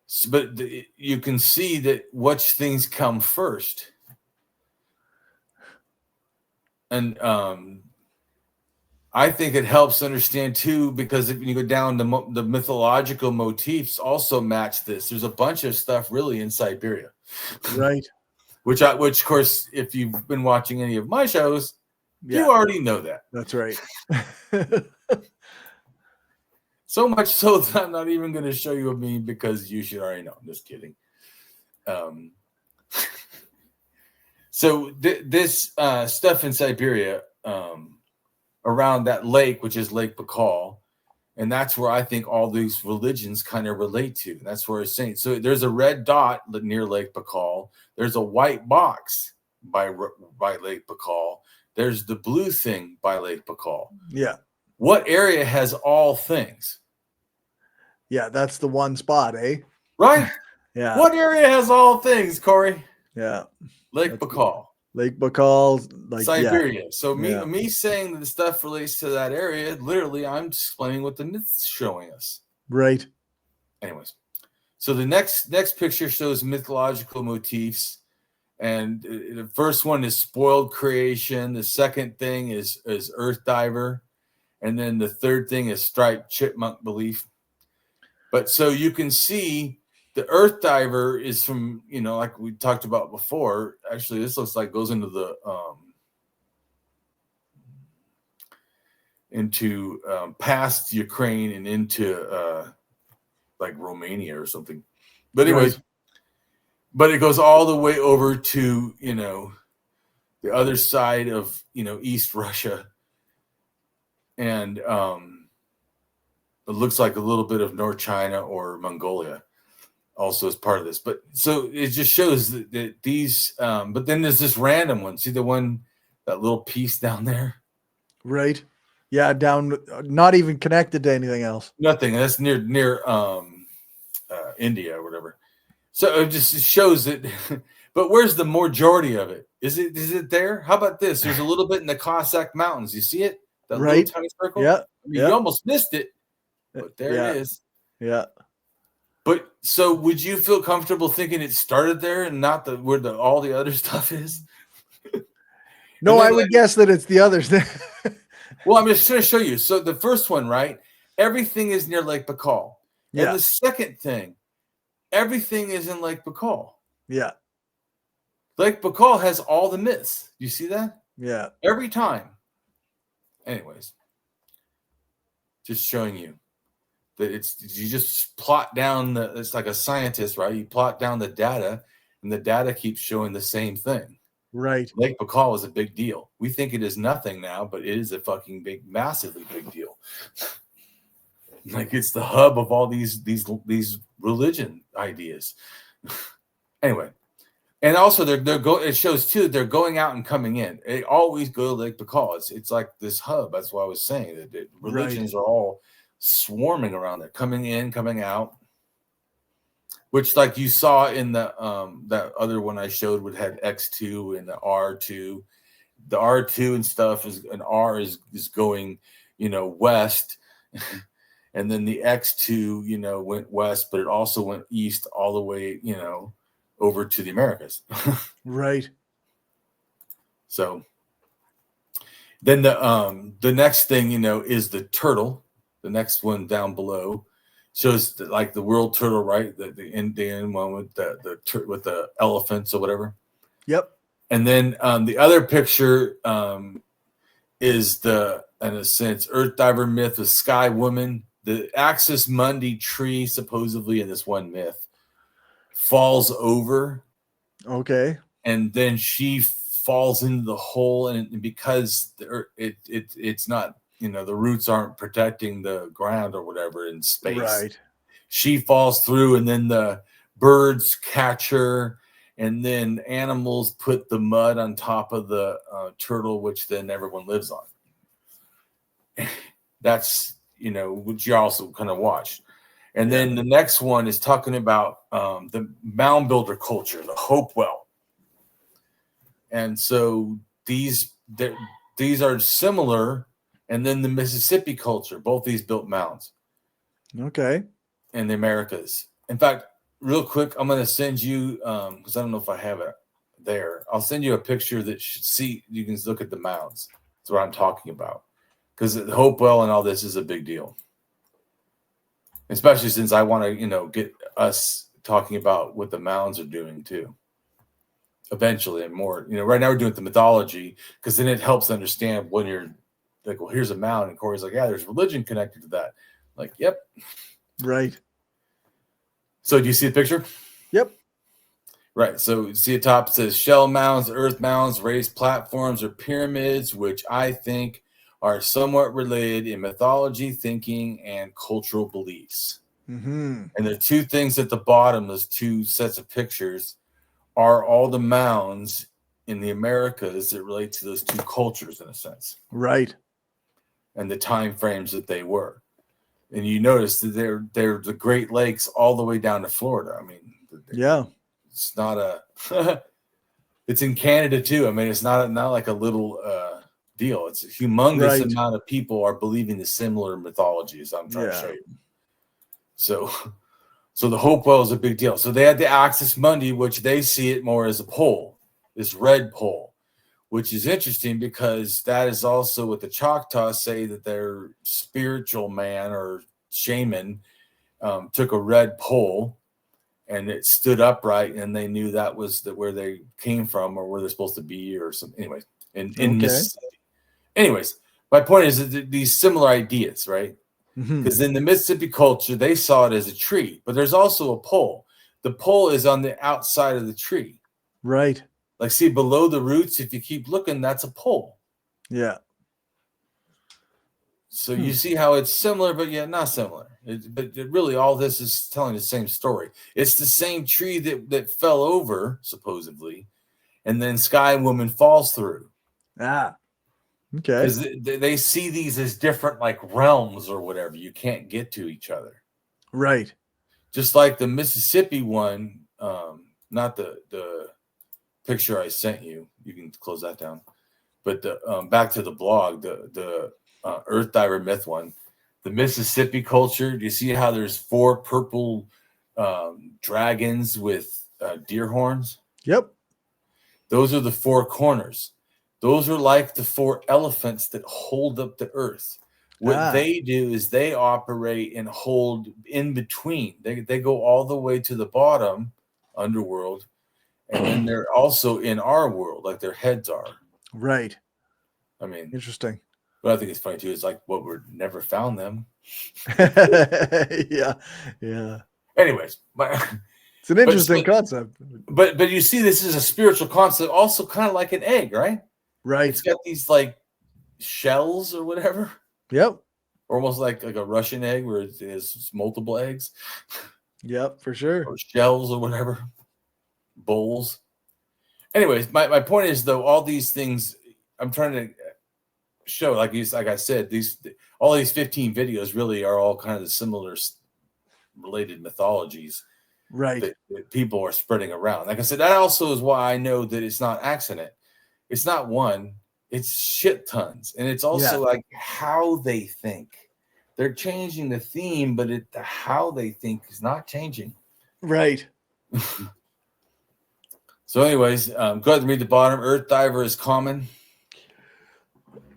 So, but you can see that which things come first. And I think it helps understand too, because if you go down, the mythological motifs also match this. There's a bunch of stuff really in Siberia, right? which of course, if you've been watching any of my shows, you already know that. That's right. So much so that I'm not even going to show you a meme because you should already know. I'm just kidding. So this stuff in Siberia, around that lake, which is Lake Baikal, and that's where I think all these religions kind of relate to. That's where it's saying. So there's a red dot near Lake Baikal. There's a white box by Lake Baikal. There's the blue thing by Lake Baikal. Yeah. What area has all things? Yeah, that's the one spot, eh? Right? Yeah. What area has all things, Corey? Yeah. Lake Baikal. Lake Baikal, like Siberia. Yeah. So me saying that the stuff relates to that area, literally, I'm explaining what the myth's showing us. Right. Anyways, so the next picture shows mythological motifs, and the first one is spoiled creation. The second thing is Earth Diver, and then the third thing is striped chipmunk belief. But so you can see the Earth Diver is from, like we talked about before. Actually, this looks like goes into the past Ukraine and into like Romania or something. But anyways, but it goes all the way over to the other side of East Russia, and it looks like a little bit of North China or Mongolia also as part of this. But so it just shows that these, but then there's this random one. See the one, that little piece down there? Right. Yeah, down, not even connected to anything else. Nothing. That's near India or whatever. So it just shows that, but where's the majority of it? Is it there? How about this? There's a little bit in the Cossack Mountains. You see it? That little tiny circle? Yeah. I mean, you almost missed it, but there it is. Yeah. But so would you feel comfortable thinking it started there and not where all the other stuff is? No, I would guess that it's the others there. Well, I'm just going to show you. So the first one, right? Everything is near Lake Baikal. Yeah. And the second thing, everything is in Lake Baikal. Yeah. Lake Baikal has all the myths. You see that? Yeah. Every time. Anyways, just showing you. That you just plot down it's like a scientist, right? You plot down the data, and the data keeps showing the same thing. Right. Lake Baikal is a big deal. We think it is nothing now, but it is a fucking big, massively big deal. Like it's the hub of all these religion ideas. Anyway, and also it shows too that they're going out and coming in. They always go to Lake Baikal. It's like this hub. That's why I was saying that religions are all swarming around there, coming in, coming out. Which, like you saw in the that other one I showed, would had X2 and the R2. The R2 and stuff R is going, west, and then the X2, went west, but it also went east all the way, over to the Americas. Right. So then the next thing, is the turtle. The next one down below shows like the world turtle, right? The Indian one with the elephants or whatever. Yep. And then the other picture is in a sense, Earth Diver myth with Sky Woman. The Axis Mundi tree, supposedly in this one myth, falls over. Okay. And then she falls into the hole, and because it's not, the roots aren't protecting the ground or whatever in space. Right. She falls through, and then the birds catch her, and then animals put the mud on top of the turtle, which then everyone lives on. That's, which you also kind of watch. And then the next one is talking about the mound builder culture, the Hopewell. And so these are similar. And then the Mississippi culture, both these built mounds. Okay. In the Americas. In fact, real quick, I'm going to send you, because I don't know if I have it there. I'll send you a picture that you can look at the mounds. That's what I'm talking about. Because Hopewell and all this is a big deal. Especially since I want to, get us talking about what the mounds are doing too. Eventually, and more. Right now we're doing the mythology, because then it helps understand when you're like, well, here's a mound, and Corey's like, yeah, there's religion connected to that. Like, yep. Right. So do you see the picture? Yep. Right. So see at top, it says shell mounds, earth mounds, raised platforms, or pyramids, which I think are somewhat related in mythology, thinking, and cultural beliefs. Mm-hmm. And the two things at the bottom, those two sets of pictures, are all the mounds in the Americas that relate to those two cultures in a sense. Right. And the time frames that they were. And you notice that they're the Great Lakes all the way down to Florida. I mean, yeah, it's not it's in Canada too. I mean, it's not like a little deal. It's a humongous amount of people are believing the similar mythologies. I'm trying to show you. So the Hopewell is a big deal. So they had the Axis Mundi, which they see it more as a pole, this red pole. Which is interesting because that is also what the Choctaws say, that their spiritual man or shaman took a red pole and it stood upright, and they knew that was where they came from or where they're supposed to be or something. Anyway, in Mississippi. Anyways, my point is that these similar ideas, right? Because in the Mississippi culture, they saw it as a tree, but there's also a pole. The pole is on the outside of the tree. Right. Like, see, below the roots, if you keep looking, that's a pole. Yeah. So you see how it's similar, but yet not similar. But really, all this is telling the same story. It's the same tree that fell over, supposedly, and then Sky Woman falls through. Ah. Okay. Because they see these as different, like, realms or whatever. You can't get to each other. Right. Just like the Mississippi one, not the picture I sent you. You can close that down. But the back to the blog, the Earth Diver myth one, the Mississippi culture. Do you see how there's 4 purple dragons with deer horns? Yep. Those are the 4 corners. Those are like the 4 elephants that hold up the earth. What they do is they operate and hold in between. They go all the way to the bottom, underworld, and then they're also in our world, like their heads are. Right. I mean, interesting. But I think it's funny too. It's like, what, we're never found them. Yeah, yeah. Anyways, It's an interesting concept. But you see, this is a spiritual concept, also kind of like an egg, right? Right. It's got these like shells or whatever, Yep. almost like a Russian egg where it has multiple eggs. Yep, for sure. Or shells or whatever, bowls. Anyways, my point is though, all these things I'm trying to show, like I said, all these 15 videos really are all kind of the similar related mythologies, right, that people are spreading around. Like I said, that also is why I know that it's not accident. It's not one, it's shit tons. And it's also like how they think. They're changing the theme, but the how they think is not changing. Right. So anyways, go ahead and read the bottom. Earth diver is common.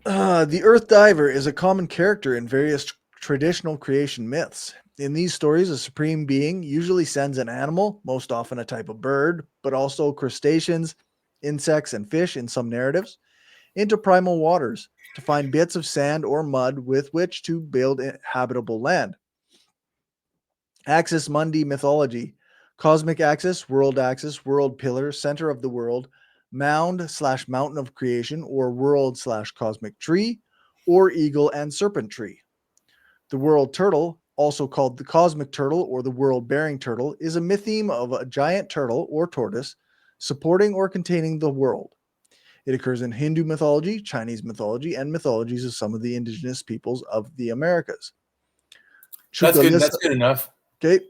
The Earth Diver is a common character in various traditional creation myths. In these stories, a supreme being usually sends an animal, most often a type of bird, but also crustaceans, insects, and fish in some narratives, into primal waters to find bits of sand or mud with which to build habitable land. Axis Mundi mythology. Cosmic axis, world pillar, center of the world, mound/mountain of creation, or world/cosmic tree, or eagle and serpent tree. The world turtle, also called the cosmic turtle or the world-bearing turtle, is a mytheme of a giant turtle or tortoise supporting or containing the world. It occurs in Hindu mythology, Chinese mythology, and mythologies of some of the indigenous peoples of the Americas. That's good. That's good enough. Okay.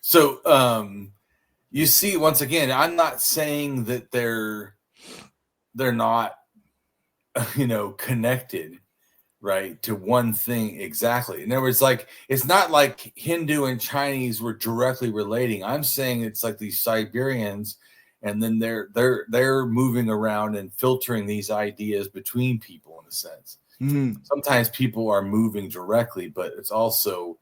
So, you see, once again, I'm not saying that they're not, connected, right, to one thing exactly. In other words, like it's not like Hindu and Chinese were directly relating. I'm saying it's like these Siberians, and then they're moving around and filtering these ideas between people in a sense. Sometimes people are moving directly, but it's also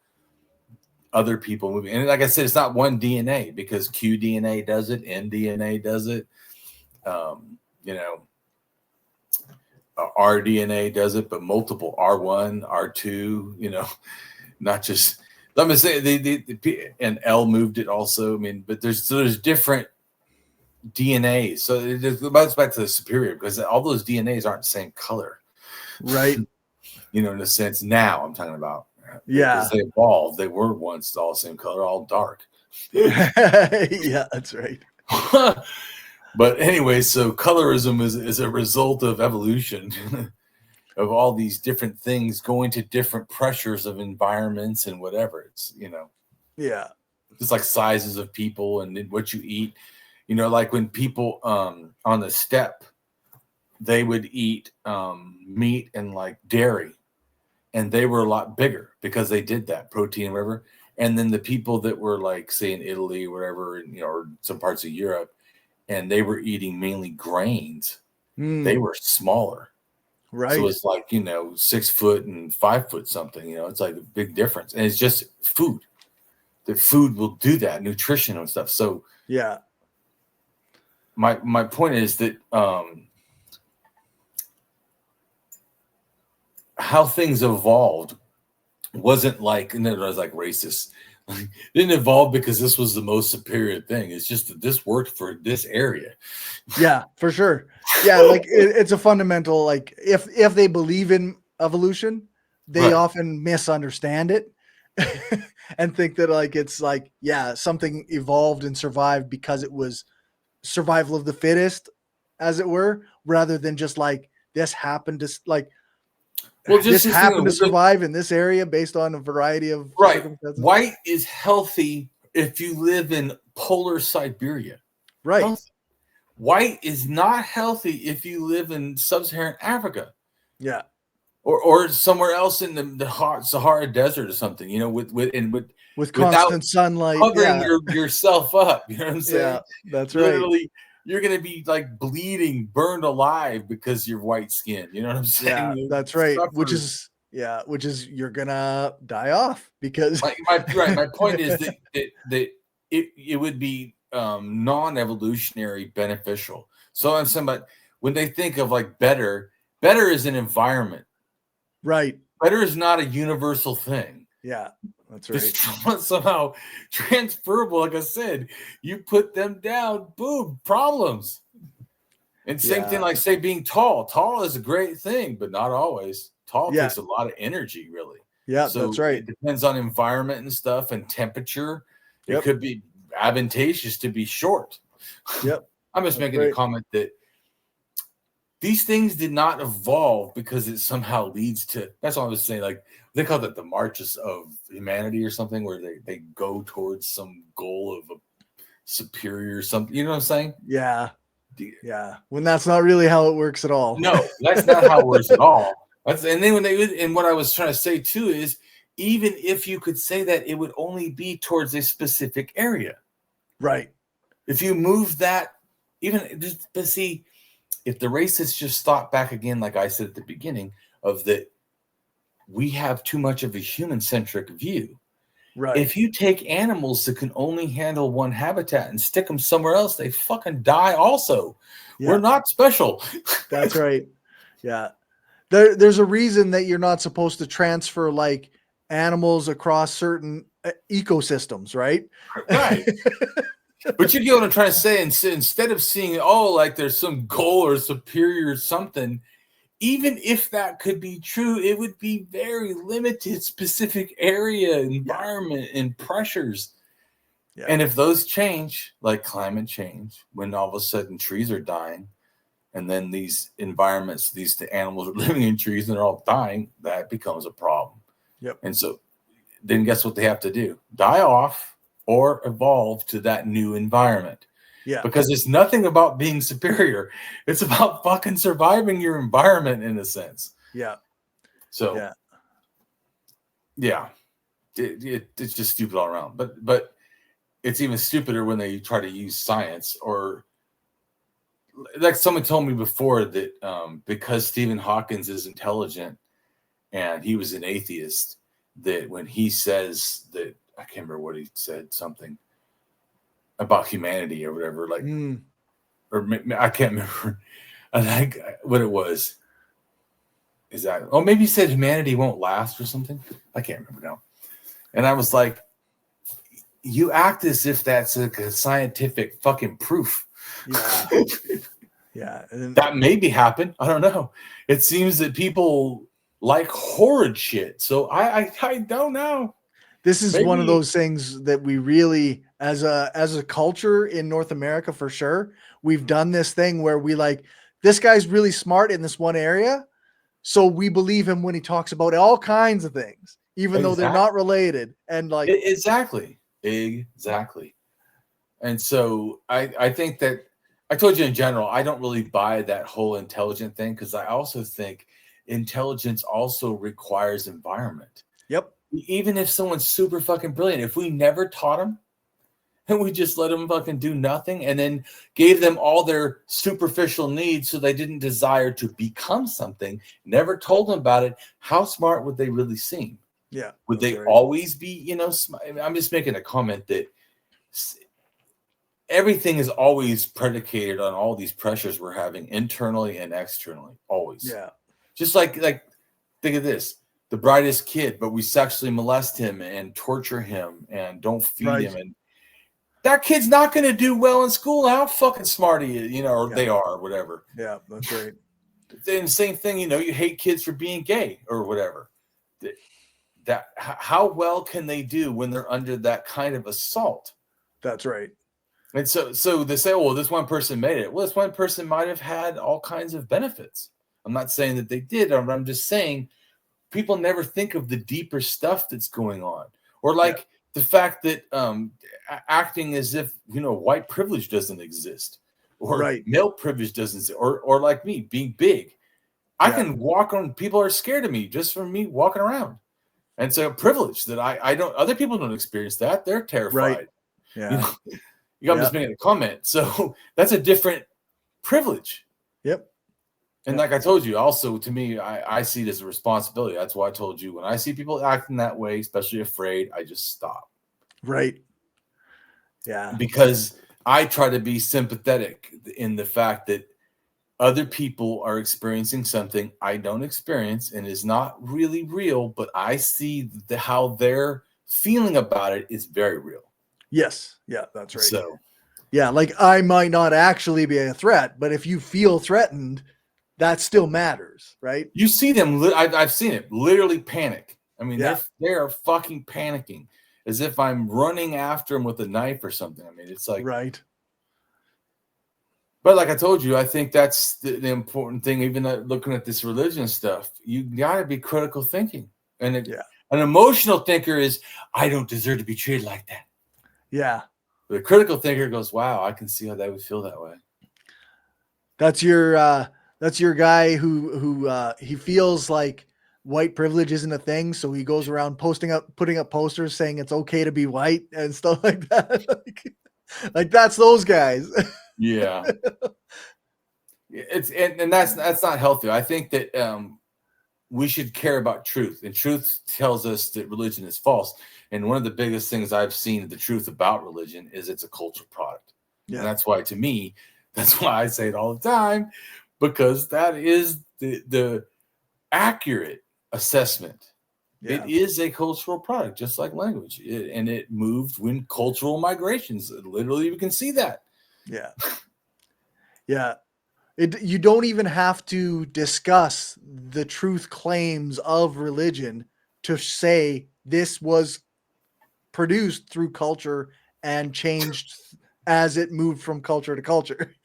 other people moving. And like I said, it's not one DNA, because qDNA does it, nDNA does it, rDNA does it, but multiple R1, R2, not just, let me say and L moved it also. I mean, but there's different DNAs. So it goes back to the superior, because all those DNAs aren't the same color. Right. In a sense, now I'm talking about. Yeah. Because they evolved. They were once all the same color, all dark. Yeah, that's right. But anyway, so colorism is a result of evolution of all these different things going to different pressures of environments and whatever. It's, yeah, it's like sizes of people and what you eat. Like when people on the steppe, they would eat meat and like dairy. And they were a lot bigger because they did that protein, whatever. And then the people that were like, say, in Italy, or whatever, or some parts of Europe, and they were eating mainly grains, they were smaller. Right. So it's like, 6 foot and 5 foot something. It's like a big difference. And it's just food. The food will do that, nutrition and stuff. So yeah, my point is that how things evolved wasn't like, and it was like racist. It didn't evolve because this was the most superior thing. It's just that this worked for this area. Yeah, for sure. Yeah, like it's a fundamental, like if they believe in evolution, they often misunderstand it and think that like it's like, yeah, something evolved and survived because it was survival of the fittest, as it were, rather than just like this happened to like, well, just this happened to survive in this area based on a variety of circumstances. White is healthy if you live in polar Siberia. Right. Healthy. White is not healthy if you live in sub-Saharan Africa. Yeah. Or somewhere else in the hot Sahara Desert or something, with constant sunlight, covering yourself up. You know what I'm saying? Yeah, that's Literally, right. You're going to be like bleeding, burned alive because you're white skin. You know what I'm saying? Yeah, that's right. Which is you're gonna die off because my point is that it would be non-evolutionary beneficial. So I'm saying, but when they think of like better is an environment. Right. better is not a universal thing. Yeah, that's right. It's somehow transferable. Like I said, you put them down, boom, problems. And same thing, like say being tall. Tall is a great thing, but not always. Tall takes a lot of energy, really. Yeah, so that's right. It depends on environment and stuff and temperature. Yep. It could be advantageous to be short. Yep. I'm just making a comment that these things did not evolve because it somehow leads to, that's what I was saying, like they call it the marches of humanity or something, where they go towards some goal of a superior something. You know what I'm saying? Yeah. Yeah. When that's not really how it works at all. No, that's not how it works at all. And then and what I was trying to say too is, even if you could say that, it would only be towards a specific area. Right. If you move that, but see, if the racists just thought back again, like I said at the beginning, of that we have too much of a human-centric view. Right. If you take animals that can only handle one habitat and stick them somewhere else, they fucking die also. Yeah. We're not special. That's right. Yeah. There's a reason that you're not supposed to transfer like animals across certain ecosystems, right? Right. But you get what I'm trying to say. Instead of seeing, like there's some goal or superior something, even if that could be true, it would be very limited, specific area, environment, and pressures. Yeah. And if those change, like climate change, when all of a sudden trees are dying, and then these environments, the animals are living in trees and they're all dying, that becomes a problem. Yep. And so then guess what they have to do? Die off or evolve to that new environment. Yeah. Because it's nothing about being superior. It's about fucking surviving your environment in a sense. Yeah. So it's just stupid all around. But it's even stupider when they try to use science, or like someone told me before that because Stephen Hawking is intelligent and he was an atheist, that when he says that, I can't remember what he said, something about humanity or whatever, like, or I can't remember. I think what it was. Is that, maybe he said humanity won't last or something. I can't remember now. And I was like, you act as if that's like a scientific fucking proof. Yeah. Yeah. That maybe happened. I don't know. It seems that people like horrid shit. So I don't know. This is one of those things that we really, as a culture in North America, for sure, we've done this thing where we like, this guy's really smart in this one area, so we believe him when he talks about all kinds of things, even though they're not related. And like exactly. And so I think that I told you in general, I don't really buy that whole intelligent thing, because I also think intelligence also requires environment. Yep. Even if someone's super fucking brilliant, if we never taught them and we just let them fucking do nothing and then gave them all their superficial needs so they didn't desire to become something, never told them about it, how smart would they really seem? Yeah. Would they always be, I'm just making a comment that everything is always predicated on all these pressures we're having internally and externally, always. Yeah. Just like think of this. The brightest kid, but we sexually molest him and torture him and don't feed him, and that kid's not going to do well in school. How fucking smart he is, or they are, or whatever. Yeah, that's right. Then same thing, you hate kids for being gay or whatever. That how well can they do when they're under that kind of assault? That's right. And so they say, well, this one person made it. Well, this one person might have had all kinds of benefits. I'm not saying that they did. I'm just saying, people never think of the deeper stuff that's going on, or like the fact that acting as if white privilege doesn't exist, or male privilege doesn't, or like me being big, I can walk on. People are scared of me just from me walking around, and so privilege that I don't. Other people don't experience that. They're terrified. Right. Yeah. I'm just making a comment. So that's a different privilege. Yep. And like I told you, also, to me, I see it as a responsibility. That's why I told you, when I see people acting that way, especially afraid, I just stop. Right. Yeah. Because I try to be sympathetic in the fact that other people are experiencing something I don't experience and is not really real, but I see how they're feeling about it is very real. Yes. Yeah, that's right. So, yeah, like I might not actually be a threat, but if you feel threatened, that still matters, right? you see them, I've seen it, literally panic. I mean, Yeah. they're fucking panicking as if I'm running after them with a knife or something. I mean, it's like, right. But like I told you, I think that's the important thing. Even looking at this religion stuff, you got to be critical thinking. And an emotional thinker is, I don't deserve to be treated like that. Yeah. But a critical thinker goes, wow, I can see how they would feel that way. That's your guy who he feels like white privilege isn't a thing, so he goes around putting up posters saying it's okay to be white and stuff like that. like that's those guys. Yeah. And that's not healthy. I think that we should care about truth, and truth tells us that religion is false. And one of the biggest things I've seen the truth about religion is it's a cultural product. Yeah. And that's why, to me, that's why I say it all the time, because that is the accurate assessment. Yeah. It is a cultural product, just like language, and it moved when cultural migrations. Literally, you can see that. Yeah. Yeah. You don't even have to discuss the truth claims of religion to say this was produced through culture and changed as it moved from culture to culture.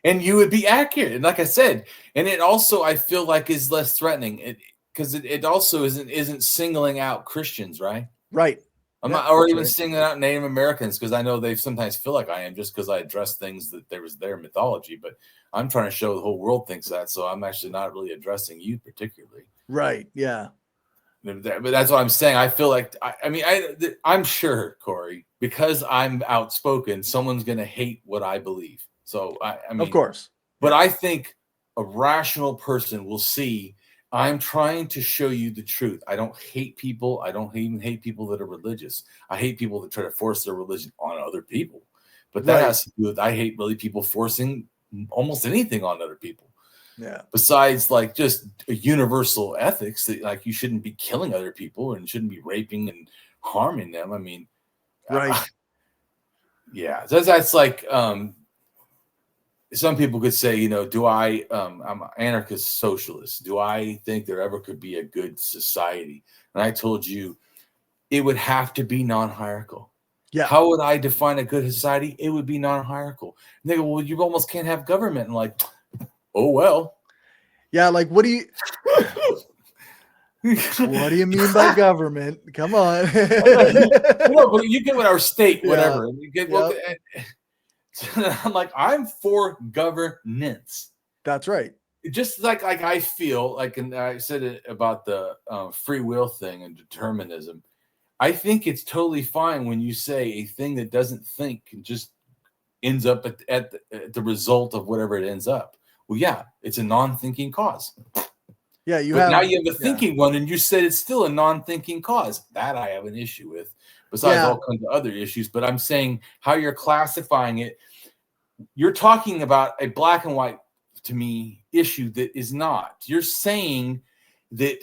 And you would be accurate. And like I said, and it also, I feel like, is less threatening because it also isn't singling out Christians, right? Right. I'm not, or even singling out Native Americans, because I know they sometimes feel like I am just because I address things that there was their mythology, but I'm trying to show the whole world thinks that. So I'm actually not really addressing you particularly. Right. Yeah. But that's what I'm saying. I feel like, I'm sure, Corey, because I'm outspoken, someone's going to hate what I believe. So I mean, of course, but I think a rational person will see, I'm trying to show you the truth. I don't hate people. I don't even hate people that are religious. I hate people that try to force their religion on other people. But that has to do with, I hate really people forcing almost anything on other people. Yeah. Besides, like, just a universal ethics that, like, you shouldn't be killing other people and shouldn't be raping and harming them. I mean, right. Yeah. That's like, some people could say, I'm an anarchist socialist. Do I think there ever could be a good society? And I told you it would have to be non-hierarchical. Yeah. How would I define a good society? It would be non-hierarchical. And they go, well, you almost can't have government. And like, oh, well. Yeah. Like, what do you mean by government? Come on. But you get what our state, whatever. You get what. I'm like, I'm for governance. That's right. Just like I feel like, and I said it about the free will thing and determinism. I think it's totally fine when you say a thing that doesn't think and just ends up at the result of whatever it ends up. Well, yeah, it's a non-thinking cause. Yeah, now you have a thinking one, and you said it's still a non-thinking cause. That I have an issue with. Besides all kinds of other issues, but I'm saying how you're classifying it. You're talking about a black and white, to me, issue that is not. You're saying that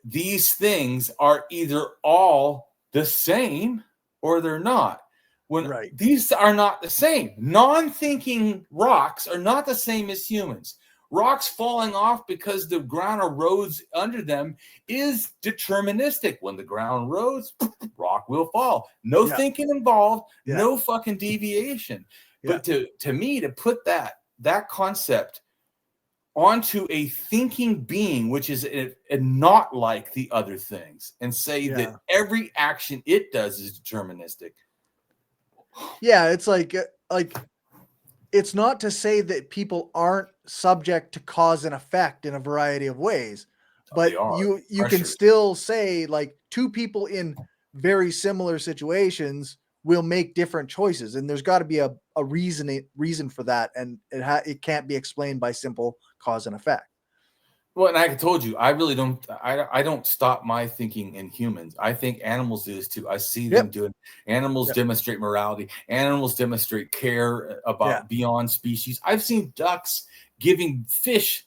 these things are either all the same or they're not. When these are not the same. Non-thinking rocks are not the same as humans. Rocks falling off because the ground erodes under them is deterministic. When the ground erodes, rock will fall. No thinking involved, no fucking deviation. But to me, to put that concept onto a thinking being, which is not like the other things, and say that every action it does is deterministic. Yeah, it's like it's not to say that people aren't subject to cause and effect in a variety of ways, but you can still say, like, two people in very similar situations will make different choices, and there's got to be a reason for that, and it can't be explained by simple cause and effect. Well, and I told you, I really don't. I don't stop my thinking in humans. I think animals do this too. I see them Yep. doing. Animals Yep. demonstrate morality. Animals demonstrate care about beyond species. I've seen ducks giving fish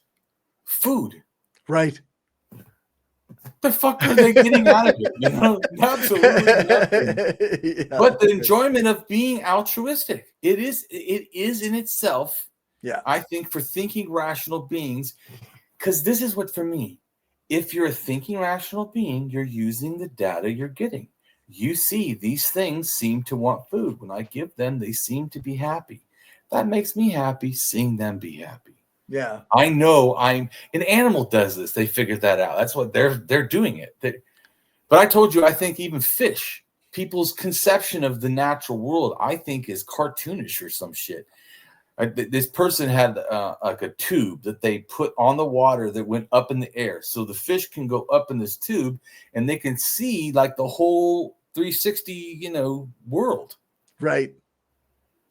food. Right. The fuck are they getting out of it? You know, absolutely nothing. Yeah. But the enjoyment of being altruistic, it is in itself. Yeah. I think for thinking rational beings, because this is what for me, if you're a thinking rational being, you're using the data you're getting. You see these things seem to want food. When I give them, they seem to be happy. That makes me happy seeing them be happy. Yeah. I know an animal does this. They figured that out. That's what they're doing it. But I told you, I think even fish, people's conception of the natural world, I think is cartoonish or some shit. This person had like a tube that they put on the water that went up in the air. So the fish can go up in this tube and they can see like the whole 360, world. Right.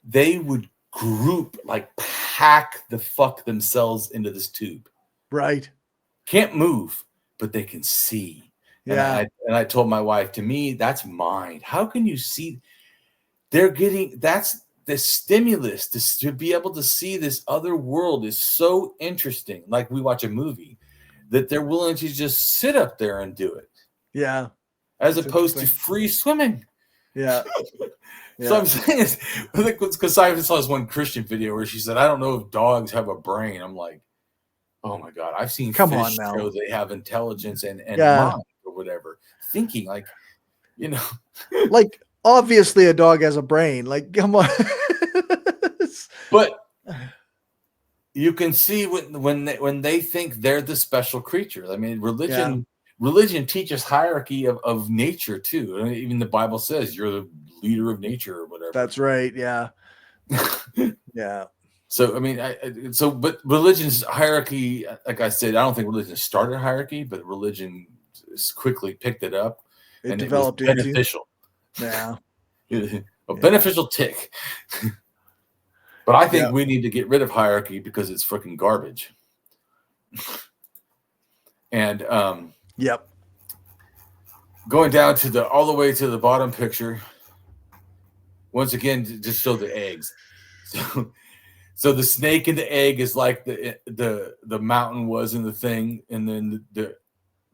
They would group, like pack the fuck themselves into this tube. Right. Can't move, but they can see. Yeah. And I told my wife, to me, that's mind. How can you see? That's the stimulus to be able to see this other world is so interesting. Like we watch a movie that they're willing to just sit up there and do it. Yeah. As opposed to free swimming. Yeah. Yeah. So I'm saying because I saw this one Christian video where she said, I don't know if dogs have a brain. I'm like, oh my God, I've seen Come fish on now. show they have intelligence and Yeah. mind or whatever. Thinking like, like obviously a dog has a brain. Like, come on. But you can see when they think they're the special creature. I mean, religion teaches hierarchy of nature too. I mean, even the Bible says you're the leader of nature or whatever. That's right. Yeah. Yeah. So I mean, but religion's hierarchy, like I said, I don't think religion started hierarchy, but religion quickly picked it up. It and developed it was beneficial. Yeah. A beneficial tick. But I think we need to get rid of hierarchy because it's freaking garbage. And yep. Going down to all the way to the bottom picture. Once again, to just show the eggs. So the snake and the egg is like the mountain was in the thing, and then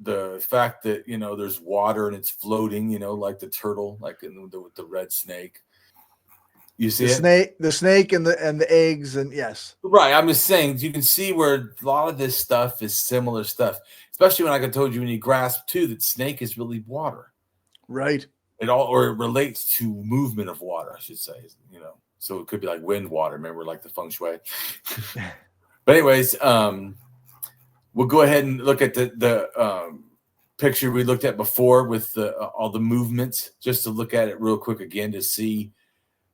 the fact that there's water and it's floating, like the turtle, like with the red snake. You see the snake and the eggs, and yes, right. I'm just saying you can see where a lot of this stuff is similar stuff, especially when I told you when you grasp too that snake is really water, right? It relates to movement of water, I should say, So it could be like wind, water. Remember, like the feng shui. But anyways, we'll go ahead and look at the picture we looked at before with all the movements, just to look at it real quick again to see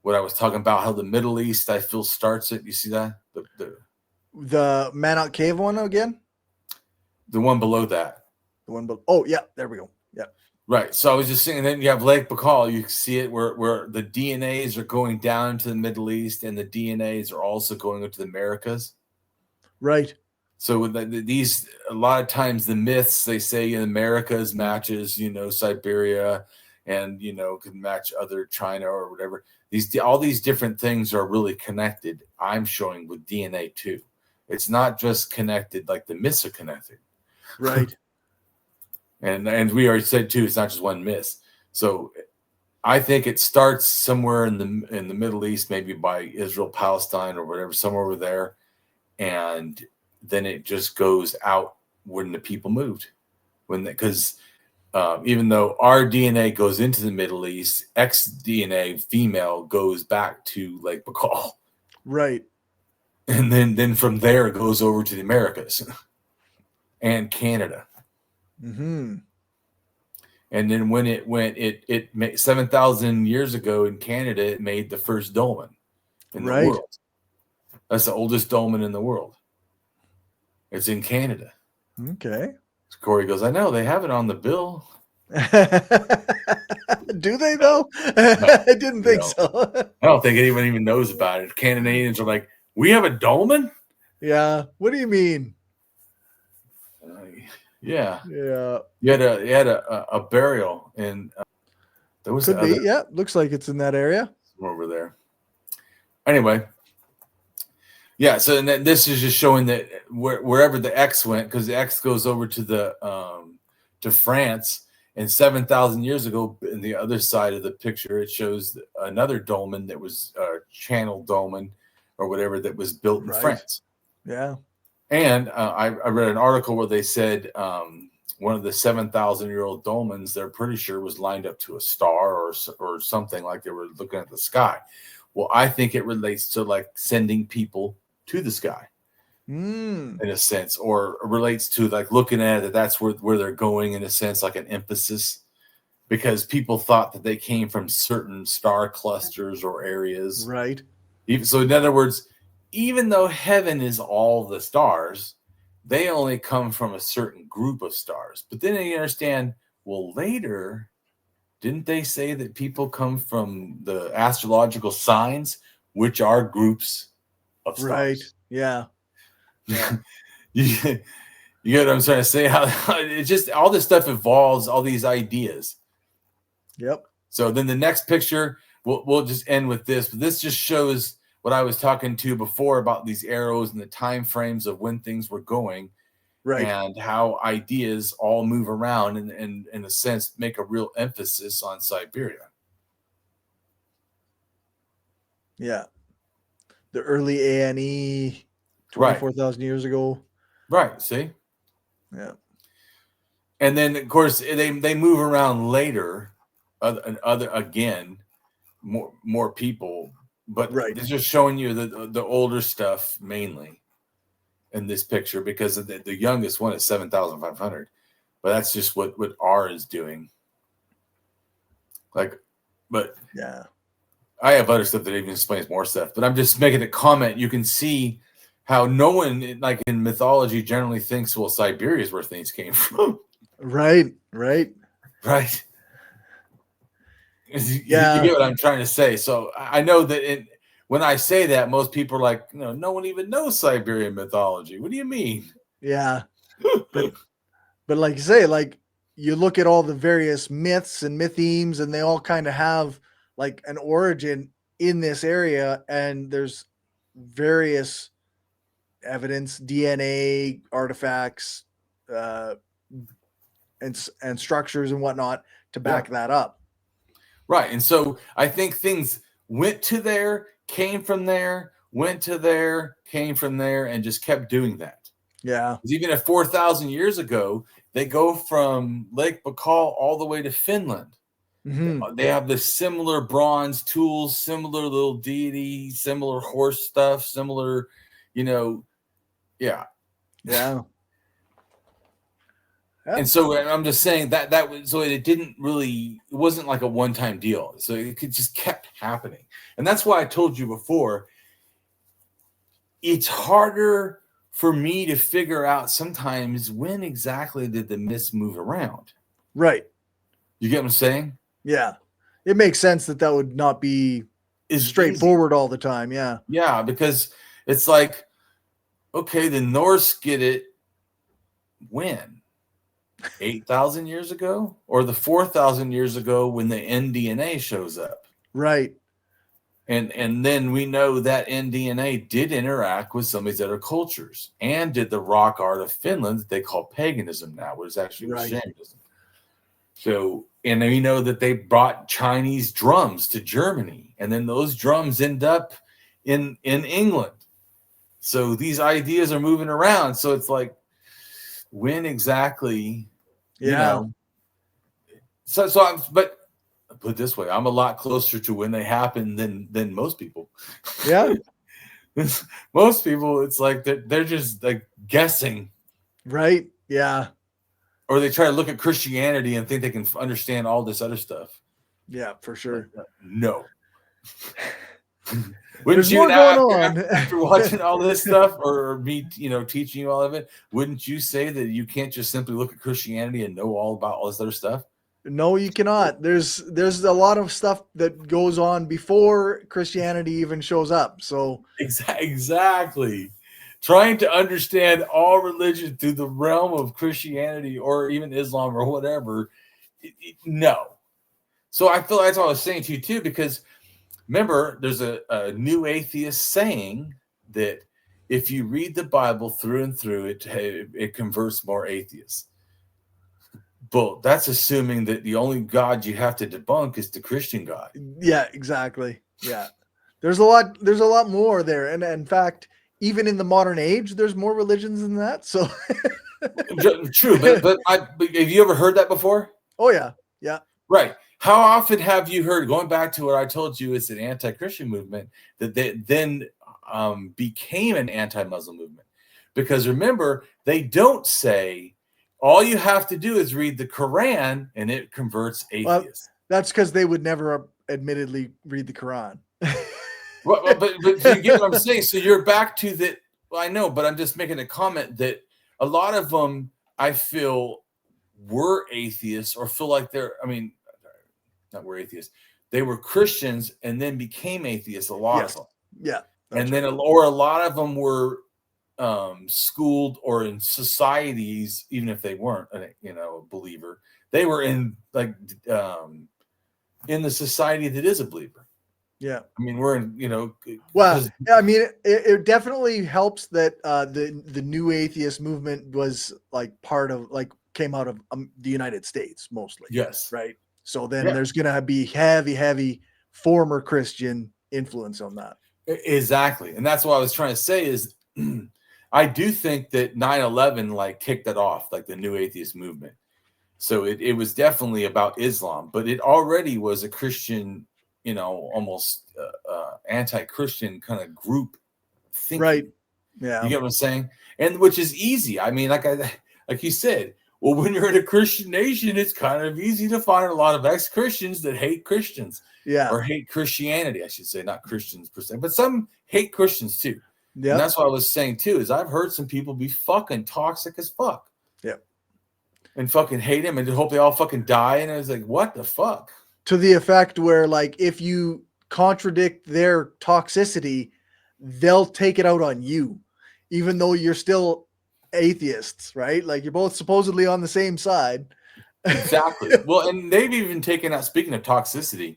what I was talking about, how the Middle East, I feel, starts it. You see that? The Manok Cave one again? The one below that. The one below. Oh, yeah. There we go. Yeah. Right. So I was just saying, then you have Lake Baikal. You see it where the DNAs are going down to the Middle East, and the DNAs are also going into the Americas. Right. So with these, a lot of times the myths, they say in Americas matches, Siberia, and can match other China or whatever. All these different things are really connected. I'm showing with DNA too. It's not just connected like the myths are connected. Right. and we already said too, it's not just one myth. So I think it starts somewhere in the Middle East, maybe by Israel, Palestine, or whatever, somewhere over there, and then it just goes out when the people moved, because even though our DNA goes into the Middle East, X DNA female goes back to Lake Baikal, right, and then from there it goes over to the Americas and Canada. Mm-hmm. And then when it went, it 7,000 years ago in Canada, it made the first dolmen in the world. That's the oldest dolmen in the world. It's in Canada. Okay. Corey goes, I know they have it on the bill. Do they though? No, I didn't think so. I don't think anyone even knows about it. Canadians are like, we have a dolmen? Yeah. What do you mean? Yeah. Yeah. You had a burial in there was Could the be. other Yeah. Looks like it's in that area. over there. Anyway, yeah. So and then this is just showing that wherever the X went, because the X goes over to the to France, and 7,000 years ago, in the other side of the picture, it shows another dolmen that was channel dolmen or whatever that was built in Right. France. Yeah. And I read an article where they said one of the 7,000-year-old dolmens, they're pretty sure was lined up to a star or something, like they were looking at the sky. Well, I think it relates to like sending people to the sky in a sense, or relates to like looking at it, that's where they're going in a sense, like an emphasis, because people thought that they came from certain star clusters or areas. Right. So in other words, even though heaven is all the stars, they only come from a certain group of stars. But then you understand, well, later, didn't they say that people come from the astrological signs, which are groups of stars? Right. Yeah. Yeah. you get what I'm trying to say? How it just all this stuff evolves, all these ideas. Yep. So then the next picture, we'll just end with this. But this just shows what I was talking to before about these arrows and the time frames of when things were going, Right. and how ideas all move around and in a sense make a real emphasis on Siberia. Yeah. The early ANE 24,000 years ago. Right. See? Yeah. And then of course they move around later, other again, more people, but Right. it's just showing you the older stuff mainly in this picture, because of the youngest one is 7,500, but that's just what R is doing. Like, but Yeah. I have other stuff that even explains more stuff, but I'm just making a comment. You can see how no one, like in mythology, generally thinks, well, Siberia is where things came from. Right. Right. Right. Yeah. You get what I'm trying to say. So I know that when I say that, most people are like, no one even knows Siberian mythology. What do you mean? Yeah. But like you say, like you look at all the various myths and mythemes, and they all kind of have like an origin in this area, and there's various evidence, DNA, artifacts, and structures and whatnot to back that up. Right. And so I think things went to there, came from there, went to there, came from there, and just kept doing that. Yeah. Even at 4,000 years ago, they go from Lake Baikal all the way to Finland. Mm-hmm. They have the similar bronze tools, similar little deity, similar horse stuff, similar, yeah. Yeah. And so I'm just saying that was, so it wasn't like a one-time deal. So it just kept happening. And that's why I told you before, it's harder for me to figure out sometimes when exactly did the myths move around. Right. You get what I'm saying? Yeah. It makes sense that would not be straightforward all the time. Yeah. Yeah, because it's like, okay, the Norse get it when? 8,000 years ago, or the 4,000 years ago when the nDNA shows up, right? And then we know that nDNA did interact with some of these other cultures and did the rock art of Finland that they call paganism now, which is actually shamanism. So, and we know that they brought Chinese drums to Germany, and then those drums end up in England. So these ideas are moving around. So it's like, when exactly? But put it this way, I'm a lot closer to when they happen than most people. Yeah. Most people, it's like they're just like guessing. Right. Yeah. Or they try to look at Christianity and think they can understand all this other stuff. Yeah, for sure. No. There's more going on. After watching all this stuff, or me, teaching you all of it, wouldn't you say that you can't just simply look at Christianity and know all about all this other stuff? No, you cannot. There's a lot of stuff that goes on before Christianity even shows up. So exactly. trying to understand all religion through the realm of Christianity or even Islam or whatever. No. So I feel that's what I was saying to you too, because remember, there's a new atheist saying that if you read the Bible through and through, it converts more atheists. But that's assuming that the only God you have to debunk is the Christian God. Yeah, exactly. Yeah. There's a lot more there. And in fact, even in the modern age, there's more religions than that. So True, but have you ever heard that before? oh yeah. Yeah. Right. How often have you heard, going back to what I told you is an anti-Christian movement, that they then became an anti-Muslim movement? Because remember, they don't say all you have to do is read the Quran and it converts atheists. Well, that's because they would never admittedly read the Quran. but you get what I'm saying? So you're back to that. Well, I know, but I'm just making a comment that a lot of them, I feel, were atheists or feel like not were atheists. They were Christians and then became atheists. A lot of them. Yeah. And then, or a lot of them were schooled or in societies, even if they weren't, a believer, they were in in the society that is a believer. Yeah. I mean, we're in, well, I mean, it definitely helps that the new atheist movement was came out of the United States mostly. Yes. Right. So then there's going to be heavy former Christian influence on that. Exactly. And that's what I was trying to say is I do think that 9/11 kicked that off, the new atheist movement. So it was definitely about Islam, but it already was a Christian, almost anti-Christian kind of group thinking. Right. Yeah. You get what I'm saying? And which is easy. I mean, like you said, well, when you're in a Christian nation, it's kind of easy to find a lot of ex-Christians that hate Christians. Yeah. Or hate Christianity, I should say, not Christians per se, but some hate Christians too. Yeah. And that's what I was saying too, is I've heard some people be fucking toxic as fuck. Yeah. And fucking hate him and hope they all fucking die. And I was like, what the fuck? To the effect where, if you contradict their toxicity, they'll take it out on you, even though you're still atheists, right? You're both supposedly on the same side. Exactly. Well, and they've even taken out, speaking of toxicity,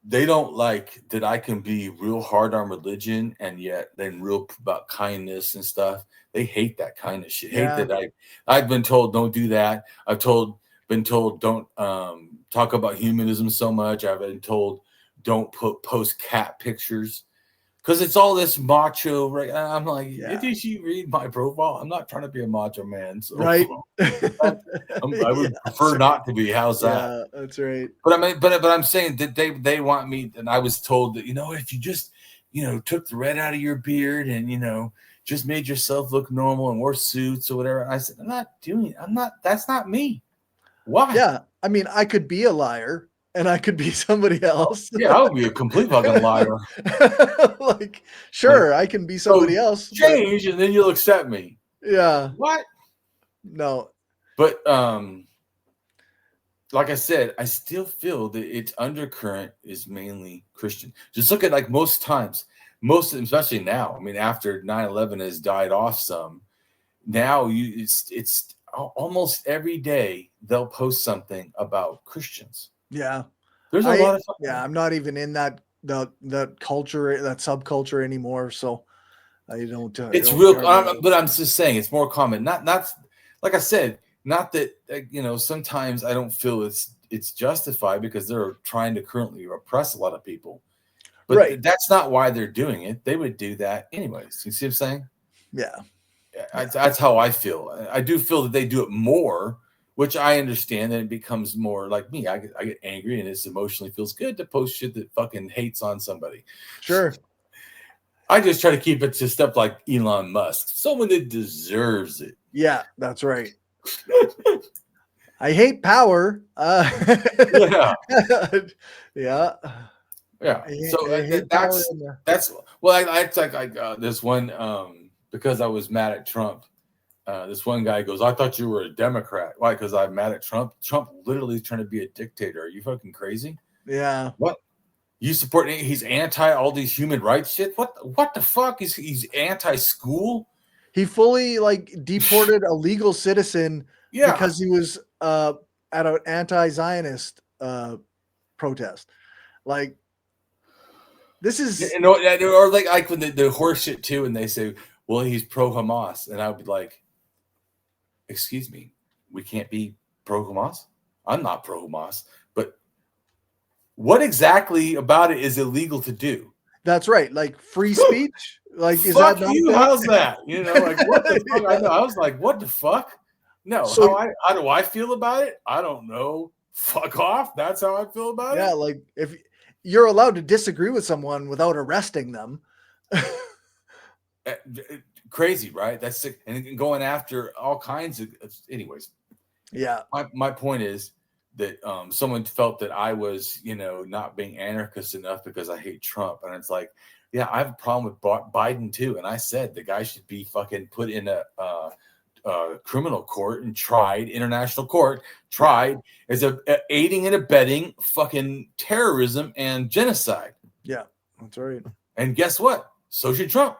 they don't like that I can be real hard on religion and yet then real about kindness and stuff. They hate that kind of shit. Yeah. Hate that I've been told don't do that. Been told don't talk about humanism so much. I've been told don't post cat pictures because it's all this macho. Right? I'm like, did you read my profile? I'm not trying to be a macho man. So, right. I would prefer not to be. How's that? Yeah, that's right. But I mean, but I'm saying that they want me, and I was told that if you just took the red out of your beard and just made yourself look normal and wore suits or whatever. I said, I'm not doing it. That's not me. Why? Yeah. I mean, I could be a liar and I could be somebody else. Yeah, I would be a complete fucking liar. Sure, I can be somebody else. Change and then you'll accept me. Yeah. What? No. But like I said, I still feel that its undercurrent is mainly Christian. Just look at most times. Especially now, I mean, after 9/11 has died off some, now it's almost every day they'll post something about Christians. Yeah, there's a lot of I'm not even in that culture, that subculture anymore, so I don't. It's real, but I'm just saying it's more common. Not like I said, not that sometimes I don't feel it's justified because they're trying to currently oppress a lot of people. But that's not why they're doing it. They would do that anyways. You see what I'm saying? Yeah. That's how I feel. I do feel that they do it more, which I understand. That it becomes more like me. I get angry and it emotionally feels good to post shit that fucking hates on somebody. Sure. I just try to keep it to stuff like Elon Musk, someone that deserves it. Yeah, that's right. I hate power. Yeah. Yeah. Yeah, so that's well. I this one because I was mad at Trump. This one guy goes, "I thought you were a Democrat." Why? Because I'm mad at Trump. Trump literally is trying to be a dictator. Are you fucking crazy? Yeah. What? You support? He's anti all these human rights shit. What the fuck? He's anti school. He fully like deported a legal citizen because he was at an anti-Zionist protest. Like this is or like when the horse shit too, and they say, well, he's pro Hamas, and I would be like, excuse me, we can't be pro Hamas. I'm not pro Hamas, but what exactly about it is illegal to do? That's right. Like free speech. Like is fuck that not you? that? How's that? You know, like what the fuck? I know. I was like, what the fuck? No. So, how do I feel about it? I don't know. Fuck off. That's how I feel about it. Yeah, like if you're allowed to disagree with someone without arresting them. Crazy, right? That's sick. And going after all kinds of. Anyways. Yeah. My point is that someone felt that I was, not being anarchist enough because I hate Trump, and it's like, yeah, I have a problem with Biden too, and I said the guy should be fucking put in a criminal court and tried, international court, tried as aiding and abetting fucking terrorism and genocide. Yeah, that's right. And guess what? So should Trump.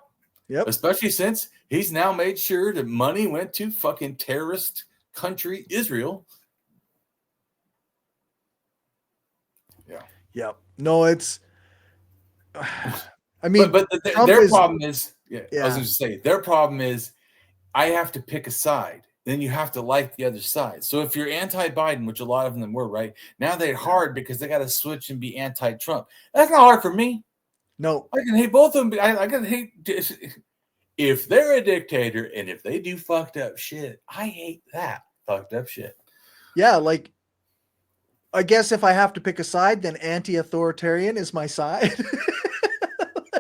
Yep. Especially since he's now made sure that money went to fucking terrorist country Israel. Yeah. Yep. No, it's. I mean, but their problem is. Yeah, I was going to say their problem is. I have to pick a side. Then you have to like the other side. So if you're anti-Biden, which a lot of them were, right now they're hard because they got to switch and be anti-Trump. That's not hard for me. No, I can hate both of them. I can hate if they're a dictator and if they do fucked up shit. I hate that fucked up shit. Yeah, like I guess if I have to pick a side, then anti-authoritarian is my side.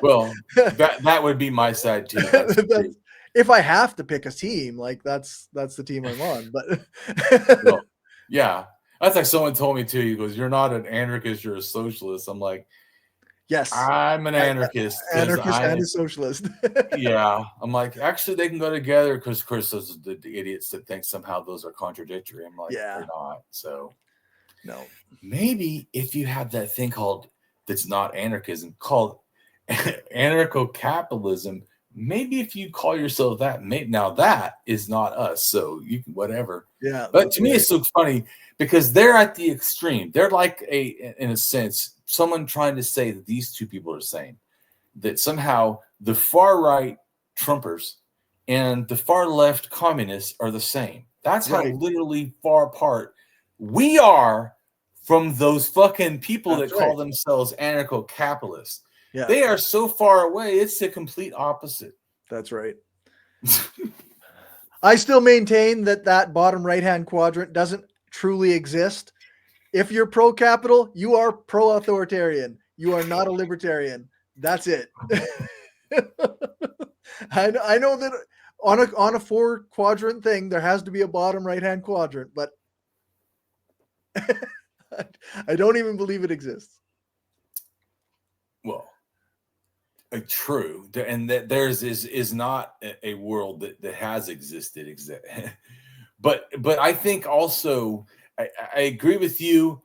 Well, that would be my side too. If I have to pick a team, like that's the team I'm on. But well, yeah, that's like someone told me too. He goes, "You're not an anarchist, you're a socialist." I'm like, yes, I'm an anarchist. Anarchist and a socialist. Yeah, I'm like, actually, they can go together because, of course, those are the idiots that think somehow those are contradictory. I'm like, they're not. So, no, maybe if you have that thing that's not anarchism called anarcho-capitalism. Maybe if you call yourself that, now that is not us. So you can whatever. Yeah. But to me, it's so funny because they're at the extreme. They're like in a sense, someone trying to say that these two people are saying that somehow the far right Trumpers and the far left communists are the same. That's how literally far apart we are from those fucking people that call themselves anarcho-capitalists. Yeah. They are so far away. It's the complete opposite. That's right. I still maintain that bottom right-hand quadrant doesn't truly exist. If you're pro-capital, you are pro-authoritarian. You are not a libertarian. That's it. I know that on a 4-quadrant thing, there has to be a bottom right-hand quadrant, but I don't even believe it exists. Well, true, and that theirs is not a world that has existed. But I think also I agree with you.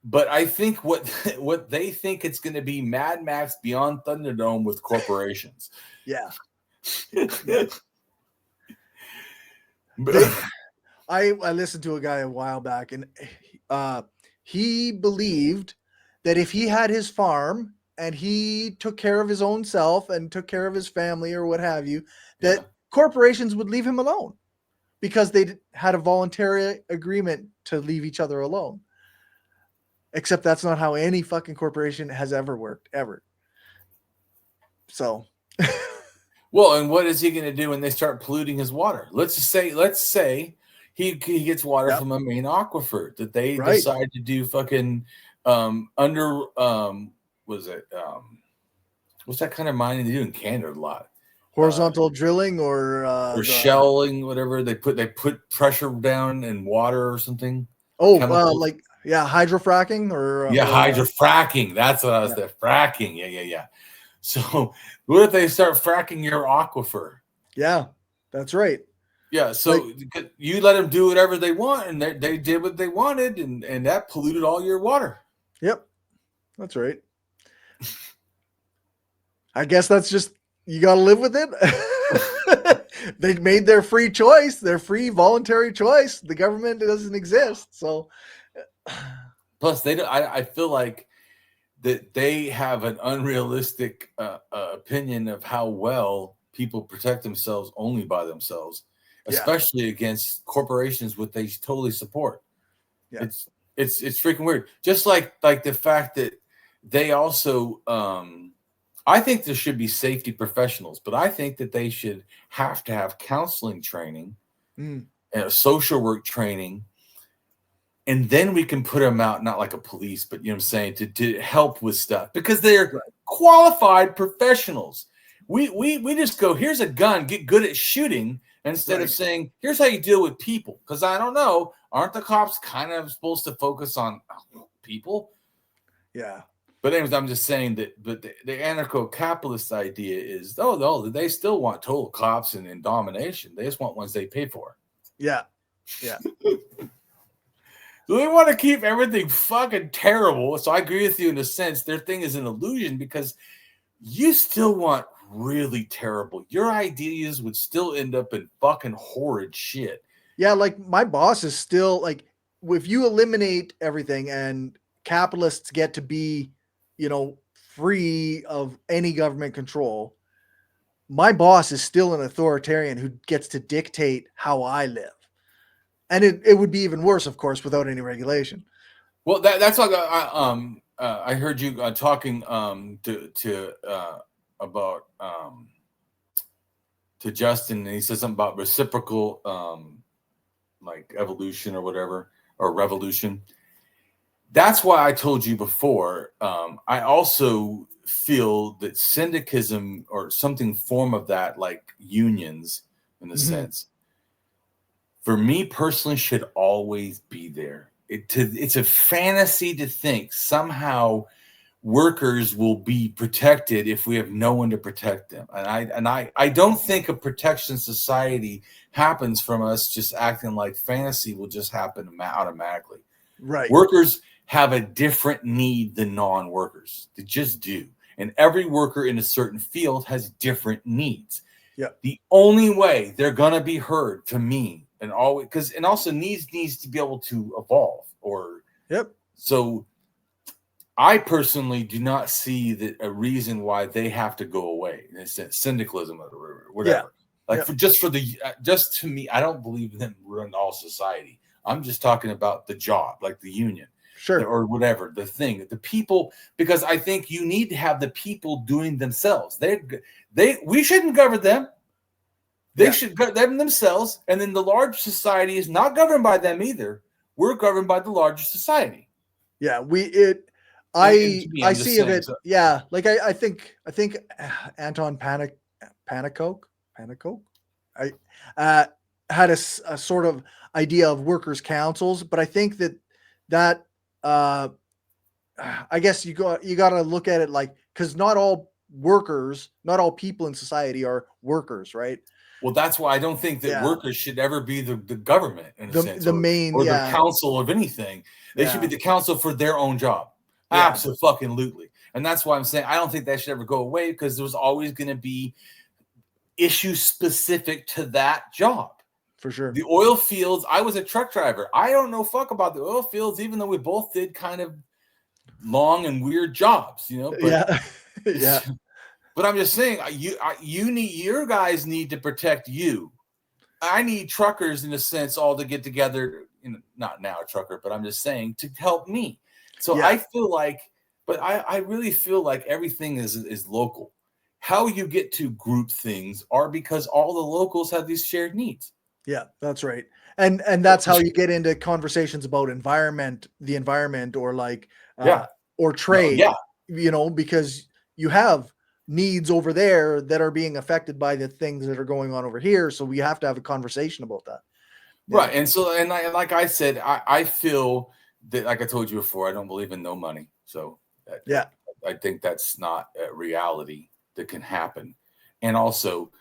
But I think what they think it's going to be Mad Max Beyond Thunderdome with corporations. Yeah. But I listened to a guy a while back, and he believed that if he had his farm and he took care of his own self and took care of his family or what have you, that corporations would leave him alone because they had a voluntary agreement to leave each other alone. Except that's not how any fucking corporation has ever worked, ever. So. Well, and what is he going to do when they start polluting his water? Let's say he gets water from a main aquifer that they decide to do fucking what's that kind of mining they do in Canada a lot? Horizontal drilling or shelling, whatever. They put pressure down in water or something. Oh, hydrofracking or hydrofracking. That's what I was there. Fracking. Yeah. So what if they start fracking your aquifer? Yeah, that's right. Yeah, so you let them do whatever they want, and they did what they wanted, and that polluted all your water. Yep, that's right. I guess that's just, you got to live with it. They made their free choice, their free voluntary choice. The government doesn't exist. So plus they don't, I feel like that they have an unrealistic opinion of how well people protect themselves only by themselves, especially against corporations which they totally support. Yeah. It's freaking weird. Just like the fact that they also I think there should be safety professionals, but I think that they should have to have counseling training and social work training. And then we can put them out, not like a police, but you know what I'm saying, to help with stuff, because they're qualified professionals. We just go, here's a gun, get good at shooting, instead of saying, here's how you deal with people. Because I don't know, aren't the cops kind of supposed to focus on people? Yeah. But anyways, I'm just saying that, but the anarcho-capitalist idea is, no, they still want total cops and domination. They just want ones they pay for. Yeah. Yeah. So they want to keep everything fucking terrible. So I agree with you in a sense. Their thing is an illusion, because you still want really terrible. Your ideas would still end up in fucking horrid shit. Yeah, like my boss is still like, if you eliminate everything and capitalists get to be, you know, free of any government control, my boss is still an authoritarian who gets to dictate how I live. And it would be even worse, of course, without any regulation. Well, that's like I heard you talking about to Justin, and he said something about reciprocal like evolution or whatever, or revolution. That's why I told you before. I also feel that syndicalism or something form of that, like unions in a sense, for me personally, should always be there. It's a fantasy to think somehow workers will be protected if we have no one to protect them. And I don't think a protection society happens from us just acting like fantasy will just happen automatically. Right. Workers have a different need than non-workers. They just do. And every worker in a certain field has different needs. Yeah. The only way they're gonna be heard, to me, and always, and also needs to be able to evolve. So I personally do not see that a reason why they have to go away. In a sense, syndicalism or whatever. Just to me, I don't believe them run all society. I'm just talking about the job, like the union. Sure. Or whatever, the thing, the people, because I think you need to have the people doing themselves. We shouldn't govern them. They should govern themselves, and then the large society is not governed by them either. We're governed by the larger society. Yeah, I see of it. So. Yeah, like I think Anton Pannekoek had a sort of idea of workers' councils, but I think that I guess you got to look at it like, because not all people in society are workers, right? Well, that's why I don't think that workers should ever be the government in a sense, or the council of anything. They should be the council for their own job. Yeah. Absolutely. And that's why I'm saying I don't think that should ever go away, because there's always going to be issues specific to that job. For sure. The oil fields, I was a truck driver. I don't know fuck about the oil fields, even though we both did kind of long and weird jobs, you know? But, yeah. But I'm just saying, your guys need to protect you. I need truckers, in a sense, all to get together. Not now a trucker, but I'm just saying, to help me. So I feel like, but I really feel like everything is local. How you get to group things are because all the locals have these shared needs. Yeah, that's right. And that's how you get into conversations about the environment, or like, or trade, because you have needs over there that are being affected by the things that are going on over here. So we have to have a conversation about that. Yeah. Right. And so, like I said, I feel that, like I told you before, I don't believe in no money. So I think that's not a reality that can happen. And also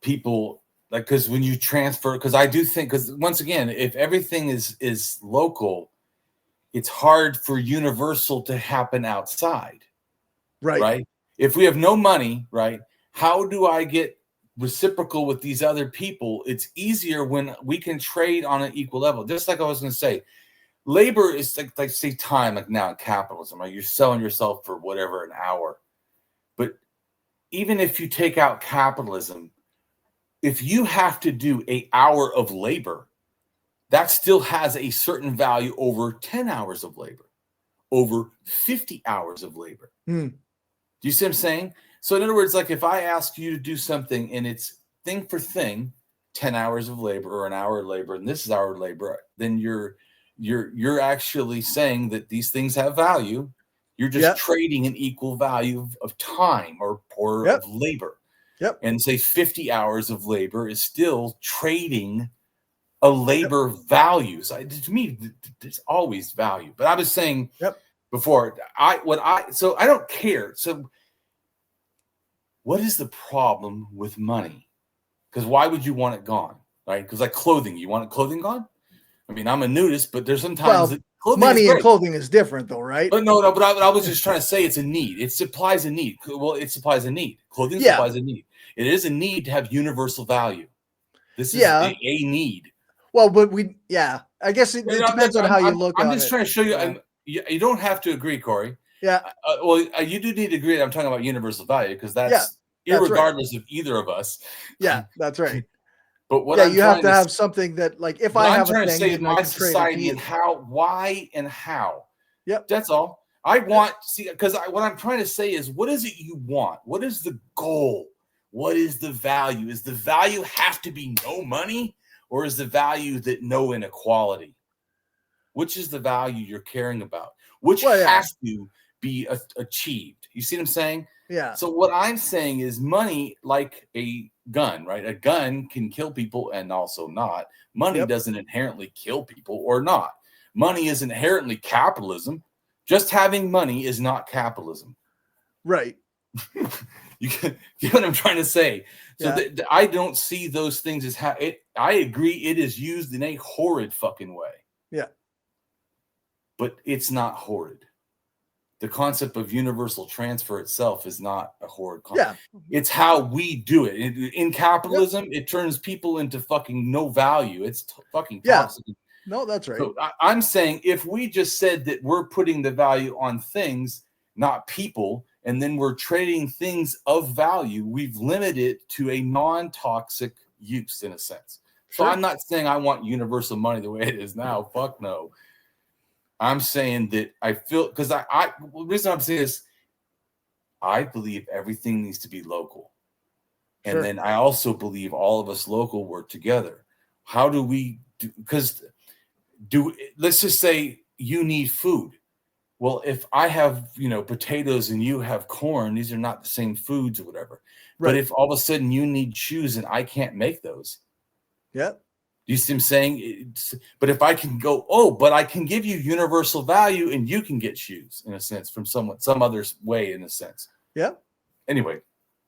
people, like, because when you transfer, because I do think, because once again, if everything is local, it's hard for universal to happen outside. Right. If we have no money, right, how do I get reciprocal with these other people? It's easier when we can trade on an equal level. Just like I was going to say, labor is like say time, like now in capitalism, right? You're selling yourself for whatever an hour. But even if you take out capitalism, if you have to do an hour of labor, that still has a certain value over 10 hours of labor, over 50 hours of labor. Do you see what I'm saying? So in other words, like if I ask you to do something and it's thing for thing, 10 hours of labor or an hour of labor, and this is hour of labor, then you're actually saying that these things have value. You're just trading an equal value of time or of labor. And say 50 hours of labor is still trading a labor value. So to me, there's always value. But I was saying before, so I don't care. So what is the problem with money? Because why would you want it gone? Right? Because like clothing, you want clothing gone? I mean, I'm a nudist, but there's sometimes that money and clothing is different though, right? But no, but I was just trying to say it's a need. It supplies a need. Well, it supplies a need. Clothing supplies a need. It is a need to have universal value. This is a need. Well, but I guess it depends on how you look at it. I'm just trying to show you. You don't have to agree, Corey. Yeah. Well, you do need to agree that I'm talking about universal value because that's irregardless of either of us. Yeah, that's right. But what you have to have something that, like, if I have a thing, to say in my society and why and how. Yep, that's all. I want because what I'm trying to say is, what is it you want? What is the goal? What is the value? Is the value have to be no money, or is the value that no inequality? Which is the value you're caring about? Which has to be achieved? You see what I'm saying? Yeah. So what I'm saying is money, like a gun, right? A gun can kill people and also not. Money doesn't inherently kill people or not. Money is inherently capitalism. Just having money is not capitalism. Right. You get what I'm trying to say? So I don't see those things as I agree it is used in a horrid fucking way. Yeah. But it's not horrid. The concept of universal transfer itself is not a horrid concept. Yeah. It's how we do it. In capitalism, it turns people into fucking no value. It's fucking toxic. No, that's right. So I'm saying if we just said that we're putting the value on things, not people, and then we're trading things of value, we've limited it to a non-toxic use in a sense. So I'm not saying I want universal money the way it is now. Fuck no. I'm saying that I feel because the reason I'm saying is I believe everything needs to be local. And then I also believe all of us local work together. How do we do? Because let's just say you need food. Well, if I have, potatoes and you have corn, these are not the same foods or whatever. Right. But if all of a sudden you need shoes and I can't make those. Yeah. You see what I'm saying? But if I can go, but I can give you universal value and you can get shoes in a sense from some other way in a sense. Yeah. Anyway.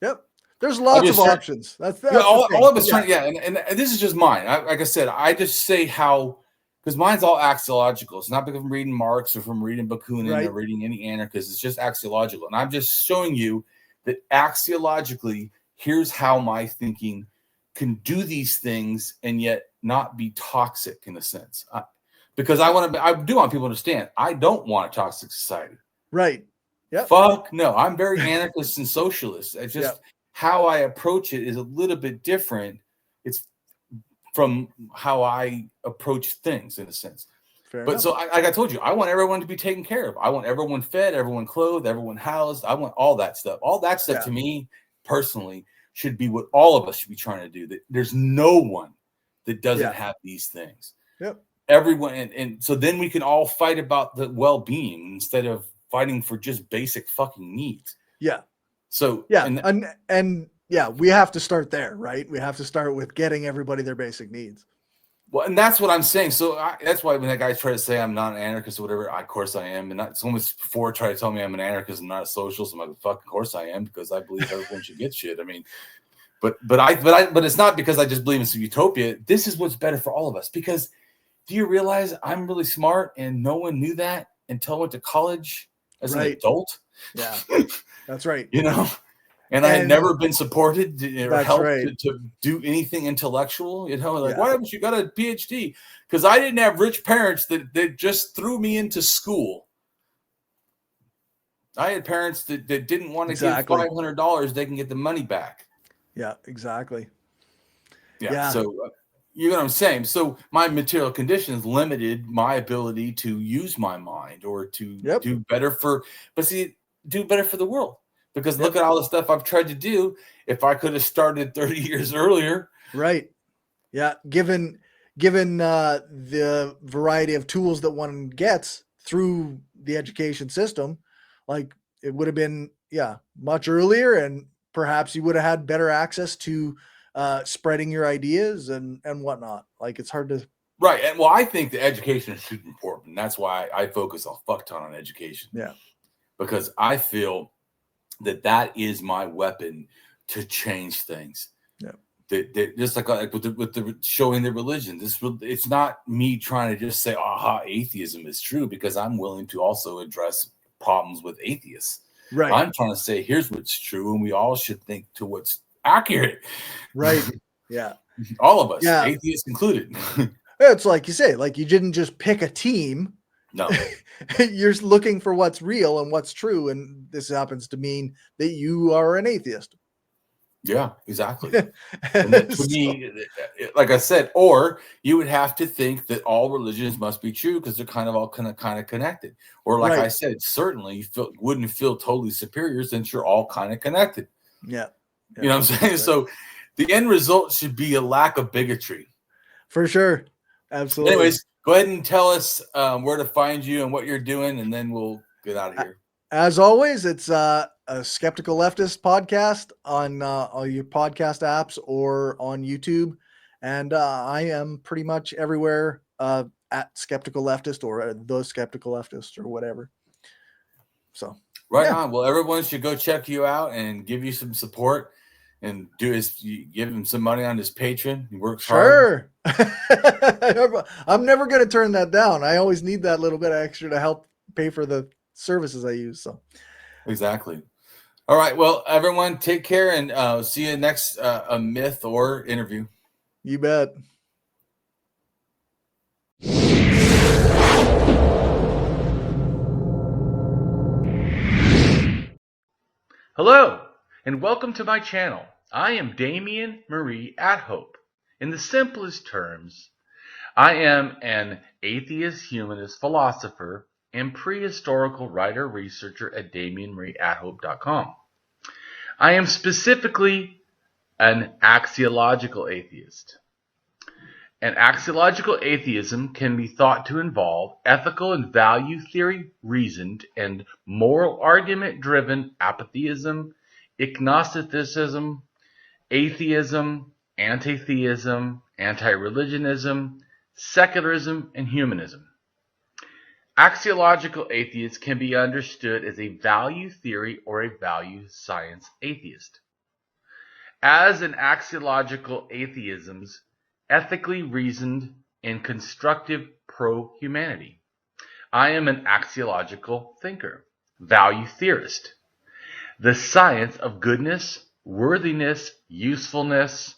Yep. There's lots of options. That's all of us trying. Yeah. And this is just mine. Like I said, I just say how, because mine's all axiological. It's not because I'm reading Marx or from reading Bakunin or reading any anarchists. It's just axiological. And I'm just showing you that axiologically, here's how my thinking can do these things and yet not be toxic in a sense. Because I do want people to understand, I don't want a toxic society. Right. Yeah. Fuck no. I'm very anarchist and socialist. It's just how I approach it is a little bit different. It's from how I approach things in a sense. Fair enough. So like I told you, I want everyone to be taken care of. I want everyone fed, everyone clothed, everyone housed. I want all that stuff. All that stuff to me personally should be what all of us should be trying to do. That there's no one that doesn't have these things. Yep. Everyone, and so then we can all fight about the well-being instead of fighting for just basic fucking needs. Yeah. So and we have to start there, right? We have to start with getting everybody their basic needs. Well, and that's what I'm saying. So that's why when that guy tried to say I'm not an anarchist or whatever, of course I am. And someone before tried to tell me I'm an anarchist and not a socialist. I'm like, fuck, of course I am, because I believe everyone should get shit. I mean, but it's not because I just believe in some utopia. This is what's better for all of us. Because do you realize I'm really smart and no one knew that until I went to college as an adult? Yeah. That's right. You know, and I had And- never been supported or That's helped right. to do anything intellectual. You know, like, Yeah. why haven't you got a PhD? Because I didn't have rich parents that just threw me into school. I had parents that didn't want to Exactly. give $500. They can get the money back. Yeah, exactly. Yeah. Yeah. So you know what I'm saying? So my material conditions limited my ability to use my mind or to Yep. do better do better for the world. Because Yep. look at all the stuff I've tried to do. If I could have started 30 years earlier. Right. Yeah. Given the variety of tools that one gets through the education system, like it would have been, much earlier, and perhaps you would have had better access to spreading your ideas and whatnot. Like, it's hard to. Right. And well, I think the education is super important. That's why I focus a fuck ton on education. Yeah. Because I feel that is my weapon to change things. Yeah. That just like with the showing the religion, it's not me trying to just say, aha, atheism is true, because I'm willing to also address problems with atheists. Right. I'm trying to say, here's what's true, and we all should think to what's accurate. Right. Yeah. All of us, Yeah. atheists included. It's like you say, like, you didn't just pick a team. No. You're looking for what's real and what's true, and this happens to mean that you are an atheist. Yeah, exactly. And that, to me, like I said, or you would have to think that all religions must be true because they're kind of all kind of connected. Or like I said, certainly you wouldn't feel totally superior since you're all kind of connected. Yeah. You know what I'm saying? Right. So the end result should be a lack of bigotry. For sure. Absolutely. Anyways, go ahead and tell us where to find you and what you're doing, and then we'll get out of here. As always, it's a Skeptical Leftist podcast on all your podcast apps or on YouTube. And I am pretty much everywhere at Skeptical Leftist or the Skeptical Leftist or whatever. So right on. Well, everyone should go check you out and give you some support, and give him some money on his Patreon. He works hard. I'm never going to turn that down. I always need that little bit extra to help pay for the services I use. So exactly. All right. Well, everyone, take care, and see you next a myth or interview. You bet. Hello, and welcome to my channel. I am Damien Marie AtHope. In the simplest terms, I am an atheist-humanist philosopher and prehistorical writer-researcher at DamienMarieAtHope.com. I am specifically an axiological atheist. An axiological atheism can be thought to involve ethical and value theory reasoned and moral argument driven apatheism, agnosticism, atheism, anti-theism, anti-religionism, secularism, and humanism. Axiological atheists can be understood as a value theory or a value science atheist. As an axiological atheism's ethically reasoned and constructive pro-humanity, I am an axiological thinker, value theorist. The science of goodness, worthiness, usefulness,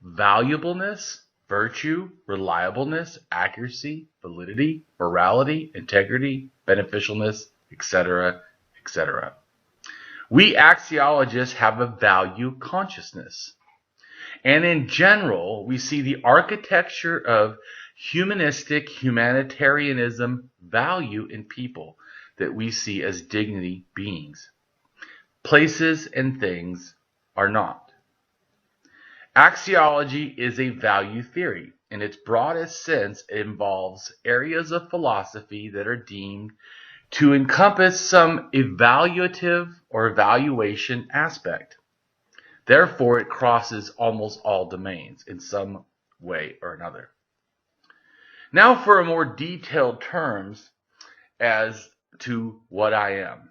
valuableness, virtue, reliableness, accuracy, validity, morality, integrity, beneficialness, etc., etc. We axiologists have a value consciousness. And in general, we see the architecture of humanistic humanitarianism value in people that we see as dignity beings. Places and things are not. Axiology is a value theory. In its broadest sense, it involves areas of philosophy that are deemed to encompass some evaluative or evaluation aspect. Therefore, it crosses almost all domains in some way or another. Now for a more detailed terms as to what I am.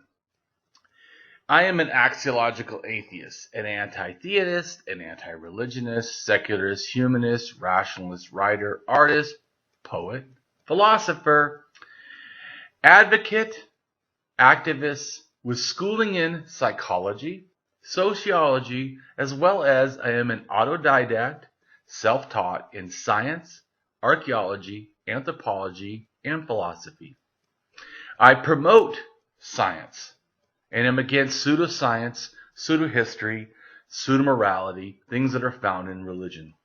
I am an axiological atheist, an anti-theist, an anti-religionist, secularist, humanist, rationalist, writer, artist, poet, philosopher, advocate, activist, with schooling in psychology, sociology, as well as I am an autodidact, self-taught in science, archaeology, anthropology, and philosophy. I promote science and am against pseudoscience, pseudohistory, pseudomorality, things that are found in religion.